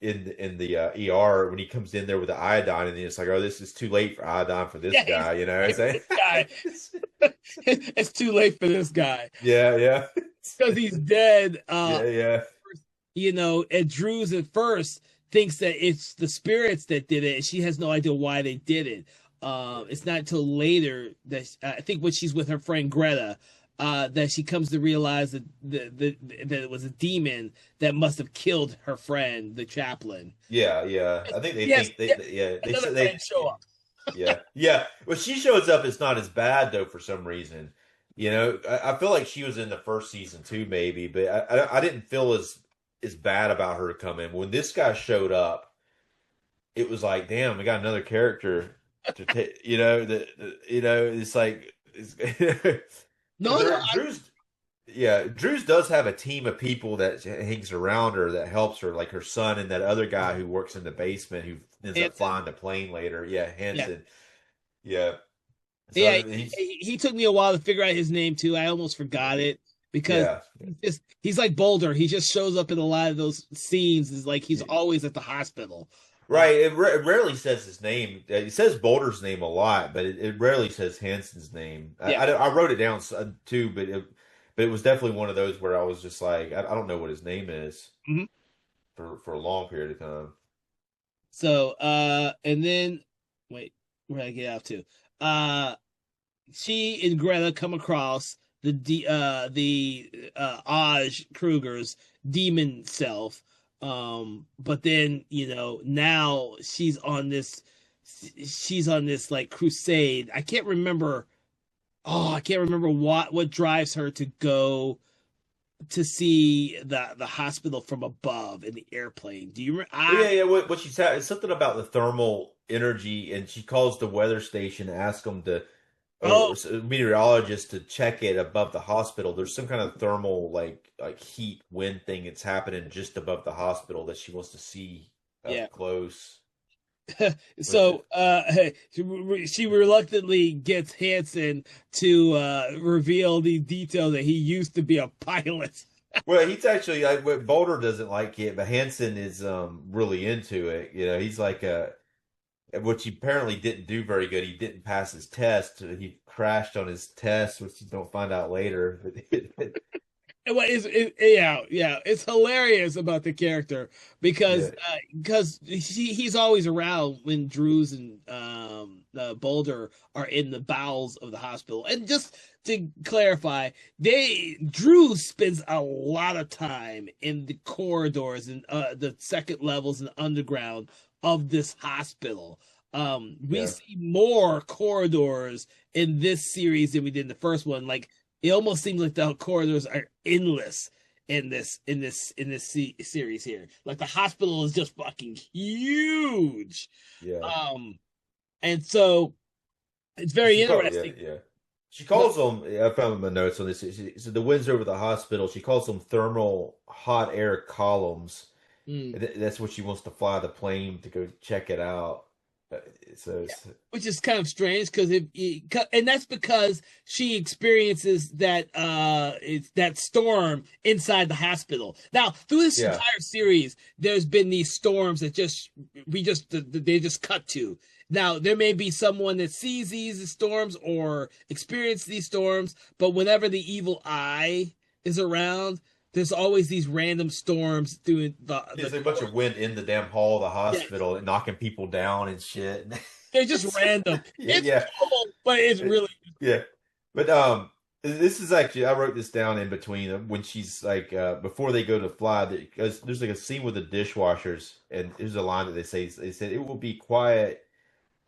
in the ER when he comes in there with the iodine, and then it's like, oh, this is too late for iodine for this yeah, he's guy, you know? It's this like, guy. It's too late for this guy yeah, yeah, because he's dead. yeah, yeah, And Drews at first thinks that it's the spirits that did it, and she has no idea why they did it. It's not until later that I think when she's with her friend Greta, that she comes to realize that it was a demon that must have killed her friend, the chaplain. yeah, yeah. I think they Yes, think yeah, yeah, they another said friend show up. yeah, yeah. When she shows up, it's not as bad though for some reason. You know, I feel like she was in the first season too, maybe, but I didn't feel as bad about her to come in. When this guy showed up, it was like, damn, we got another character to take. You know, it's like No, no, Drew's. Yeah, Drew's does have a team of people that hangs around her that helps her, like her son and that other guy who works in the basement who ends up Hanson. flying the plane later. Yeah, Yeah, Hanson. Yeah. yeah. So he's He took me a while to figure out his name too. I almost forgot it because yeah. he's like Boulder. He just shows up in a lot of those scenes. Is like he's always at the hospital. Right. It rarely says his name. It says Boulder's name a lot, but it rarely says Hanson's name. Yeah. I wrote it down too, but it was definitely one of those where I was just like, I don't know what his name is Mhm. for a long period of time. So, and then wait, where did I get out to? Uh, she and Greta come across the Aj Kruger's demon self. But then now she's on this like crusade. I can't remember what drives her to go to see the hospital from above in the airplane. Do you remember? Well, yeah, yeah. What she said, it's something about the thermal energy, and she calls the weather station to ask them to, or Oh, meteorologist to check it above the hospital. There's some kind of thermal like heat wind thing that's happening just above the hospital that she wants to see yeah. up close with So it. she reluctantly gets Hanson to reveal the detail that he used to be a pilot. Well, he's actually what Boulder doesn't like it, but Hanson is really into it. You know, he's like which he apparently didn't do very good. He didn't pass his test. He crashed on his test, which you don't find out later. Yeah, it's hilarious about the character because Yeah, he's always around when Drews and Boulder are in the bowels of the hospital. And just to clarify, Drews spends a lot of time in the corridors and the second levels and underground of this hospital. We yeah, see more corridors in this series than we did in the first one. Like it almost seems like the corridors are endless in this series here. Like the hospital is just fucking huge. yeah. And so it's very Yeah, interesting. yeah. She But calls them. I found my notes on this. So the winds over the hospital. She calls them thermal hot air columns. mm, That's what she wants to fly the plane to go check it out. So Yeah. Which is kind of strange because and that's because she experiences that storm inside the hospital. Now, through this yeah, entire series, there's been these storms that they just cut to. Now, there may be someone that sees these storms or experience these storms, but whenever the evil eye is around, there's always these random storms through there's the a bunch of wind in the damn hall of the yeah, hospital and knocking people down and shit. they're just random. Yeah, It's yeah, cool, but it's really yeah. But this is actually I wrote this down in between when she's like before they go to fly. Because there's like a scene with the dishwashers, and there's a line that they say. They said it will be quiet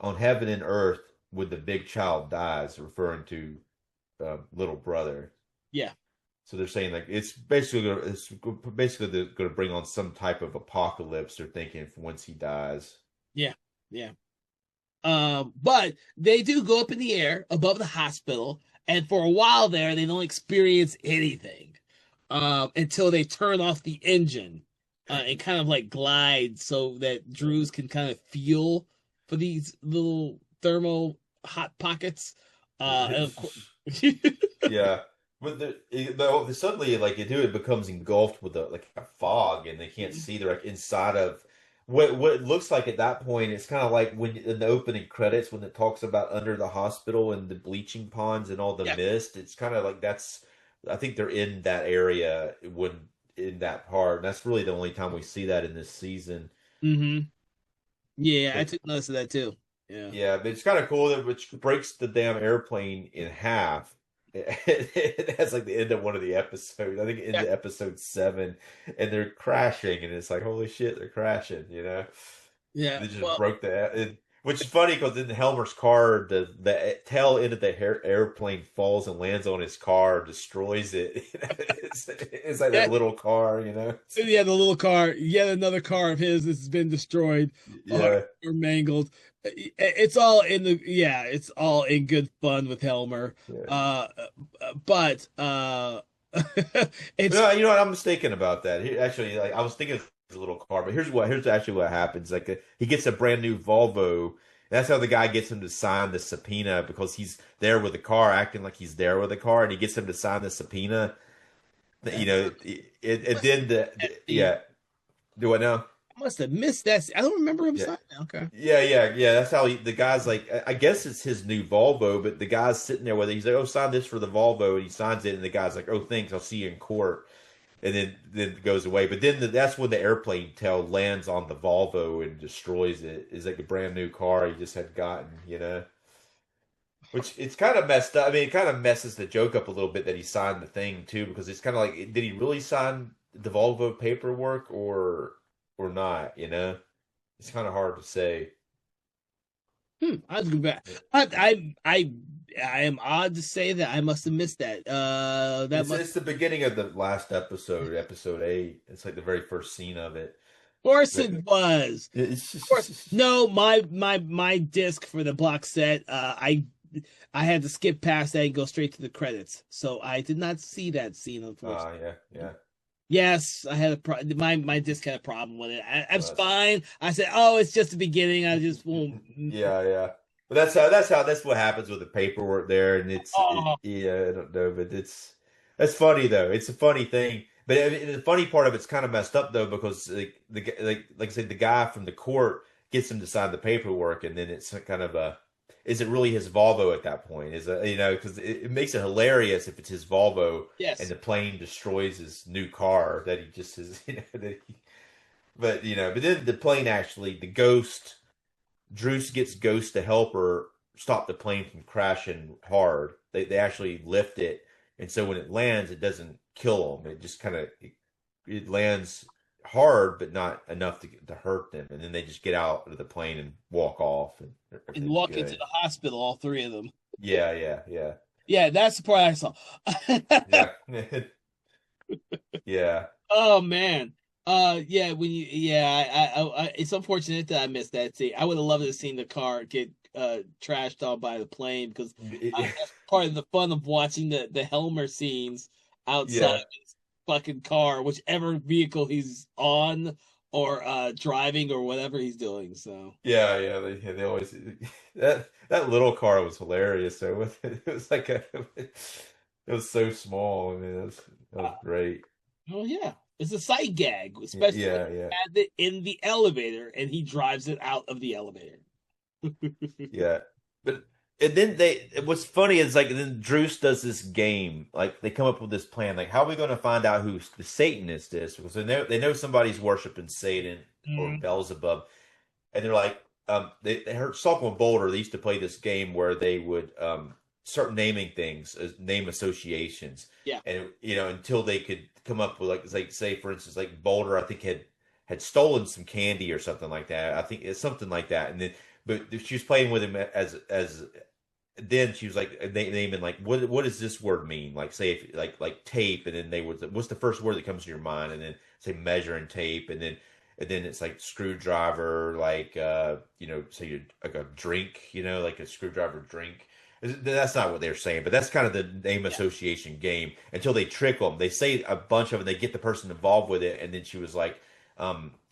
on heaven and earth when the big child dies, referring to little brother. yeah. So they're saying like it's basically they're going to bring on some type of apocalypse. They're thinking once he dies. Yeah, yeah. But they do go up in the air above the hospital, and for a while there, they don't experience anything until they turn off the engine and kind of like glide so that Drews can kind of feel for these little thermal hot pockets. And of course, Yeah, but suddenly like it becomes engulfed with a fog, and they can't see. They're like inside of what it looks like at that point. It's kind of like when in the opening credits when it talks about under the hospital and the bleaching ponds and all the yeah. mist. It's kind of like that's. I think they're in that area when in that part. And that's really the only time we see that in this season. Hmm. Yeah, I But took notice of that too. Yeah. yeah, but it's kind of cool that which breaks the damn airplane in half. That's like the end of one of the episodes. I think in Yeah. the episode 7, and they're crashing, and it's like holy shit, they're crashing. Yeah. They just Well, broke which is funny because in Helmer's car, the tail end of the airplane falls and lands on his car, destroys it. It's like yeah, that little car. so yeah, the little car, yet another car of his has been destroyed Yeah, or mangled. It's all it's all in good fun with Helmer. yeah. But it's No, you know what? I'm mistaken about that. Actually, like I was thinking of a little car, but here's actually what happens. Like he gets a brand new Volvo. That's how the guy gets him to sign the subpoena because he's there with the car, acting like he's there with the car, and he gets him to sign the subpoena. yeah, And then yeah. Do I know? I must have missed that. I don't remember him Yeah. signing. Okay. Yeah. That's how the guy's like. I guess it's his new Volvo, but the guy's sitting there with it. He's like, "Oh, sign this for the Volvo," and he signs it, and the guy's like, "Oh, thanks. I'll see you in court." And then it goes away. But then that's when the airplane tail lands on the Volvo and destroys it. It's like a brand new car he just had gotten. Which it's kind of messed up. I mean, it kind of messes the joke up a little bit that he signed the thing too, because it's kind of like, did he really sign the Volvo paperwork or not? It's kind of hard to say. I was going back. I am odd to say that I must have missed that. It's the beginning of the last episode 8. It's like the very first scene of it. Of course But it was. it's Of course. just, No, my disc for the block set, I had to skip past that and go straight to the credits. So I did not see that scene, unfortunately. yeah. Yes, I had my disc had a problem with it. I'm Well, fine. I said, "Oh, it's just the beginning. I just won't." yeah. But that's what happens with the paperwork there, and Oh, yeah, I don't know, but that's funny though. It's a funny thing, but I mean, the funny part of it's kind of messed up though because like I said, the guy from the court gets him to sign the paperwork, and then it's kind of is it really his Volvo at that point? Is it because it makes it hilarious if it's his Volvo and yes. the plane destroys his new car that he just is but then the plane actually the ghost. Druce gets Ghost to help her stop the plane from crashing hard. They actually lift it, and so when it lands, it doesn't kill them. It just kind of it lands hard, but not enough to hurt them. And then they just get out of the plane and walk off, and And everything's walk into good. the hospital, all three of them. Yeah. Yeah, that's the part I saw. Yeah. Yeah. Oh man. Yeah, it's unfortunate that I missed that scene. I would have loved to have seen the car get trashed on by the plane because that's part of the fun of watching the Helmer scenes outside Yeah. of his fucking car, whichever vehicle he's on or driving or whatever he's doing. So Yeah, they always that little car was hilarious. So it was like it was so small. I mean, that was great. oh yeah, it's a sight gag, especially when Yeah. he has it in the elevator and he drives it out of the elevator. Yeah. But and then what's funny is like then Druce does this game. Like they come up with this plan. Like how are we going to find out who the Satanist is? Because they know somebody's worshiping Satan or Mhm. Beelzebub, and they're like they heard Saltman and Boulder. They used to play this game where they would start naming things as name associations, Yeah. and until they could come up with like say for instance like Boulder I think had stolen some candy or something like that. I think it's something like that, and then but she was playing with him as then she was like naming like what does this word mean? Like say if like tape, and then they would what's the first word that comes to your mind, and then say measuring tape, and then it's like screwdriver, like say you like a drink, like a screwdriver drink. That's not what they're saying, but that's kind of the name Yeah. association game until they trick them. They say a bunch of it, they get the person involved with it, and then she was like,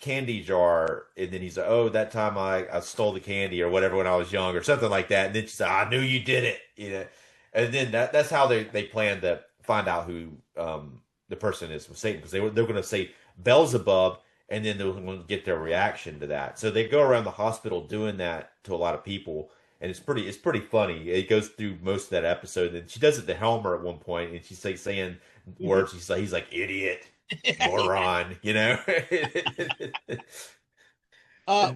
candy jar, and then he's like, oh, that time I stole the candy or whatever when I was young or something like that, and then she said, I knew you did it, and then that's how they plan to find out who the person is with Satan because they're going to say Beelzebub, and then they're going to get their reaction to that. So they go around the hospital doing that to a lot of people, and it's pretty funny. It goes through most of that episode, and she does it to Helmer at one point, and she's like saying words. He's like idiot, moron, Well,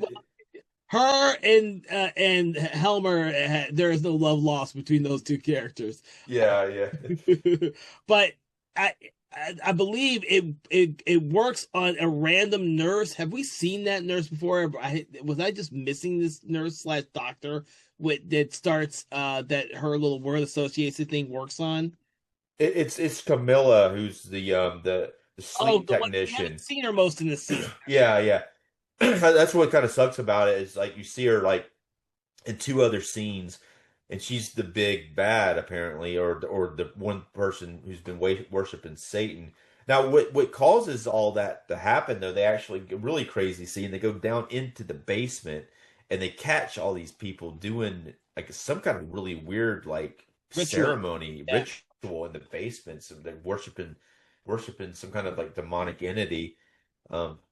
her and Helmer, there is no love lost between those two characters. Yeah. But I, I believe it works on a random nurse. Have we seen that nurse before? Was I just missing this nurse slash doctor with that starts that her little word association thing works on? It's Camilla who's the Oh, sleep the one we haven't technician. seen her most in this season. Yeah. That's what kind of sucks about it is like you see her like in two other scenes, and she's the big bad apparently, or the one person who's been worshiping Satan. Now, what causes all that to happen though? They actually get really crazy scene. They go down into the basement and they catch all these people doing like some kind of really weird like Ritual. ceremony Yeah. ritual in the basement. So they're worshiping some kind of like demonic entity.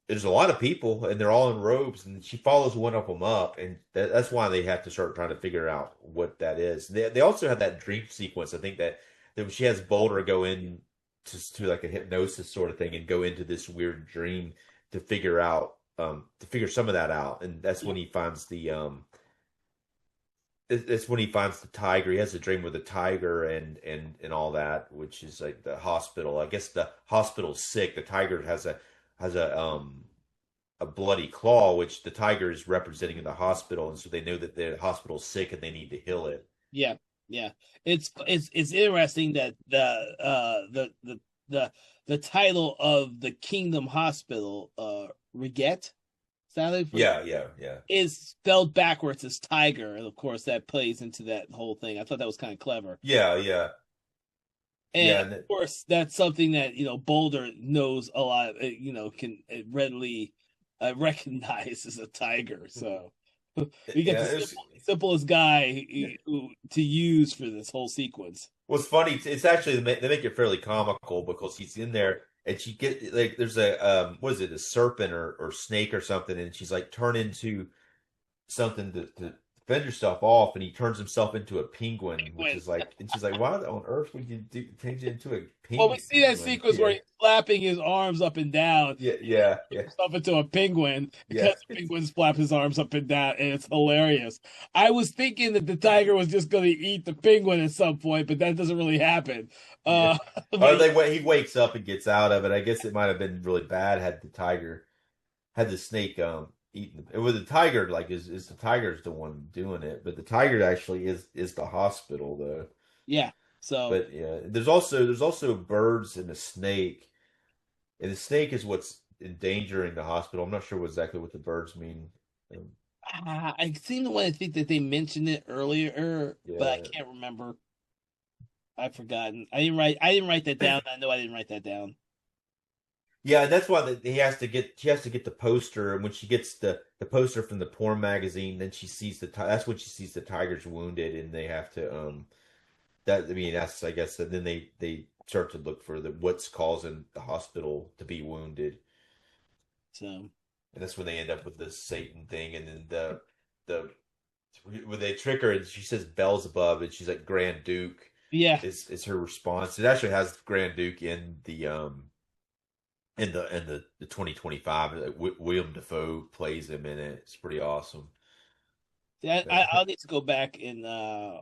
There's a lot of people, and they're all in robes, and she follows one of them up, and that's why they have to start trying to figure out what that is. They also have that dream sequence. I think that she has Boulder go in to like a hypnosis sort of thing and go into this weird dream to figure some of that out, and that's when he finds it's when he finds the tiger. He has a dream with the tiger and all that, which is like the hospital. I guess the hospital's sick. The tiger has a bloody claw, which the tiger is representing in the hospital, and so they know that the hospital's sick and they need to heal it. Yeah, yeah. It's interesting that the title of the Kingdom Hospital, Riget, sadly, Yeah. is spelled backwards as tiger, and of course that plays into that whole thing. I thought that was kind of clever. Yeah. And And of course, that's something that Boulder knows a lot. Can readily recognize as a tiger. So we get yeah, the simplest guy to use for this whole sequence. what's funny, it's actually they make it fairly comical because he's in there and she get like there's a what is it, a serpent or snake or something, and she's like turn into something to fend yourself off, and he turns himself into a penguin, which Penguin. is like, and she's like, why on earth would you change it into a Well, we see that penguin? sequence where he's flapping his arms up and down, Yeah. himself into a penguin Yeah. because the penguins flap his arms up and down, and it's hilarious. I was thinking that the tiger was just going to eat the penguin at some point, but that doesn't really happen. Yeah. Or But he wakes up and gets out of it. I guess it might have been really bad had the snake eaten it. With the tiger, like is the tiger's the one doing it, but the tiger actually is the hospital though. yeah, so But yeah, there's also birds and a snake, and the snake is what's endangering the hospital. I'm not sure exactly what the birds mean. Um, I seem to want to think that they mentioned it earlier, but I yeah, can't remember. I've forgotten. I didn't write that down. I know I didn't write that down. Yeah, and that's why she has to get the poster, and when she gets the poster from the porn magazine, then she sees that's when she sees the tiger's wounded, and they have to that I mean that's I guess and then they start to look for the what's causing the hospital to be wounded, So and that's when they end up with the Satan thing, and then the when they trick her and she says Beelzebub, and she's like Grand Duke yeah, is her response. It actually has Grand Duke in the 2025. William Dafoe plays him in it. It's pretty awesome. I'll need to go back and uh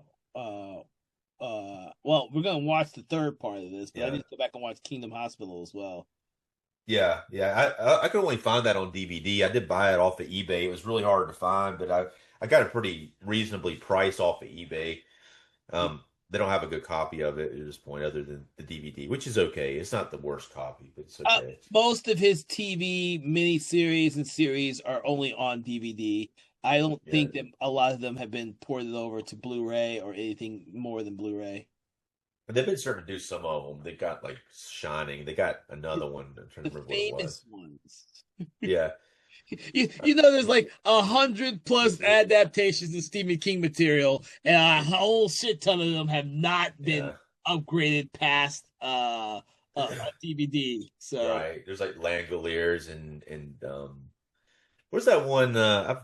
well, we're gonna watch the third part of this, but I Yeah, need to go back and watch Kingdom Hospital as well. I could only find that on DVD. I did buy it off of eBay. It was really hard to find, but I got a pretty reasonably price off of eBay. They don't have a good copy of it at this point, other than the DVD, which is okay. It's not the worst copy, but it's okay. Most of his TV miniseries and series are only on DVD. I don't Yeah, think that a lot of them have been ported over to Blu-ray or anything more than Blu-ray. but they've been starting to do some of them. They got like Shining. They got another one. I'm trying The to remember what it was. famous ones. Yeah, You know, there's like 100+ adaptations of Stephen King material, and a whole shit ton of them have not been yeah. upgraded past DVD. So, Right. There's like Langoliers and where's that one? I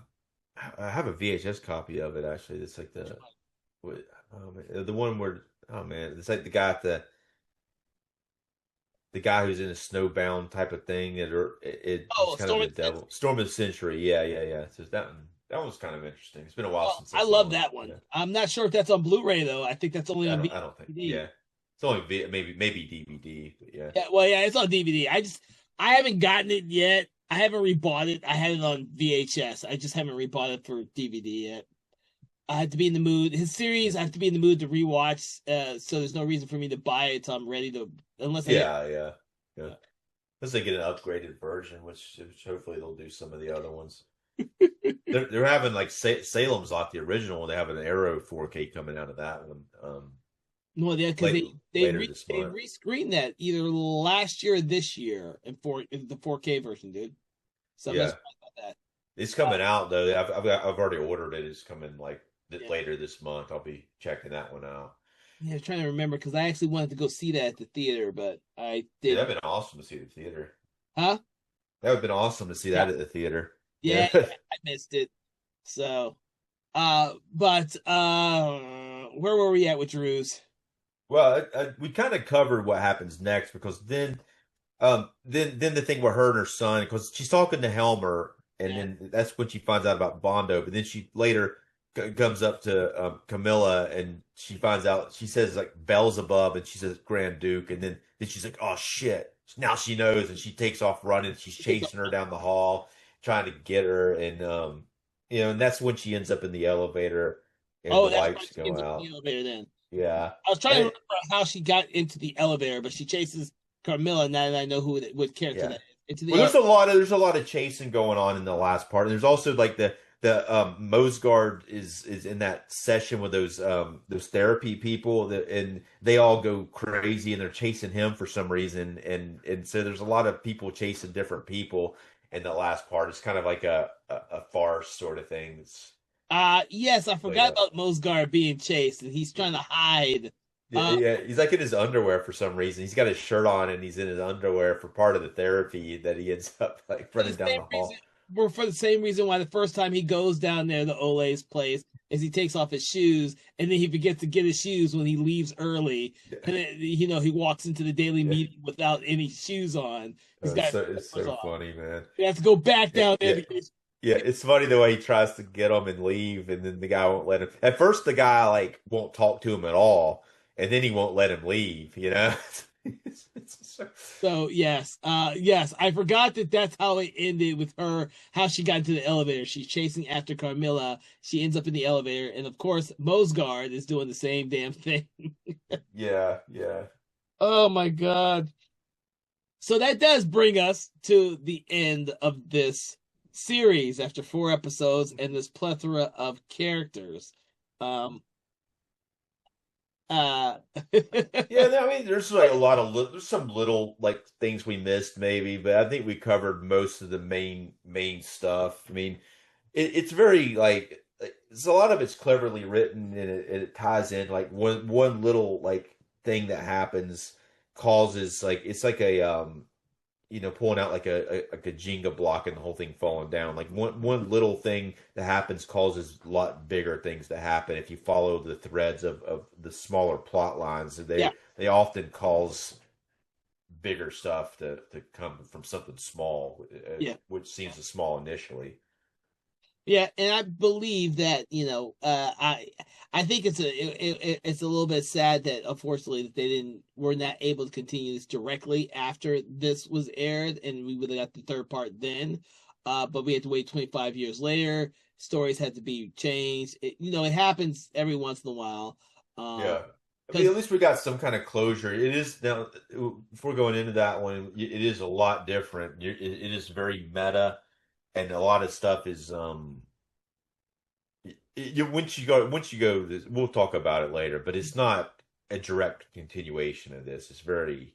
have a VHS copy of it actually. It's like what, oh man, the one where oh man, it's like the guy who's in a snowbound type of thing it's oh, kind of Storm the and Sensei. devil. Storm of the Century. Yeah. So that one's kind of interesting. It's been a while Oh, since I I saw love it. that one. Yeah. I'm not sure if that's on Blu-ray though. I think that's only on I don't think. DVD. Yeah. It's only maybe DVD, but yeah. Yeah, well, yeah, it's on DVD. I haven't gotten it yet. I haven't rebought it. I had it on VHS. I just haven't rebought it for DVD yet. I have to be in the mood. His series, I have to be in the mood to rewatch. So there's no reason for me to buy it until I'm ready to, unless I get. Yeah. Unless they get an upgraded version, which hopefully they'll do some of the other ones. They're having like Salem's not the original one. They have an Arrow 4K coming out of that one. Well, yeah, because Later this they month. rescreened that either last year or this year in the 4K version, dude. So I'm not Yeah, surprised about that. it's coming out though. I've already ordered it. It's coming like Yeah. later this month. I'll be checking that one out. Yeah, I'm trying to remember because I actually wanted to go see that at the theater, but I Yeah, didn't. that'd been awesome to see the theater. Huh? That would have been awesome to see Yeah. that at the theater. Yeah, Yeah. I missed it. So, but where were we at with Drew's? Well, we kind of covered what happens next because then the thing with her and her son, because she's talking to Helmer, and Yeah. then that's when she finds out about Bondo. But then she later comes up to Camilla, and she finds out she says like Beelzebub, and she says Grand Duke, and then she's like, oh shit! Now she knows, and she takes off running. She's chasing her down the hall, trying to get her, and and that's when she ends up in the elevator, and Oh, the that's right. lights She go ends up in out. the elevator then. Yeah. I was trying to And remember how she got into the elevator, but she chases Carmilla. Now that I know what character yeah. that is. Into the Well, elevator. there's a lot of chasing going on in the last part. And there's also like the Mosgard is in that session with those therapy people and they all go crazy and they're chasing him for some reason and so there's a lot of people chasing different people in the last part. It's kind of like a farce sort of thing that's Yes, I played forgot up. about Mosgar being chased, and he's trying to hide. Uh, Yeah, he's like in his underwear for some reason. He's got his shirt on and he's in his underwear for part of the therapy that he ends up like for the running down same the reason, hall. for the same reason why the first time he goes down there to Ole's place is he takes off his shoes, and then he forgets to get his shoes when he leaves early, and then, he walks into the daily Yeah. meeting without any shoes on. He's got It's slippers so on. funny, man. He has to go back Yeah, down there yeah, to get his. yeah. It's funny the way he tries to get him and leave, and then the guy won't let him. At first, the guy like won't talk to him at all, and then he won't let him leave. You know, So yes, I forgot that that's how it ended with her. How she got into the elevator. She's chasing after Carmilla. She ends up in the elevator, and of course, Mosgard is doing the same damn thing. yeah. Oh my god! So that does bring us to the end of this series after 4 episodes and this plethora of characters. Um, Yeah, I mean, there's like a lot of there's some little like things we missed maybe, but I think we covered most of the main stuff. I mean, it's very like it's a lot of it's cleverly written and it ties in like one little like thing that happens causes like it's like a pulling out like a Jenga block and the whole thing falling down. Like one little thing that happens causes a lot bigger things to happen if you follow the threads of the smaller plot lines. Yeah. They often cause bigger stuff to come from something small, Yeah. which seems small initially. Yeah, and I believe that I think it's a little bit sad that unfortunately that they were not able to continue this directly after this was aired, and we would have got the third part then. But we had to wait 25 years later. Stories had to be changed. It happens every once in a while. Yeah. I mean, at least we got some kind of closure. It is now, before going into that one, it is a lot different. It is very meta, and a lot of stuff is once you go we'll talk about it later, but it's not a direct continuation of this. It's very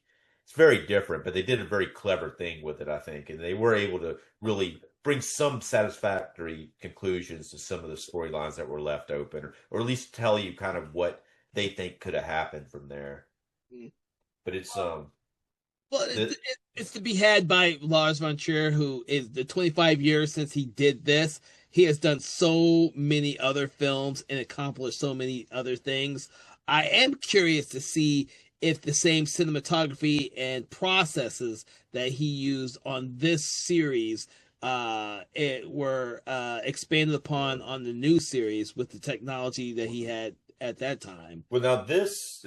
different, but they did a very clever thing with it, I think, and they were able to really bring some satisfactory conclusions to some of the storylines that were left open, or at least tell you kind of what they think could have happened from there. Mm. But it's Well, it's to be had by Lars von Trier, who is the 25 years since he did this. He has done so many other films and accomplished so many other things. I am curious to see if the same cinematography and processes that he used on this series it were expanded upon on the new series with the technology that he had at that time. well now this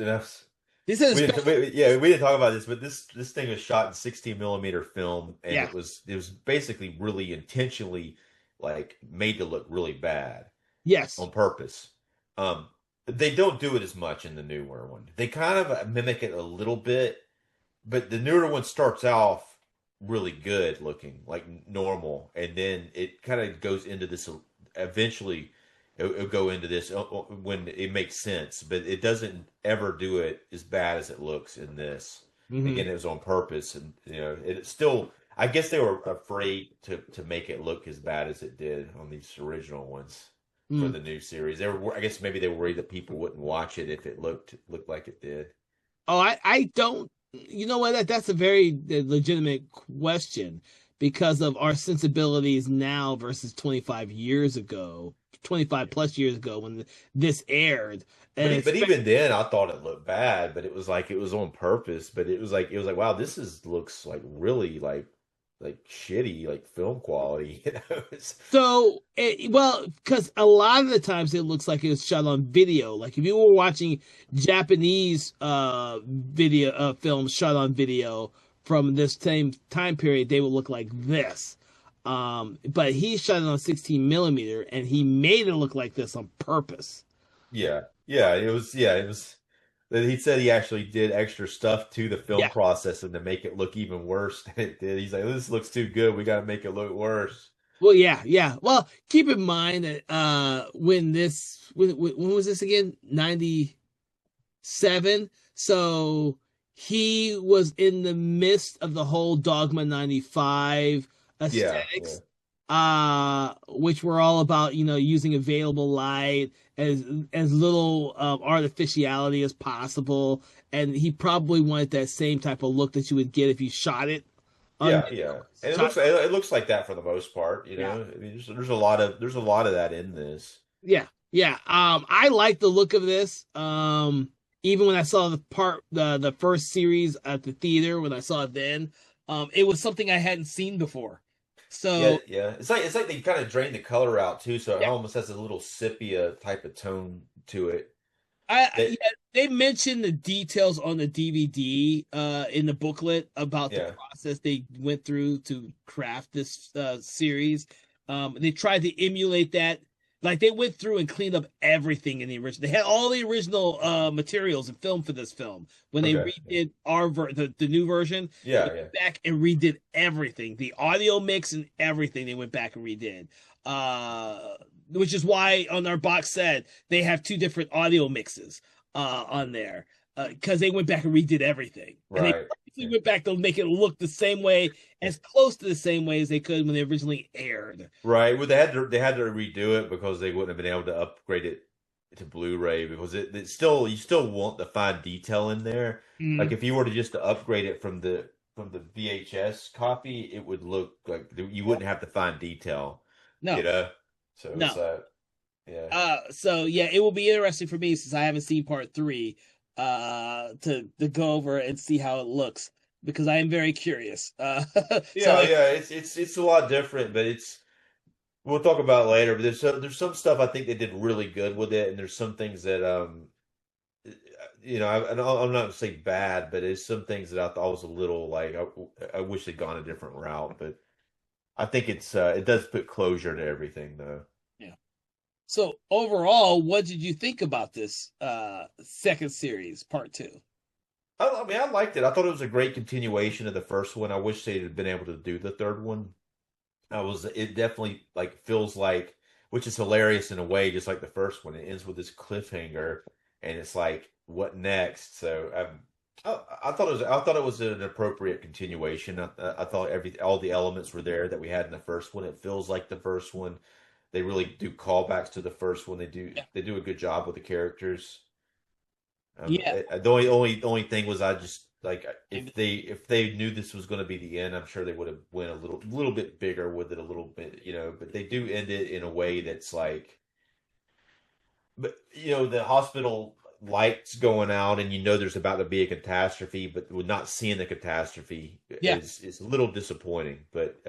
This is we didn't talk about this, but this thing was shot in 16 millimeter film, and Yeah. it was basically really intentionally like made to look really bad yes. on purpose. They don't do it as much in the newer one. They kind of mimic it a little bit, but the newer one starts off really good looking, like normal, and then it kind of goes into this. Eventually, it'll go into this when it makes sense, but it doesn't ever do it as bad as it looks in this. Mhm. Again, it was on purpose, and it's still. I guess they were afraid to make it look as bad as it did on these original ones for Mm. the new series. They were, I guess, maybe they were worried that people wouldn't watch it if it looked like it did. Oh, I don't. You know what? That's a very legitimate question because of our sensibilities now versus 25 years ago, 25 plus years ago when this aired. But And but even then, I thought it looked bad. But it was like it was on purpose. But it was like wow, this looks like really like shitty like film quality. so, well, because a lot of the times it looks like it was shot on video. Like if you were watching Japanese video films shot on video from this same time period, they would look like this. But he shot it on 16 millimeter, and he made it look like this on purpose. Yeah, it was. Yeah, it was. He said he actually did extra stuff to the film Yeah. processing to make it look even worse than it did. He's like, this looks too good. We got to make it look worse. Well, yeah. Well, keep in mind that when was this again? 97. So he was in the midst of the whole Dogma 95 Yeah, aesthetics, which were all about, using available light as little artificiality as possible. And he probably wanted that same type of look that you would get if you shot it on yeah. And shot- it looks like that for the most part. Yeah. I mean, there's a lot of that in this. Yeah. I like the look of this. Even when I saw the first series at the theater, when I saw it then, it was something I hadn't seen before. So Yeah. It's like they kind of drained the color out too, so it Yeah. almost has a little sepia type of tone to it. they mentioned the details on the DVD in the booklet about Yeah. the process they went through to craft this series. They tried to emulate that. Like they went through and cleaned up everything in the original. They had all the original materials and film for this film. When they Okay. redid the new version, Yeah, they yeah. went back and redid everything. The audio mix and everything they went back and redid. Which is why on our box set they have two different audio mixes. on there because they went back and redid everything, and they Right. purposely went back to make it look the same way, as close to the same way as they could when they originally aired. Right. Well, they had to redo it because they wouldn't have been able to upgrade it to Blu-ray because it still you still want the fine detail in there. Like Mm, if you were to just to upgrade it from the VHS copy, it would look like you wouldn't have the fine detail, you no, know. So it's no. yeah. So yeah, it will be interesting for me since I haven't seen part three, to go over and see how it looks because I am very curious. Yeah, yeah, it's a lot different, but it's we'll talk about it later. But there's some stuff I think they did really good with it, and there's some things that I'm not gonna say bad, but there's some things that I thought was a little like I wish they'd gone a different route. But I think it does put closure to everything though. Yeah. So overall, what did you think about this second series, part two? I mean, I liked it. I thought it was a great continuation of the first one. I wish they'd have been able to do the third one. It definitely like feels like, which is hilarious in a way, just like the first one. It ends with this cliffhanger, and it's like, what next? So I thought it was an appropriate continuation. I thought all the elements were there that we had in the first one. It feels like the first one. They really do callbacks to the first one. They do Yeah. they do a good job with the characters. Yeah. The only thing was I just like And- if they knew this was going to be the end, I'm sure they would have went a little bit bigger with it a little bit, but they do end it in a way that's like, but the hospital lights going out and there's about to be a catastrophe, but we're not seeing the catastrophe Yeah. is a little disappointing, but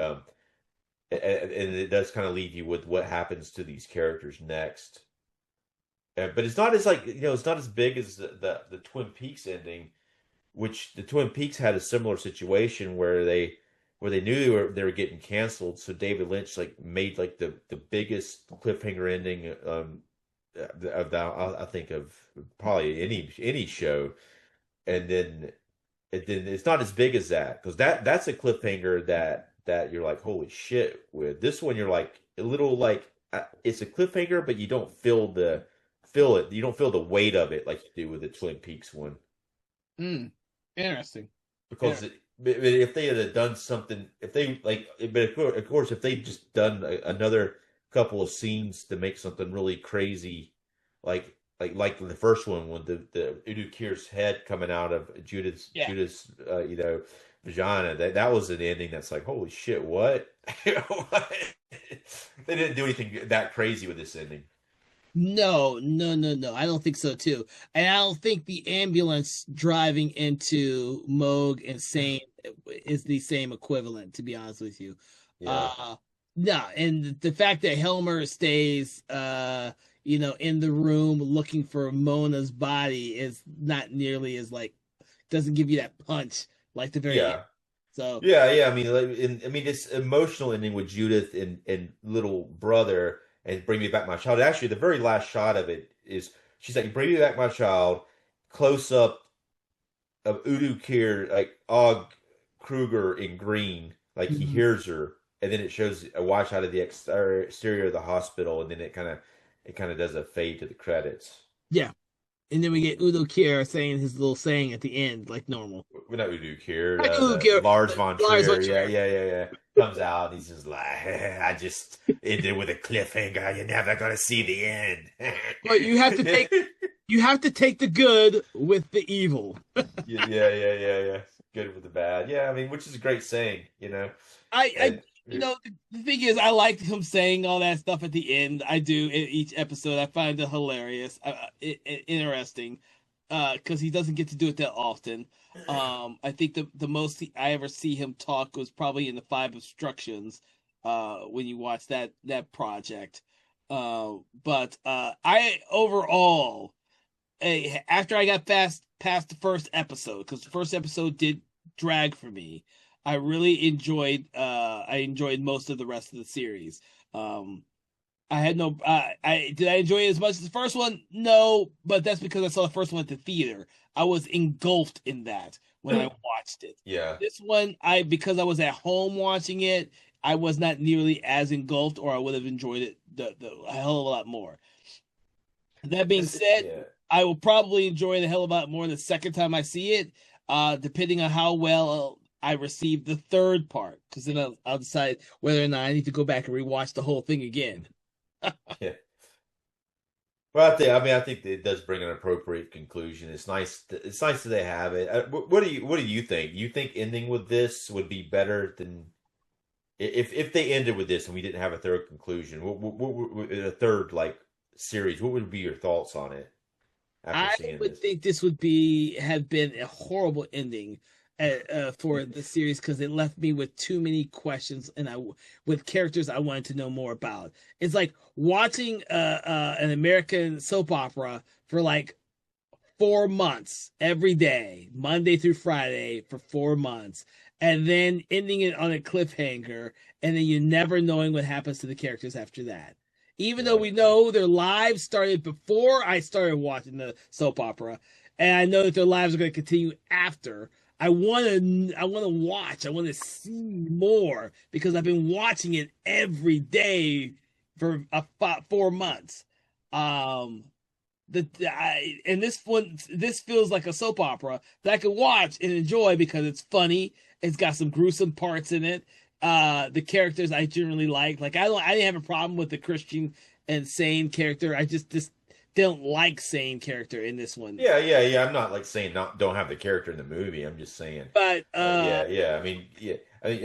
and it does kind of leave you with what happens to these characters next. But it's not as like it's not as big as the Twin Peaks ending, which the Twin Peaks had a similar situation where they knew they were getting canceled. So David Lynch like made like the biggest cliffhanger ending of that I think of probably any show, and then it's not as big as that because that's a cliffhanger that you're like holy shit with this one you're like a little like it's a cliffhanger but you don't feel it you don't feel the weight of it like you do with the Twin Peaks one Mm, interesting. because if they had done something, if they like, but of course, if they just done another couple of scenes to make something really crazy, like the first one with the Udo Kier's head coming out of Judith's Yeah. Judith's vagina, that was an ending that's like holy shit, what? What? They didn't do anything that crazy with this ending. No, no, no, no. I don't think so too. And I don't think the ambulance driving into Moog and Sane is the same equivalent, to be honest with you. Yeah. Uh no, and the fact that Helmer stays in the room looking for Mona's body is not nearly as like doesn't give you that punch like the very end. Yeah. So Yeah, yeah. I mean, it's emotional ending with Judith and little brother and bring me back my child. Actually, the very last shot of it is she's like, "Bring me back my child." Close up of Udo Kier, like Og Kruger in green, like he mhm. hears her, and then it shows a watch out of the exterior of the hospital, and then it kind of does a fade to the credits. Yeah. And then we get Udo Kier saying his little saying at the end, like normal. We're not Udo Kier, Like Udo the Kier, Lars von Lars von Trier. Yeah, Trier. yeah, yeah, yeah. Comes out and he's just like, I just ended with a cliffhanger. You're never gonna see the end. But you have to take the good with the evil. Yeah, yeah, yeah, yeah, yeah. Good with the bad. Yeah, I mean, which is a great saying. I And the thing is, I like him saying all that stuff at the end. I do in each episode. I find it hilarious, interesting, because he doesn't get to do it that often. I think the most I ever see him talk was probably in the Five Obstructions, when you watch that project. But I overall, after I got past the first episode, because the first episode did drag for me. I enjoyed most of the rest of the series. Um I had no I did I enjoy it as much as the first one? No, but that's because I saw the first one at the theater. I was engulfed in that when I watched it. yeah, This one, I because I was at home watching it, I was not nearly as engulfed, or I would have enjoyed it the a hell of a lot more. That being said, yeah. I will probably enjoy the hell of a lot more the second time I see it, depending on how well I receive the third part, because then I'll decide whether or not I need to go back and rewatch the whole thing again. Yeah. Well, I think it does bring an appropriate conclusion. It's nice that they have it. What do you think? You think ending with this would be better than if they ended with this and we didn't have a third conclusion? A third like series? What would be your thoughts on it after I seeing would this? think this would have been a horrible ending for the series, because it left me with too many questions, and with characters I wanted to know more about. It's like watching an American soap opera for like 4 months every day, Monday through Friday for 4 months, and then ending it on a cliffhanger, and then you never knowing what happens to the characters after that. Even though Right. we know their lives started before I started watching the soap opera, and I know that their lives are going to continue after. I want to watch. I want to see more, because I've been watching it every day for 4 months. Um, and this feels like a soap opera that I can watch and enjoy because it's funny. It's got some gruesome parts in it. The characters I generally like I didn't have a problem with the Christian and Sane character. I just don't like Sane character in this one. Yeah. I'm not like saying not don't have the character in the movie. I'm just saying, But yeah. I mean,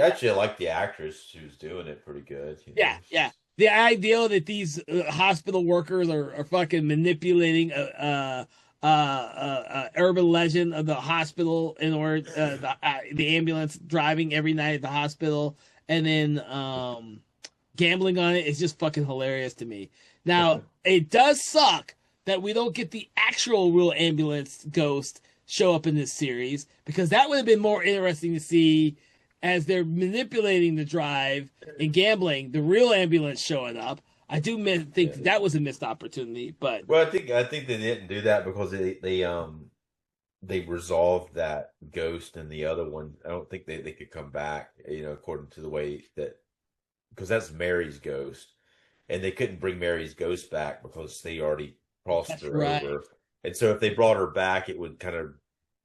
actually, I like the actress who's doing it pretty good. You know, yeah. The idea that these hospital workers are fucking manipulating urban legend of the hospital in order the ambulance driving every night at the hospital, and then gambling on it is just fucking hilarious to me. Now, it does suck that we don't get the actual real ambulance ghost show up in this series, because that would have been more interesting to see, as they're manipulating the drive and gambling, the real ambulance showing up. I do think yeah. that was a missed opportunity, but Well, I think they didn't do that because they resolved that ghost in the other one. I don't think they could come back, you know, according to the way that because that's Mary's ghost, and they couldn't bring Mary's ghost back because they already crossed that's her right. over. And so if they brought her back, it would kind of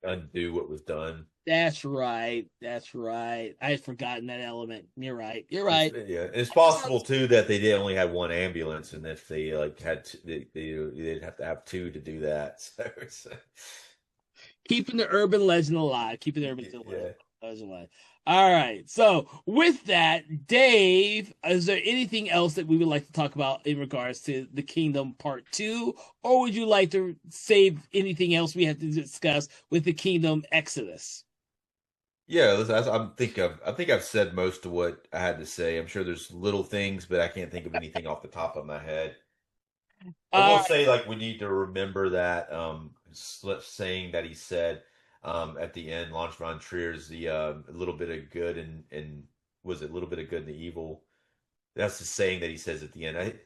undo what was done. That's right. That's right. I had forgotten that element. You're right. You're It's, right. yeah, it's possible too that they did only had one ambulance, and if they like had they'd have to have two to do that. So Keeping the urban legend alive. Keeping the urban yeah. legend alive. All right. So with that, Dave, is there anything else that we would like to talk about in regards to the Kingdom Part 2? Or would you like to save anything else we have to discuss with the Kingdom Exodus? Yeah, I think I've said most of what I had to say. I'm sure there's little things, but I can't think of anything off the top of my head. I will Uh, say, like, we need to remember that saying that he said at the end, Launch von Trier's the a little bit of good and was it a little bit of good and the evil? That's the saying that he says at the end.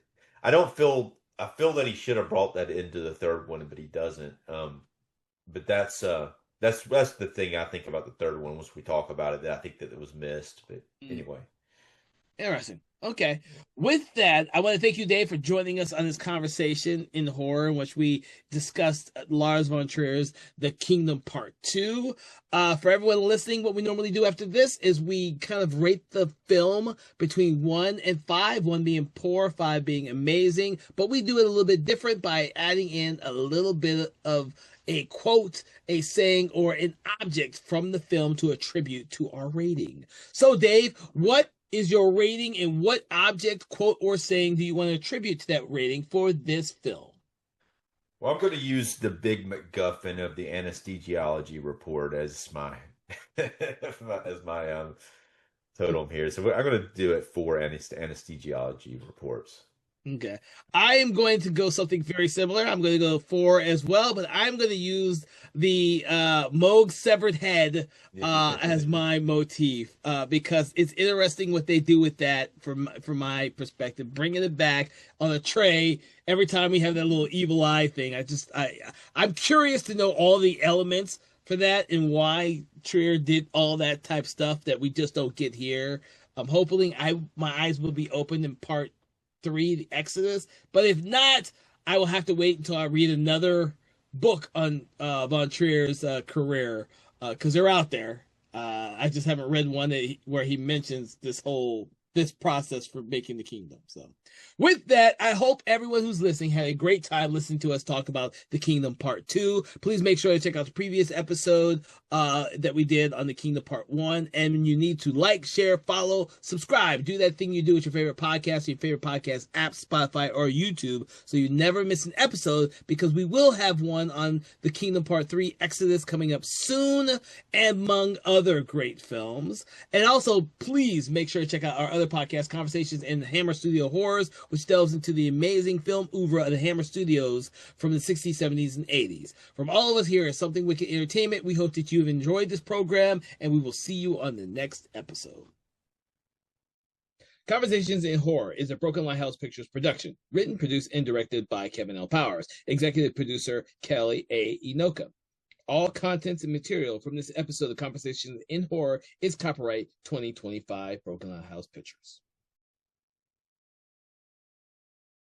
I don't feel I feel that he should have brought that into the third one, but he doesn't. But that's the thing I think about the third one once we talk about it. That I think that it was missed. But anyway, Interesting. Okay. With that, I want to thank you, Dave, for joining us on this conversation in horror, in which we discussed Lars von Trier's The Kingdom Part 2. For everyone listening, what we normally do after this is we kind of rate the film between 1 and 5, 1 being poor, 5 being amazing. But we do it a little bit different by adding in a little bit of a quote, a saying, or an object from the film to attribute to our rating. So, Dave, what is your rating, and what object, quote, or saying do you want to attribute to that rating for this film? well, I'm going to use the big MacGuffin of the anesthesiology report as my as my totem here. So I'm going to do it for anesthesiology reports. Okay. I am going to go something very similar. I'm going to go 4 as well, but I'm going to use the Moog severed head as my motif because it's interesting what they do with that from my perspective, bringing it back on a tray every time we have that little evil eye thing. I'm curious to know all the elements for that and why Trier did all that type stuff that we just don't get here. I'm hoping my eyes will be opened in part 3, the Exodus. But if not, I will have to wait until I read another book on Von Trier's career, because they're out there. I just haven't read one where he mentions this process for making the kingdom. So with that, I hope everyone who's listening had a great time listening to us talk about the Kingdom Part 2. Please make sure to check out the previous episode that we did on the Kingdom Part 1. And you need to like, share, follow, subscribe. Do that thing you do with your favorite podcast, your favorite podcast app, Spotify, or YouTube, so you never miss an episode, because we will have one on the Kingdom Part 3 Exodus coming up soon, among other great films. And also, please make sure to check out our other podcast, Conversations in the Hammer Studio Horrors, which delves into the amazing film oeuvre of the Hammer Studios from the 60s, 70s, and 80s. From all of us here at Something Wicked Entertainment, we hope that you've enjoyed this program, and we will see you on the next episode. Conversations in Horror is a Broken Lighthouse Pictures production, written, produced, and directed by Kevin L. Powers, executive producer Kelly A. Inoka. All contents and material from this episode of Conversations in Horror is copyright 2025 Broken Lighthouse Pictures.